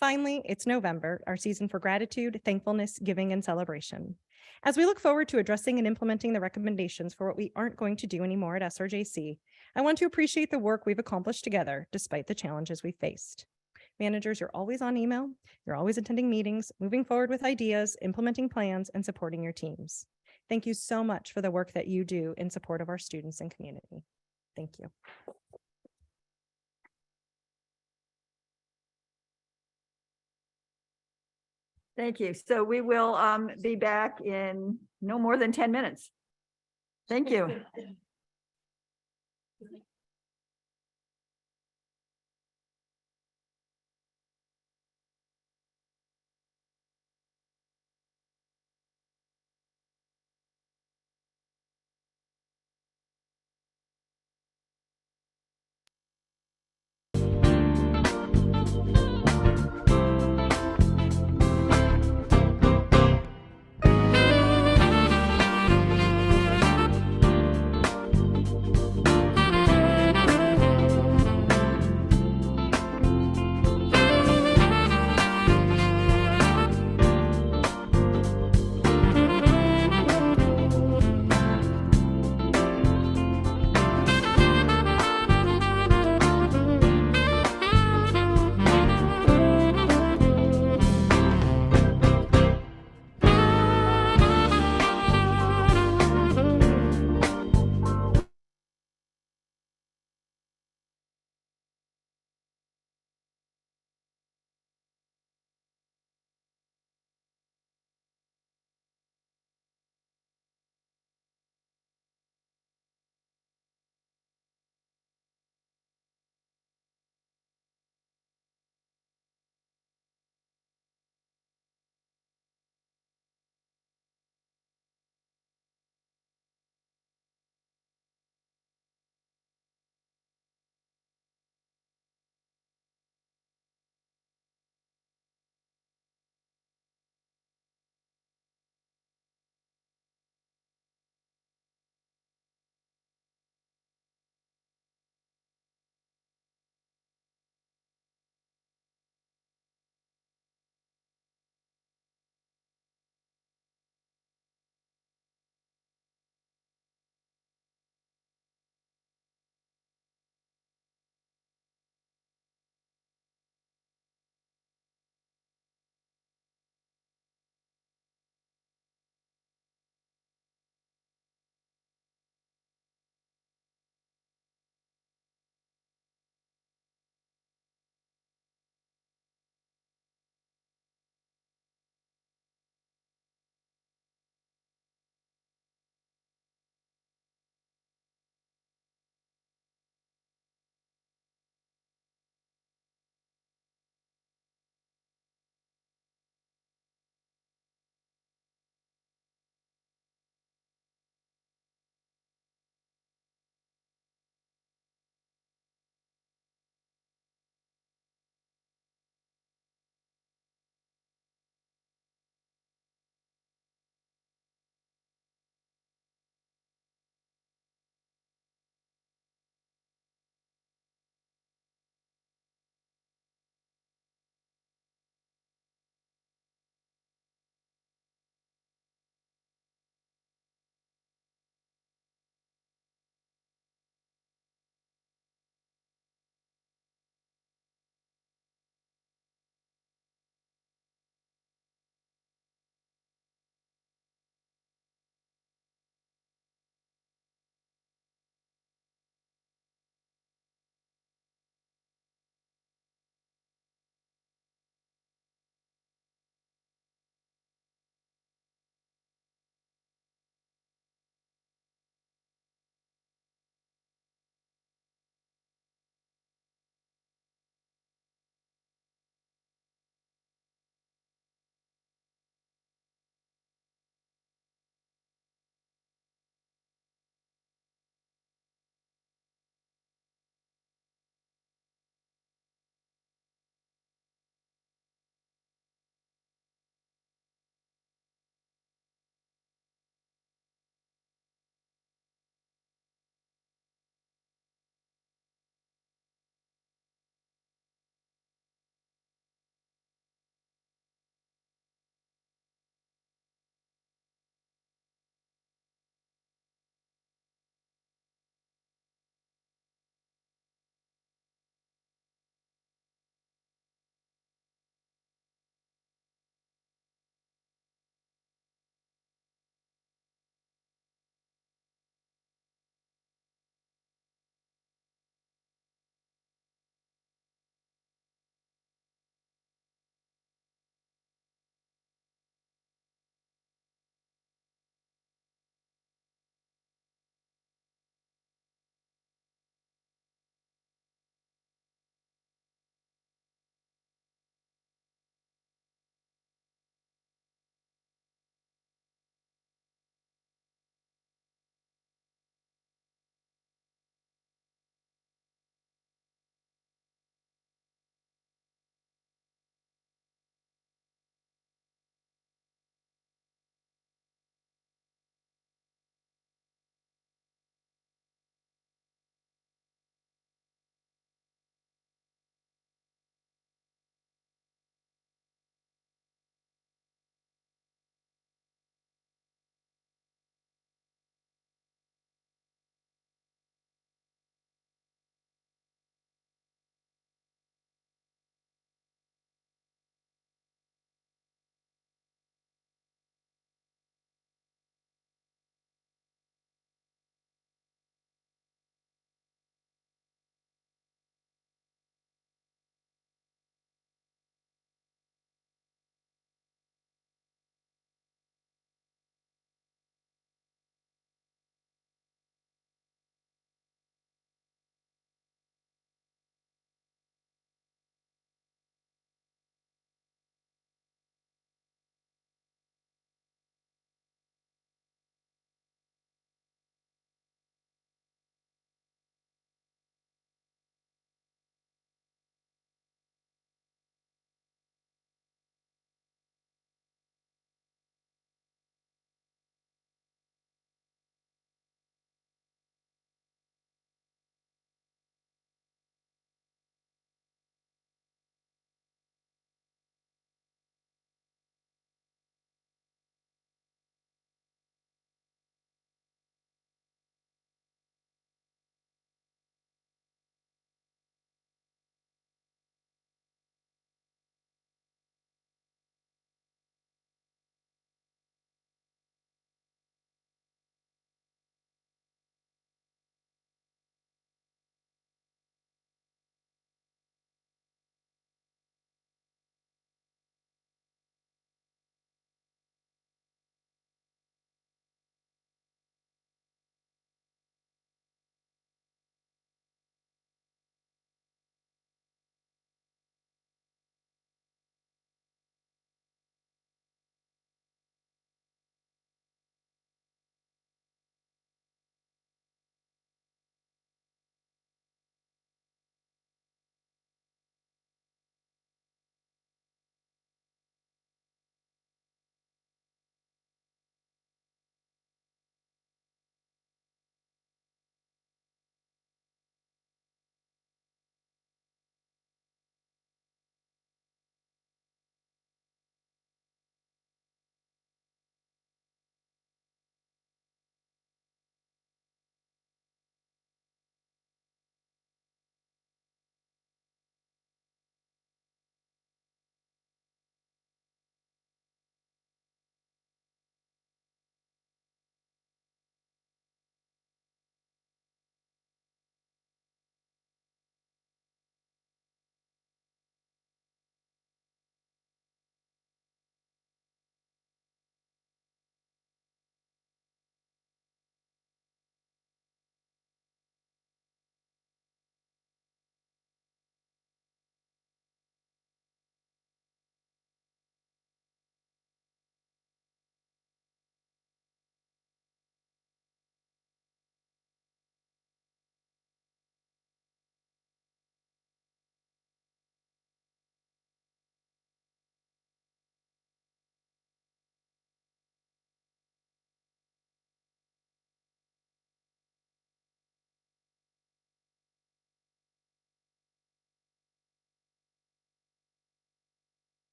Finally, it's November, our season for gratitude, thankfulness, giving, and celebration. As we look forward to addressing and implementing the recommendations for what we aren't going to do anymore at SRJC, I want to appreciate the work we've accomplished together despite the challenges we faced. Managers, you're always on email, you're always attending meetings, moving forward with ideas, implementing plans, and supporting your teams. Thank you so much for the work that you do in support of our students and community. Thank you. Thank you. So we will be back in no more than 10 minutes. Thank you.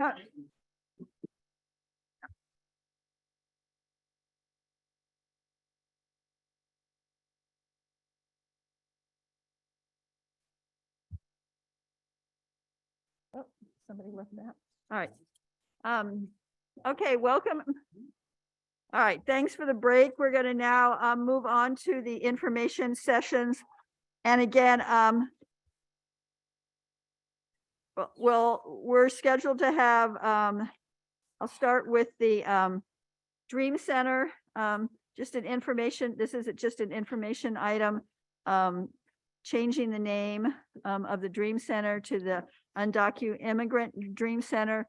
Oh, somebody left that. All right. Okay, welcome. All right, thanks for the break. We're going to now move on to the information sessions. And again, we're scheduled to have, I'll start with the Dream Center, just an information, this is just an information item, changing the name of the Dream Center to the Undocumented Immigrant Dream Center.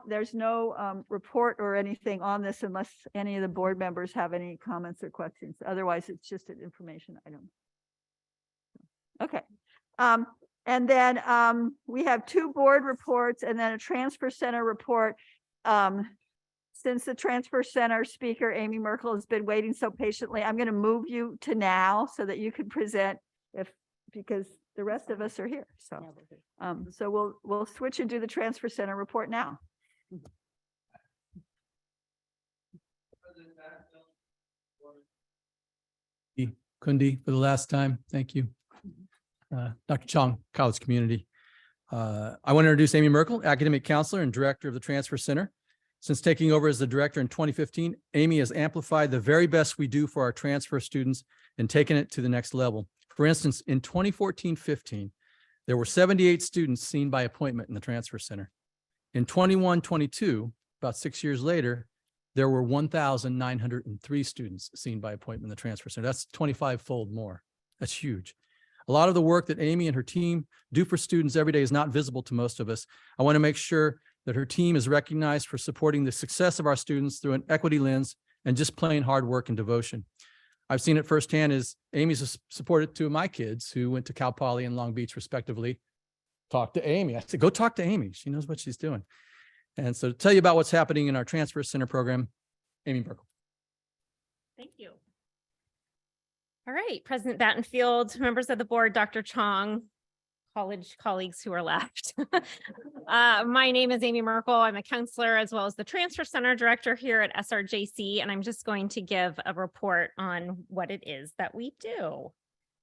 There's no report or anything on this unless any of the board members have any comments or questions. Otherwise, it's just an information item. Okay. And then we have 2 board reports and then a transfer center report. Since the transfer center speaker, Amy Merkel, has been waiting so patiently, I'm going to move you to now so that you can present because the rest of us are here. So, so we'll switch and do the transfer center report now. Kundi for the last time. Thank you. Dr. Chong, college community. I want to introduce Amy Merkel, academic counselor and director of the Transfer Center. Since taking over as the director in 2015, Amy has amplified the very best we do for our transfer students and taken it to the next level. For instance, in 2014-15, there were 78 students seen by appointment in the Transfer Center. In 21-22, about 6 years later, there were 1,903 students seen by appointment in the Transfer Center. That's 25-fold more. That's huge. A lot of the work that Amy and her team do for students every day is not visible to most of us. I want to make sure that her team is recognized for supporting the success of our students through an equity lens and just plain hard work and devotion. I've seen it firsthand as Amy's supported 2 of my kids who went to Cal Poly and Long Beach respectively. Talk to Amy. I said, go talk to Amy. She knows what she's doing. And so to tell you about what's happening in our Transfer Center program, Amy Merkel. Thank you. All right, President Battenfield, members of the board, Dr. Chong, college colleagues who are left. My name is Amy Merkel. I'm a counselor as well as the Transfer Center director here at SRJC, and I'm just going to give a report on what it is that we do.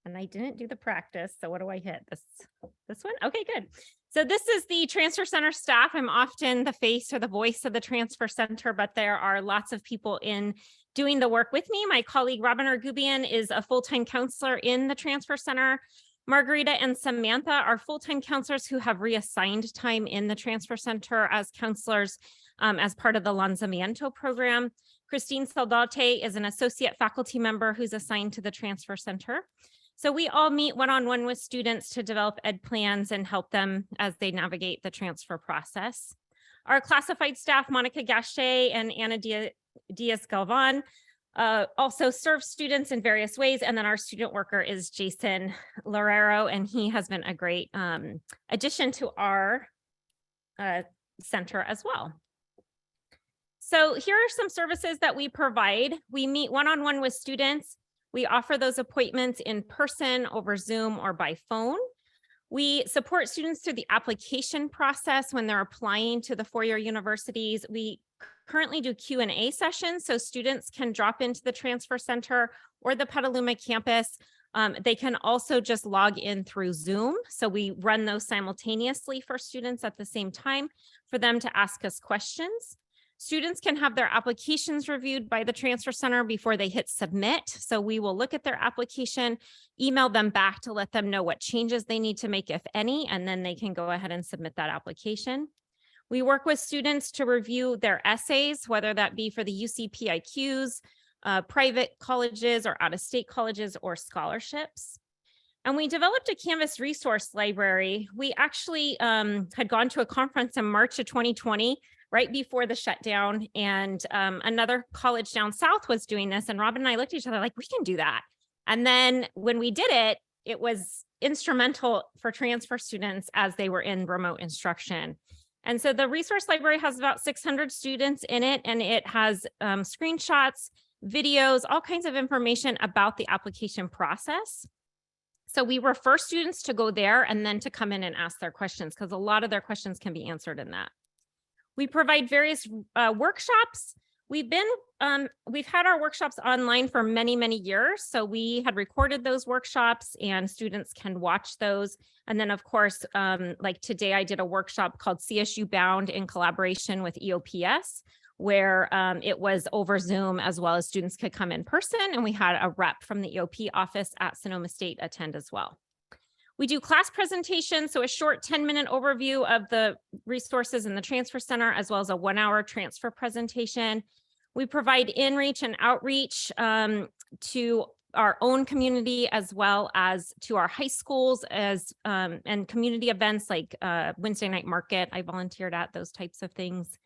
And I didn't do the practice, so what do I hit? This one? Okay, good. So this is the Transfer Center staff. I'm often the face or the voice of the Transfer Center, but there are lots of people in doing the work with me. My colleague Robin Argubian is a full-time counselor in the Transfer Center. Margarita and Samantha are full-time counselors who have reassigned time in the Transfer Center as counselors as part of the Lanzamiento program. Christine Saldate is an associate faculty member who's assigned to the Transfer Center. So we all meet one-on-one with students to develop ed plans and help them as they navigate the transfer process. Our classified staff, Monica Gachet and Anna Diaz-Galvan, also serve students in various ways. And then our student worker is Jason Lorero, and he has been a great addition to our center as well. So here are some services that we provide. We meet one-on-one with students. We offer those appointments in person, over Zoom, or by phone. We support students through the application process when they're applying to the four-year universities. We currently do Q&A sessions, so students can drop into the Transfer Center or the Petaluma campus. They can also just log in through Zoom. So we run those simultaneously for students at the same time for them to ask us questions. Students can have their applications reviewed by the Transfer Center before they hit submit. So we will look at their application, email them back to let them know what changes they need to make, if any, and then they can go ahead and submit that application. We work with students to review their essays, whether that be for the UC PIQs, private colleges or out-of-state colleges or scholarships. And we developed a Canvas resource library. We actually had gone to a conference in March of 2020, right before the shutdown, and another college down south was doing this, and Robin and I looked at each other like, we can do that. And then when we did it, it was instrumental for transfer students as they were in remote instruction. And so the resource library has about 600 students in it, and it has screenshots, videos, all kinds of information about the application process. So we refer students to go there and then to come in and ask their questions, because a lot of their questions can be answered in that. We provide various workshops. We've had our workshops online for many, many years. So we had recorded those workshops and students can watch those. And then of course, like today I did a workshop called CSU Bound in collaboration with EOPS, where it was over Zoom as well as students could come in person. And we had a rep from the EOP office at Sonoma State attend as well. We do class presentations, so a short 10-minute overview of the resources in the transfer center, as well as a 1-hour transfer presentation. We provide in-reach and outreach to our own community, as well as to our high schools and community events like Wednesday night market. I volunteered at those types of things.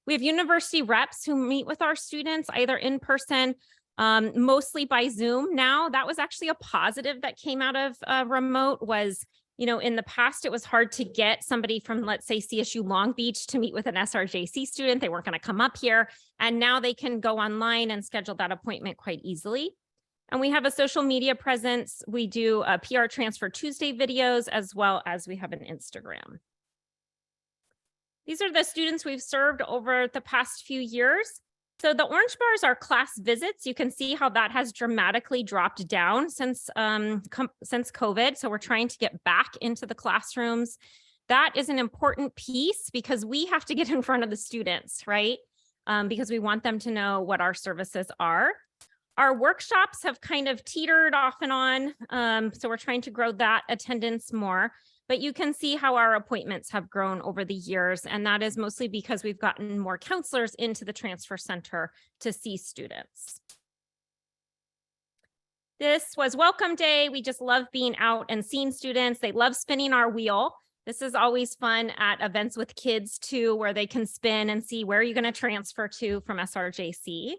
We have university reps who meet with our students either in person, mostly by Zoom now. That was actually a positive that came out of remote was, you know, in the past, it was hard to get somebody from, let's say, CSU Long Beach to meet with an SRJC student. They weren't going to come up here. And now they can go online and schedule that appointment quite easily. And we have a social media presence. We do PR Transfer Tuesday videos, as well as we have an Instagram. These are the students we've served over the past few years. So the orange bars are class visits. You can see how that has dramatically dropped down since COVID. So we're trying to get back into the classrooms. That is an important piece because we have to get in front of the students, right? Because we want them to know what our services are. Our workshops have kind of teetered off and on. So we're trying to grow that attendance more. But you can see how our appointments have grown over the years, and that is mostly because we've gotten more counselors into the transfer center to see students. This was welcome day. We just love being out and seeing students. They love spinning our wheel. This is always fun at events with kids too, where they can spin and see where you're going to transfer to from SRJC.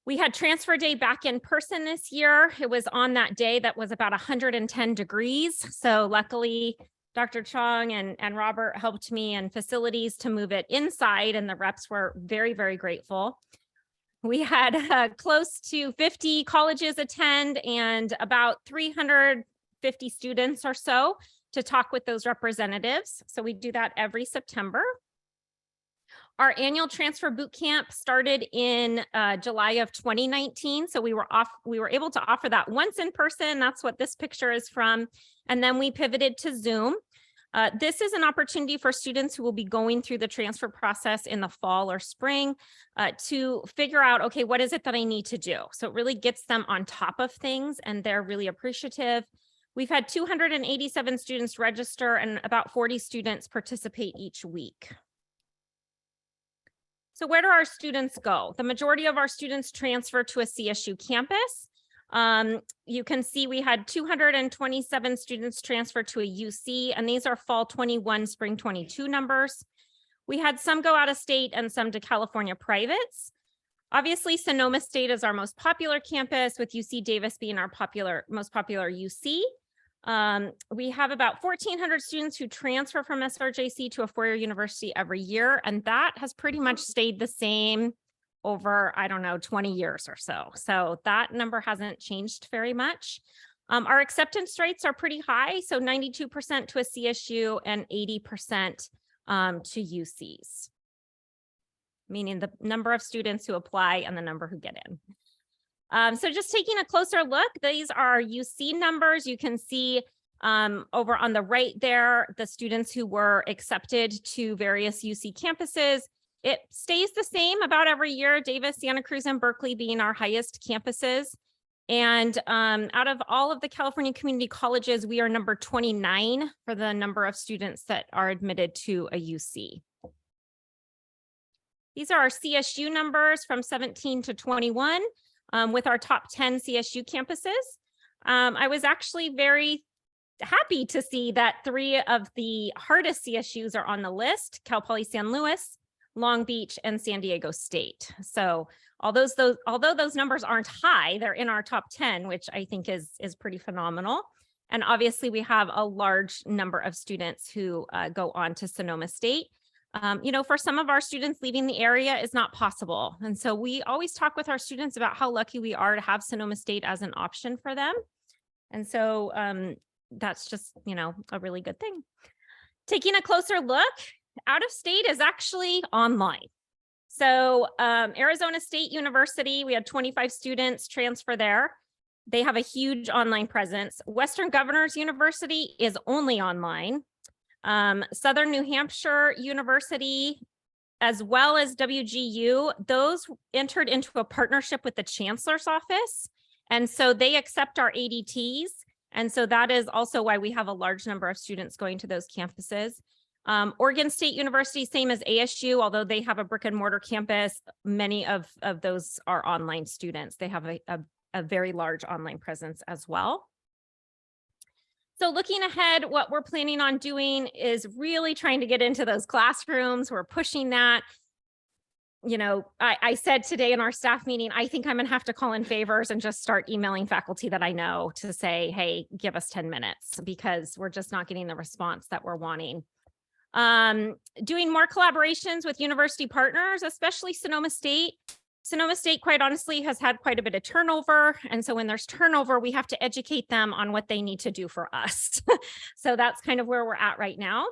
We had transfer day back in person this year. It was on that day that was about 110 degrees. So luckily, Dr. Chong and Robert helped me and facilities to move it inside, and the reps were very, very grateful. We had close to 50 colleges attend and about 350 students or so to talk with those representatives. So we do that every September. Our annual transfer boot camp started in July of 2019. So we were able to offer that once in person. That's what this picture is from. And then we pivoted to Zoom. This is an opportunity for students who will be going through the transfer process in the fall or spring to figure out, okay, what is it that I need to do? So it really gets them on top of things and they're really appreciative. We've had 287 students register and about 40 students participate each week. So where do our students go? The majority of our students transfer to a CSU campus. You can see we had 227 students transfer to a UC, and these are fall 21, spring 22 numbers. We had some go out of state and some to California privates. Obviously, Sonoma State is our most popular campus, with UC Davis being our most popular UC. We have about 1,400 students who transfer from SRJC to a four-year university every year, and that has pretty much stayed the same over, I don't know, 20 years or so. So that number hasn't changed very much. Our acceptance rates are pretty high, so 92% to a CSU and 80% to UCs, meaning the number of students who apply and the number who get in. So just taking a closer look, these are UC numbers. You can see over on the right there, the students who were accepted to various UC campuses. It stays the same about every year, Davis, Santa Cruz, and Berkeley being our highest campuses. And out of all of the California community colleges, we are number 29 for the number of students that are admitted to a UC. These are our CSU numbers from 17 to 21. With our top 10 CSU campuses. I was actually very happy to see that 3 of the hardest CSUs are on the list: Cal Poly San Luis, Long Beach, and San Diego State. So although those numbers aren't high, they're in our top 10, which I think is pretty phenomenal. And obviously we have a large number of students who go on to Sonoma State. You know, for some of our students, leaving the area is not possible. And so we always talk with our students about how lucky we are to have Sonoma State as an option for them. And so that's just, you know, a really good thing. Taking a closer look, out of state is actually online. So Arizona State University, we had 25 students transfer there. They have a huge online presence. Western Governors University is only online. Southern New Hampshire University, as well as WGU, those entered into a partnership with the Chancellor's Office. And so they accept our ADTs. And so that is also why we have a large number of students going to those campuses. Oregon State University, same as ASU, although they have a brick and mortar campus, many of those are online students. They have a very large online presence as well. So looking ahead, what we're planning on doing is really trying to get into those classrooms. We're pushing that. You know, I said today in our staff meeting, I think I'm gonna have to call in favors and just start emailing faculty that I know to say, hey, give us 10 minutes because we're just not getting the response that we're wanting. Doing more collaborations with university partners, especially Sonoma State. Sonoma State, quite honestly, has had quite a bit of turnover. And so when there's turnover, we have to educate them on what they need to do for us. So that's kind of where we're at right now.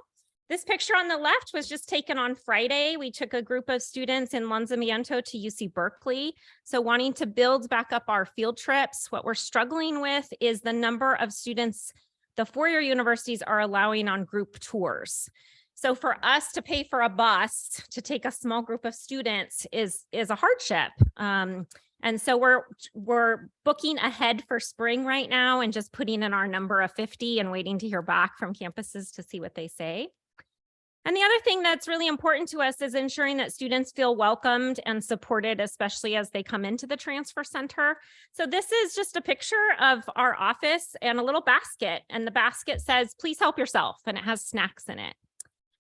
This picture on the left was just taken on Friday. We took a group of students in Lanzamiento to UC Berkeley. So wanting to build back up our field trips. What we're struggling with is the number of students the four-year universities are allowing on group tours. So for us to pay for a bus to take a small group of students is a hardship. And so we're booking ahead for spring right now and just putting in our number of 50 and waiting to hear back from campuses to see what they say. And the other thing that's really important to us is ensuring that students feel welcomed and supported, especially as they come into the transfer center. So this is just a picture of our office and a little basket. And the basket says, please help yourself, and it has snacks in it.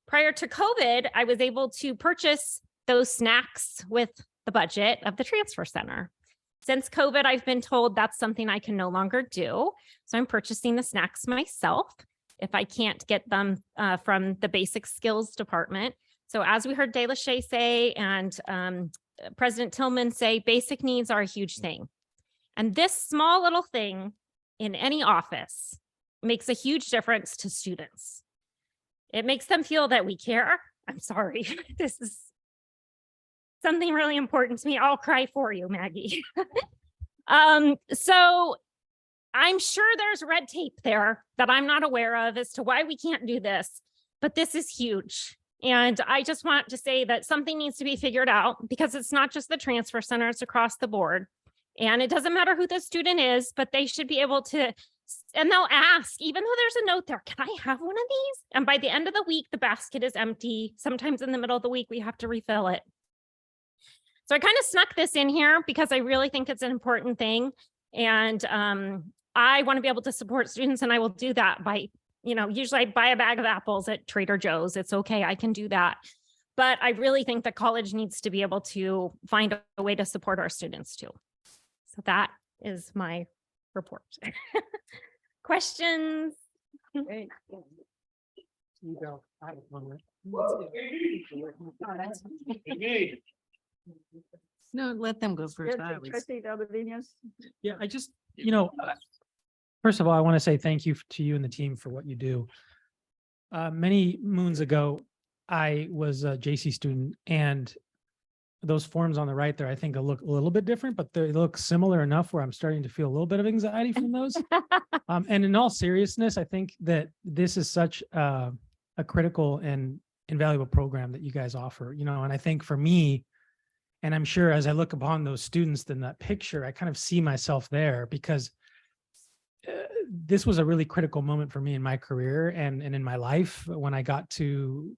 Prior to COVID, I was able to purchase those snacks with the budget of the transfer center. Since COVID, I've been told that's something I can no longer do. So I'm purchasing the snacks myself if I can't get them from the basic skills department. So as we heard DeLachey say and President Tillman say, basic needs are a huge thing. And this small little thing in any office makes a huge difference to students. It makes them feel that we care. I'm sorry, this is something really important to me. I'll cry for you, Maggie. So I'm sure there's red tape there that I'm not aware of as to why we can't do this, but this is huge. And I just want to say that something needs to be figured out because it's not just the transfer center, it's across the board. And it doesn't matter who the student is, but they should be able to, and they'll ask, even though there's a note there, can I have one of these? And by the end of the week, the basket is empty. Sometimes in the middle of the week, we have to refill it. So I kind of snuck this in here because I really think it's an important thing. And I want to be able to support students, and I will do that by, usually I buy a bag of apples at Trader Joe's. It's okay, I can do that. But I really think that college needs to be able to find a way to support our students too. So that is my report. Questions? You don't. I have one. No, let them go first. Trustee Albavinos? Yeah, I just, first of all, I want to say thank you to you and the team for what you do. Many moons ago, I was a JC student, and those forms on the right there, I think look a little bit different, but they look similar enough where I'm starting to feel a little bit of anxiety from those. And in all seriousness, I think that this is such a critical and invaluable program that you guys offer, and I think for me, and I'm sure as I look upon those students in that picture, I kind of see myself there because this was a really critical moment for me in my career and in my life when I got to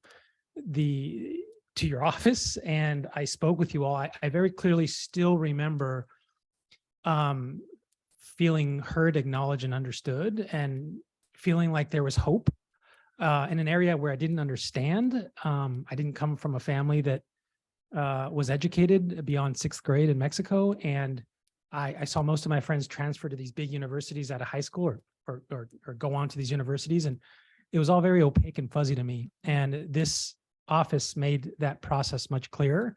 your office and I spoke with you all. I very clearly still remember feeling heard, acknowledged, and understood, and feeling like there was hope in an area where I didn't understand. I didn't come from a family that was educated beyond 6th grade in Mexico. And I saw most of my friends transfer to these big universities out of high school or go on to these universities. And it was all very opaque and fuzzy to me. And this office made that process much clearer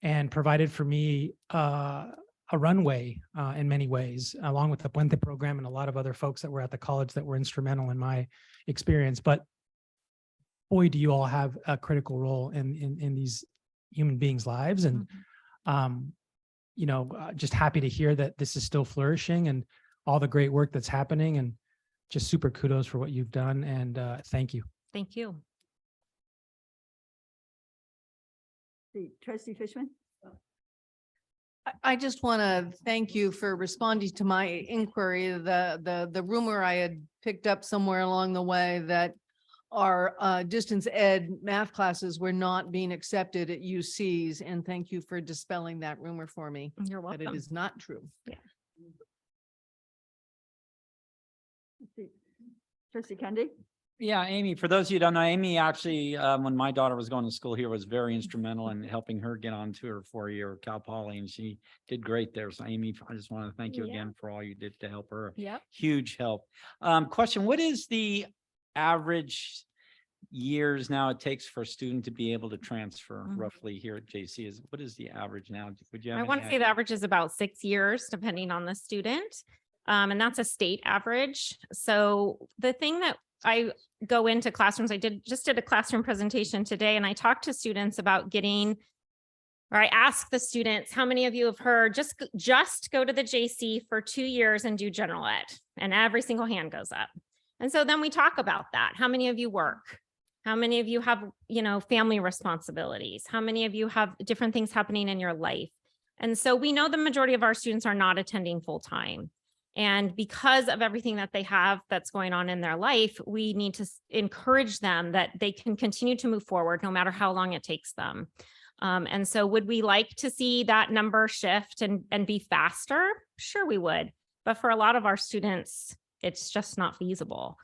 and provided for me a runway in many ways, along with the Puente program and a lot of other folks that were at the college that were instrumental in my experience. But boy, do you all have a critical role in these human beings' lives. And, just happy to hear that this is still flourishing and all the great work that's happening, and just super kudos for what you've done. And thank you. Thank you. Trustee Fishman? I just want to thank you for responding to my inquiry, the rumor I had picked up somewhere along the way that our distance ed math classes were not being accepted at UCs. And thank you for dispelling that rumor for me. You're welcome. That it is not true. Yeah. Trustee Kendi? Yeah, Amy, for those of you who don't know, Amy actually, when my daughter was going to school here, was very instrumental in helping her get onto her 4-year Cal Poly, and she did great there. So Amy, I just want to thank you again for all you did to help her. Yep. Huge help. Question, what is the average years now it takes for a student to be able to transfer roughly here at JC? What is the average now? Would you have I want to say the average is about 6 years, depending on the student. And that's a state average. So the thing that I go into classrooms, I just did a classroom presentation today, and I talked to students about I asked the students, how many of you have heard, just go to the JC for 2 years and do general ed? And every single hand goes up. And so then we talk about that. How many of you work? How many of you have, family responsibilities? How many of you have different things happening in your life? And so we know the majority of our students are not attending full time. And because of everything that they have that's going on in their life, we need to encourage them that they can continue to move forward no matter how long it takes them. And so would we like to see that number shift and be faster? Sure, we would. But for a lot of our students, it's just not feasible.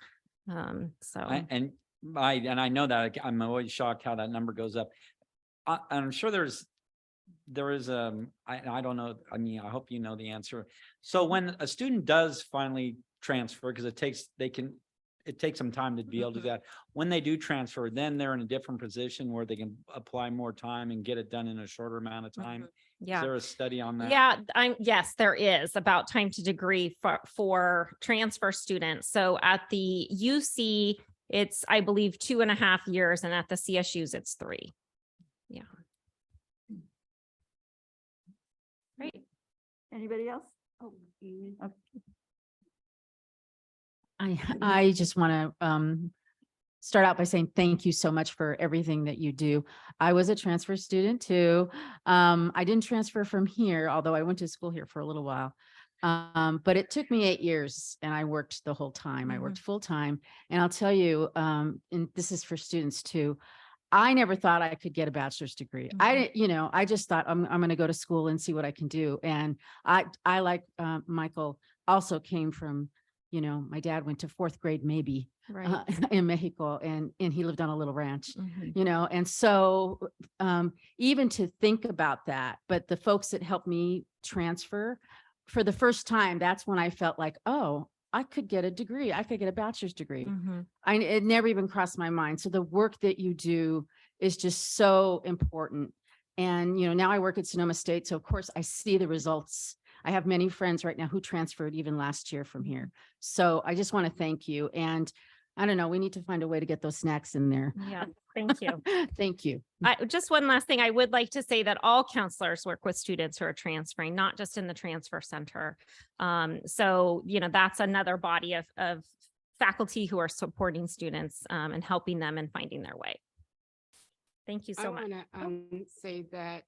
And I know that I'm always shocked how that number goes up. I'm sure there is I don't know. I mean, I hope you know the answer. So when a student does finally transfer, because it takes some time to be able to do that. When they do transfer, then they're in a different position where they can apply more time and get it done in a shorter amount of time. Yeah. Is there a study on that? Yeah, yes, there is about time to degree for transfer students. So at the UC, it's, I believe, 2.5 years, and at the CSUs, it's 3. Yeah. Great. Anybody else? I just want to start out by saying thank you so much for everything that you do. I was a transfer student too. I didn't transfer from here, although I went to school here for a little while. But it took me 8 years, and I worked the whole time. I worked full time. And I'll tell you, and this is for students too, I never thought I could get a bachelor's degree. I just thought I'm going to go to school and see what I can do. And I like Michael, also came from, my dad went to 4th grade, maybe in Mexico, and he lived on a little ranch, and so even to think about that, but the folks that helped me transfer for the first time, that's when I felt like, oh, I could get a degree. I could get a bachelor's degree. It never even crossed my mind. So the work that you do is just so important. And, now I work at Sonoma State. So of course I see the results. I have many friends right now who transferred even last year from here. So I just want to thank you. And I don't know, we need to find a way to get those snacks in there. Yeah, thank you. Thank you. Just one last thing. I would like to say that all counselors work with students who are transferring, not just in the transfer center. So, that's another body of faculty who are supporting students and helping them and finding their way. Thank you so much. I want to say that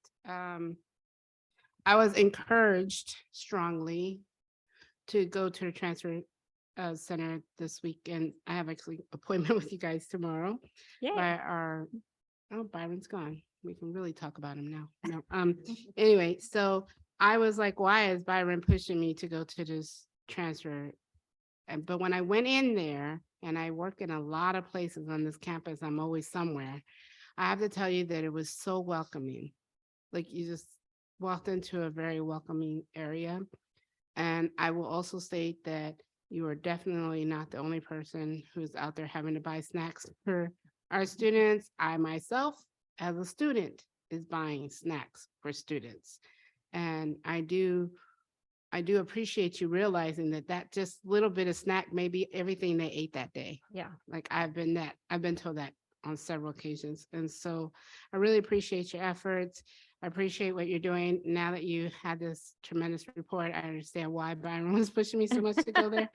I was encouraged strongly to go to the transfer center this weekend. I have actually appointment with you guys tomorrow. Byron's gone. We can really talk about him now. No. Anyway, so I was like, why is Byron pushing me to go to this transfer? But when I went in there, and I work in a lot of places on this campus, I'm always somewhere. I have to tell you that it was so welcoming. Like, you just walked into a very welcoming area. And I will also state that you are definitely not the only person who's out there having to buy snacks for our students. I myself, as a student, is buying snacks for students. And I do appreciate you realizing that just little bit of snack may be everything they ate that day. Yeah. Like I've been told that on several occasions. And so I really appreciate your efforts. I appreciate what you're doing. Now that you had this tremendous report, I understand why Byron was pushing me so much to go there.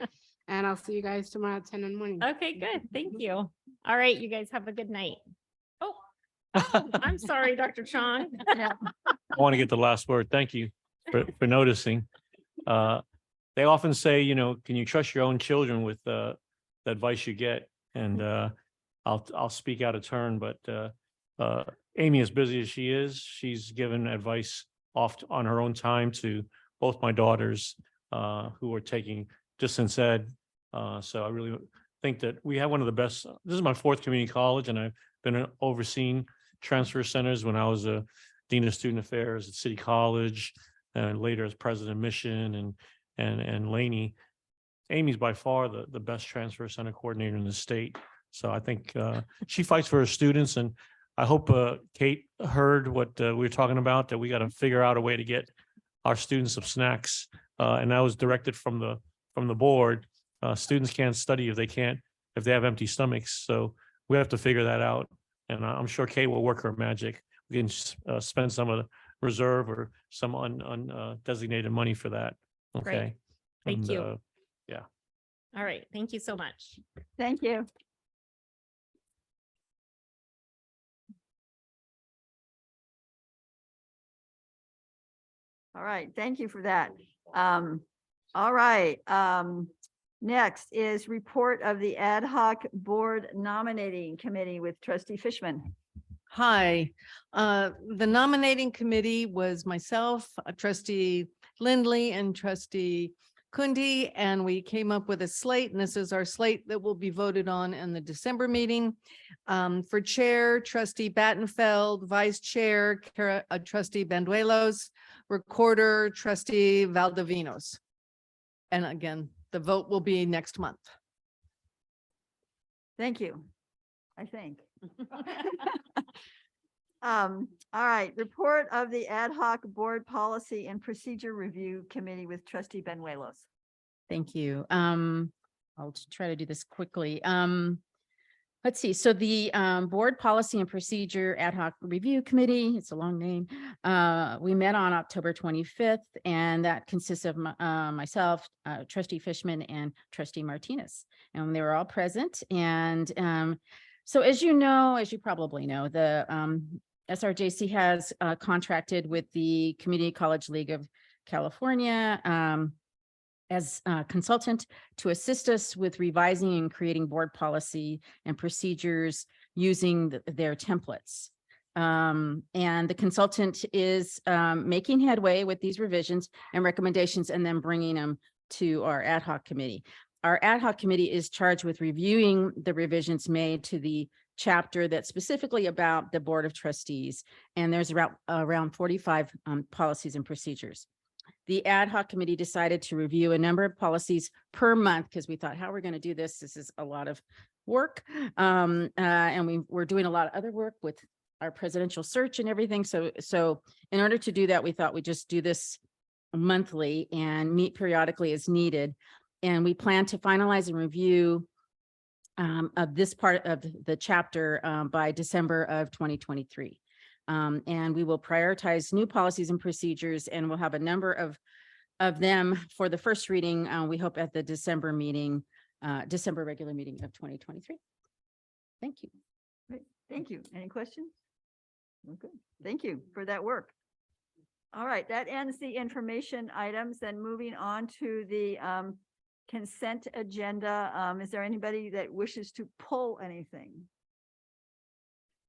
And I'll see you guys tomorrow at 10 in the morning. Okay, good. Thank you. All right, you guys have a good night. Oh, I'm sorry, Dr. Chong. Yeah. I want to get the last word. Thank you for noticing. They often say, you know, can you trust your own children with the advice you get? And I'll speak out of turn, but Amy, as busy as she is, she's given advice on her own time to both my daughters who are taking distance ed. So I really think that we have one of the best. This is my 4th community college, and I've been overseeing transfer centers when I was a dean of student affairs at City College, and later as president of mission and Laney. Amy's by far the best transfer center coordinator in the state. So I think she fights for her students, and I hope Kate heard what we were talking about, that we got to figure out a way to get our students some snacks. And that was directed from the board. Students can't study if they have empty stomachs. So we have to figure that out. And I'm sure Kate will work her magic. We can spend some of the reserve or some undesignated money for that. Okay. Great. Thank you. Yeah. All right, thank you so much. Thank you. All right, thank you for that. All right, next is report of the ad hoc board nominating committee with trustee Fishman. Hi, the nominating committee was myself, trustee Lindley and trustee Kundi, and we came up with a slate, and this is our slate that will be voted on in the December meeting. For chair, trustee Battenfeld, vice chair, trustee Benduelos, recorder, trustee Valdovinos. And again, the vote will be next month. Thank you, I think. All right, report of the ad hoc board policy and procedure review committee with trustee Benuelos. Thank you. I'll try to do this quickly. Let's see. So the Board Policy and Procedure Ad Hoc Review Committee, it's a long name. We met on October 25th, and that consists of myself, trustee Fishman, and trustee Martinez. And they were all present. And so as you probably know, the SRJC has contracted with the Community College League of California as a consultant to assist us with revising and creating board policy and procedures using their templates. And the consultant is making headway with these revisions and recommendations and then bringing them to our ad hoc committee. Our ad hoc committee is charged with reviewing the revisions made to the chapter that's specifically about the Board of Trustees. And there's around 45 policies and procedures. The ad hoc committee decided to review a number of policies per month because we thought, how are we going to do this? This is a lot of work. And we're doing a lot of other work with our presidential search and everything. So in order to do that, we thought we'd just do this monthly and meet periodically as needed. And we plan to finalize and review of this part of the chapter by December of 2023. And we will prioritize new policies and procedures, and we'll have a number of them for the first reading. We hope at the December regular meeting of 2023. Thank you. Great. Thank you. Any questions? Okay. Thank you for that work. All right, that ends the information items. Then moving on to the consent agenda. Is there anybody that wishes to pull anything?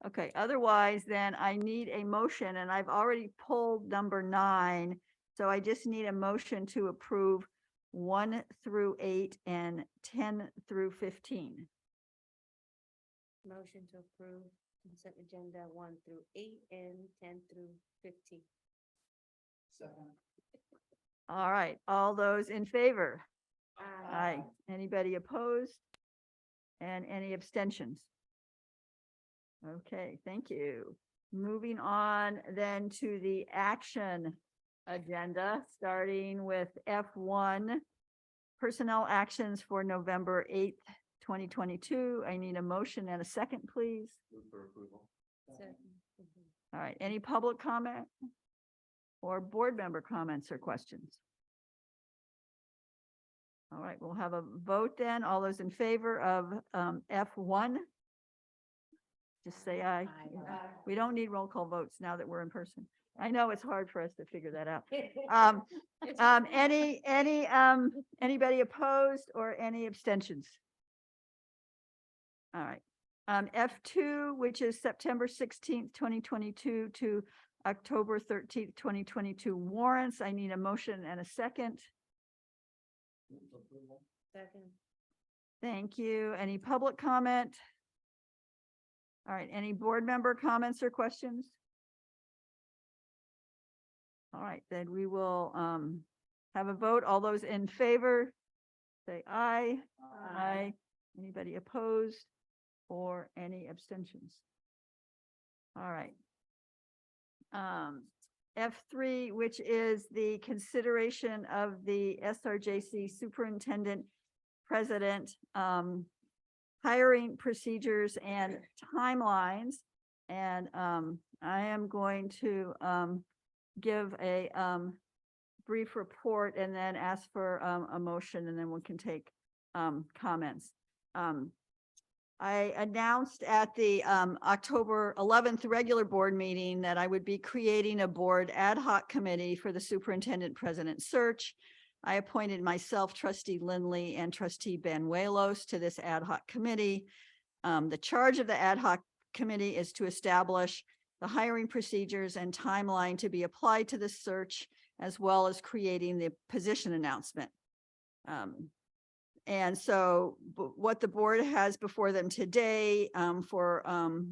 Okay, otherwise then I need a motion, and I've already pulled number 9. So I just need a motion to approve 1 through 8 and 10 through 15. Motion to approve consent agenda 1 through 8 and 10 through 15. All right, all those in favor? Aye. Anybody opposed? And any abstentions? Okay, thank you. Moving on then to the action agenda, starting with F1, personnel actions for November 8th, 2022. I need a motion and a second, please. All right, any public comment or board member comments or questions? All right, we'll have a vote then. All those in favor of F1? Just say aye. We don't need roll call votes now that we're in person. I know it's hard for us to figure that out. Anybody opposed or any abstentions? All right. F2, which is September 16th, 2022 to October 13th, 2022 warrants. I need a motion and a second. Second. Thank you. Any public comment? All right, any board member comments or questions? All right, then we will have a vote. All those in favor, say aye. Aye. Anybody opposed or any abstentions? All right. F3, which is the consideration of the SRJC superintendent president hiring procedures and timelines. And I am going to give a brief report and then ask for a motion, and then we can take comments. I announced at the October 11th regular board meeting that I would be creating a board ad hoc committee for the superintendent president search. I appointed myself, trustee Lindley, and trustee Banuelos to this ad hoc committee. The charge of the ad hoc committee is to establish the hiring procedures and timeline to be applied to this search, as well as creating the position announcement. And so what the board has before them today for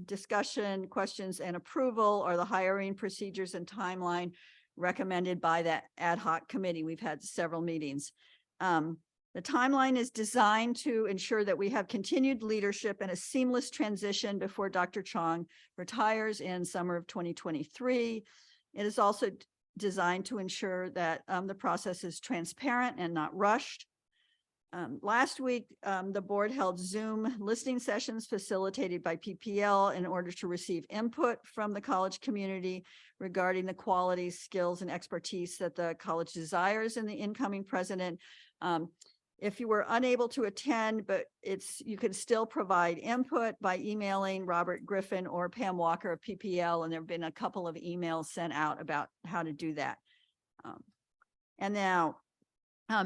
discussion, questions, and approval are the hiring procedures and timeline recommended by that ad hoc committee. We've had several meetings. The timeline is designed to ensure that we have continued leadership and a seamless transition before Dr. Chong retires in summer of 2023. It is also designed to ensure that the process is transparent and not rushed. Last week, the board held Zoom listening sessions facilitated by PPL in order to receive input from the college community regarding the qualities, skills, and expertise that the college desires in the incoming president. If you were unable to attend, but you can still provide input by emailing Robert Griffin or Pam Walker of PPL, and there have been a couple of emails sent out about how to do that. And now,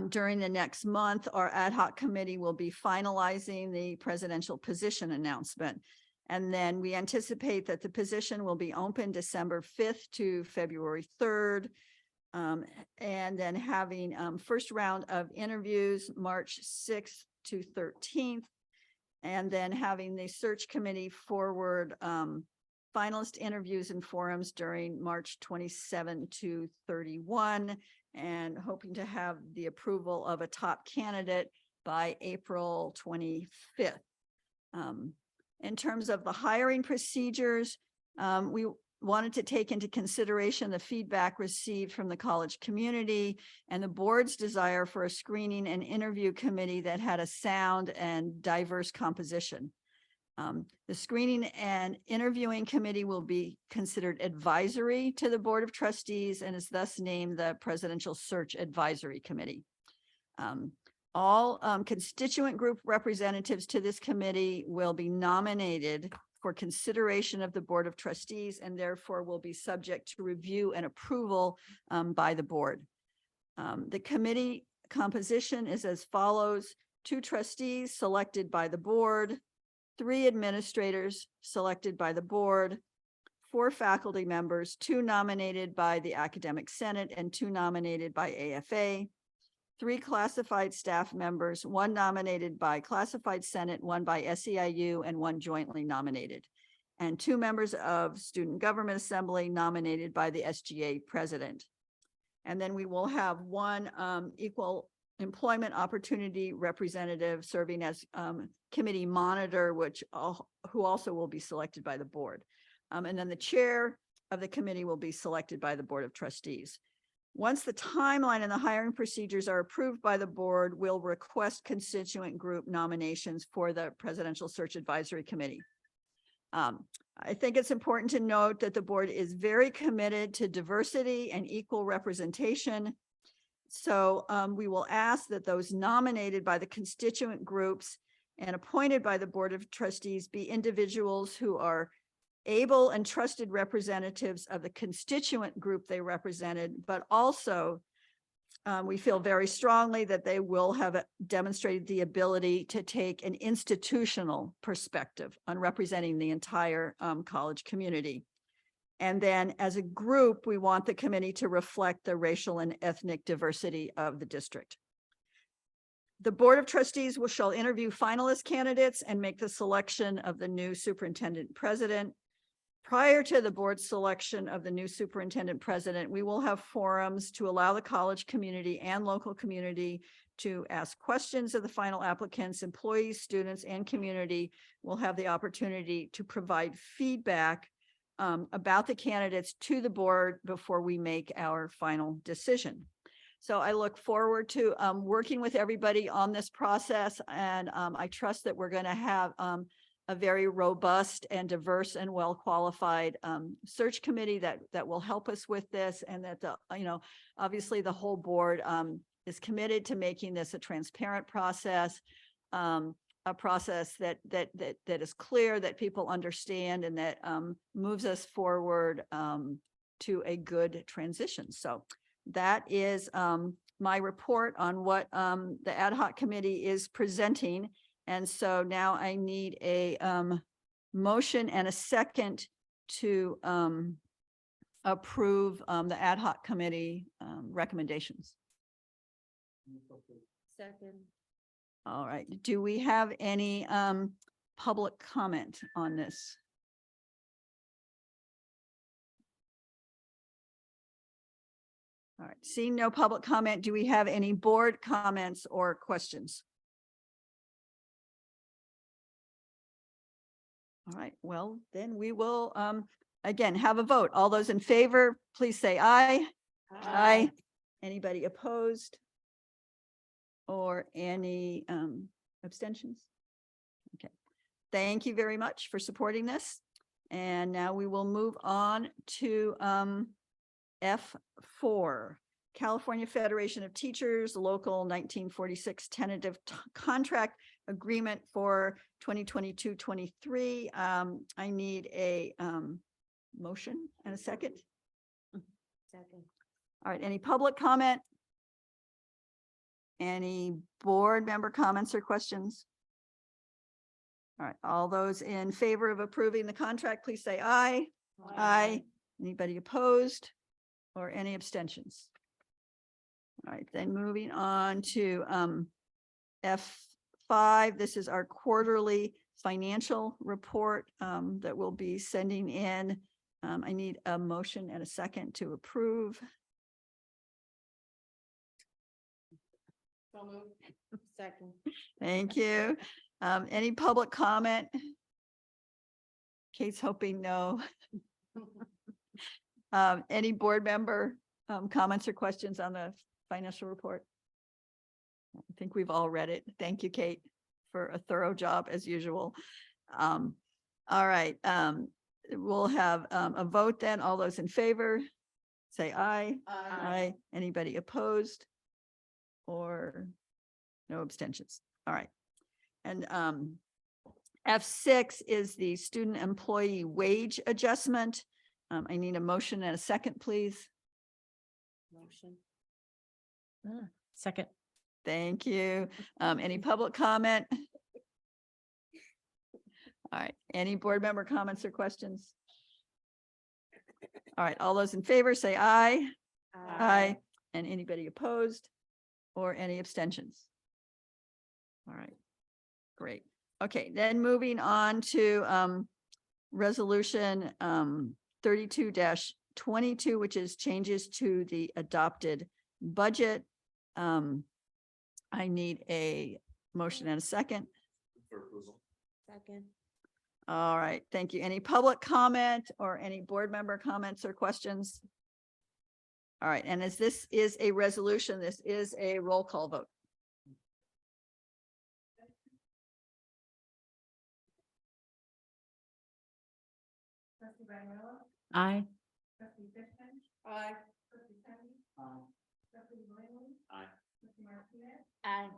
during the next month, our ad hoc committee will be finalizing the presidential position announcement. And then we anticipate that the position will be open December 5th to February 3rd. And then having first round of interviews March 6th to 13th. And then having the search committee forward finalist interviews and forums during March 27 to 31. And hoping to have the approval of a top candidate by April 25th. In terms of the hiring procedures, we wanted to take into consideration the feedback received from the college community and the board's desire for a screening and interview committee that had a sound and diverse composition. The screening and interviewing committee will be considered advisory to the Board of Trustees and is thus named the Presidential Search Advisory Committee. All constituent group representatives to this committee will be nominated for consideration of the Board of Trustees and therefore will be subject to review and approval by the board. The committee composition is as follows: 2 trustees selected by the board, 3 administrators selected by the board, 4 faculty members, 2 nominated by the Academic Senate and 2 nominated by AFA, 3 classified staff members, 1 nominated by Classified Senate, 1 by SEIU, and 1 jointly nominated, and 2 members of Student Government Assembly nominated by the SGA president. And then we will have 1 equal employment opportunity representative serving as committee monitor, who also will be selected by the board. And then the chair of the committee will be selected by the Board of Trustees. Once the timeline and the hiring procedures are approved by the board, we'll request constituent group nominations for the Presidential Search Advisory Committee. I think it's important to note that the board is very committed to diversity and equal representation. So we will ask that those nominated by the constituent groups and appointed by the Board of Trustees be individuals who are able and trusted representatives of the constituent group they represented, but also we feel very strongly that they will have demonstrated the ability to take an institutional perspective on representing the entire college community. And then as a group, we want the committee to reflect the racial and ethnic diversity of the district. The Board of Trustees shall interview finalist candidates and make the selection of the new superintendent president. Prior to the board's selection of the new superintendent president, we will have forums to allow the college community and local community to ask questions of the final applicants. Employees, students, and community will have the opportunity to provide feedback about the candidates to the board before we make our final decision. So I look forward to working with everybody on this process, and I trust that we're going to have a very robust and diverse and well-qualified search committee that will help us with this, and that obviously the whole board is committed to making this a transparent process, a process that is clear, that people understand, and that moves us forward to a good transition. So that is my report on what the ad hoc committee is presenting. And so now I need a motion and a second to approve the ad hoc committee recommendations. Second. All right. Do we have any public comment on this? All right. Seeing no public comment, do we have any board comments or questions? All right. Well, then we will again have a vote. All those in favor, please say aye. Aye. Anybody opposed? Or any abstentions? Okay. Thank you very much for supporting this. And now we will move on to F4, California Federation of Teachers, Local 1946 Tentative Contract Agreement for 2022-23. I need a motion and a second. Second. All right. Any public comment? Any board member comments or questions? All right, all those in favor of approving the contract, please say aye. Aye. Anybody opposed or any abstentions? All right, then moving on to F5. This is our quarterly financial report that we'll be sending in. I need a motion and a second to approve. Second. Thank you. Any public comment? Kate's hoping no. Any board member comments or questions on the financial report? I think we've all read it. Thank you, Kate, for a thorough job as usual. All right. We'll have a vote then. All those in favor, say aye. Aye. Anybody opposed? Or no abstentions. All right. And F6 is the student employee wage adjustment. I need a motion and a second, please. Motion. Second. Thank you. Any public comment? All right. Any board member comments or questions? All right. All those in favor say aye. Aye. And anybody opposed? Or any abstentions? All right, great. Okay, then moving on to resolution 32-22, which is changes to the adopted budget. I need a motion and a second. Second. All right, thank you. Any public comment or any board member comments or questions? All right, and as this is a resolution, this is a roll call vote. Aye. Aye. Aye.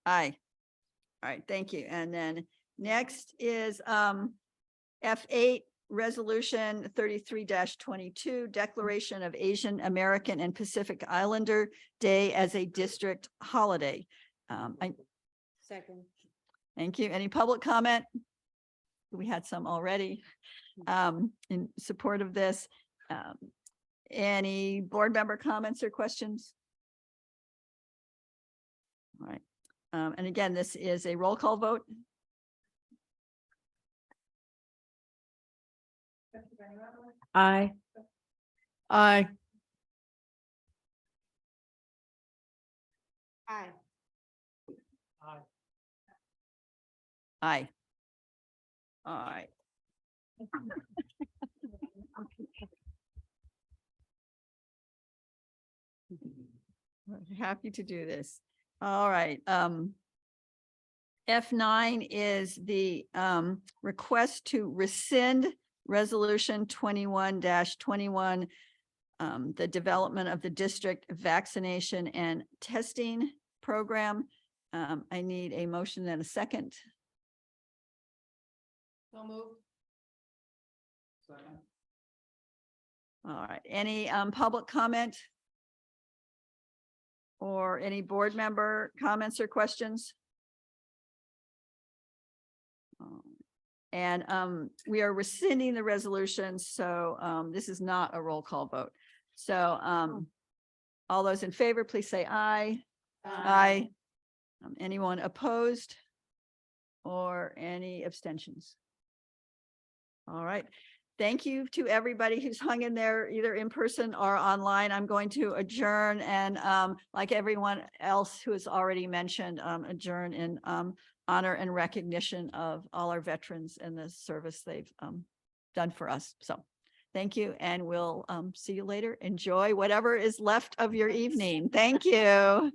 Aye. All right, thank you. And then next is F8, Resolution 33-22, Declaration of Asian American and Pacific Islander Day as a district holiday. Second. Thank you. Any public comment? We had some already in support of this. Any board member comments or questions? All right. And again, this is a roll call vote. Aye. Aye. Aye. Aye. All right. Happy to do this. All right. F9 is the request to rescind Resolution 21-21, the development of the district vaccination and testing program. I need a motion and a second. So moved. All right. Any public comment? Or any board member comments or questions? And we are rescinding the resolution, so this is not a roll call vote. So all those in favor, please say aye. Aye. Anyone opposed? Or any abstentions? All right. Thank you to everybody who's hung in there, either in person or online. I'm going to adjourn and like everyone else who has already mentioned, adjourn in honor and recognition of all our veterans and the service they've done for us. So thank you, and we'll see you later. Enjoy whatever is left of your evening. Thank you.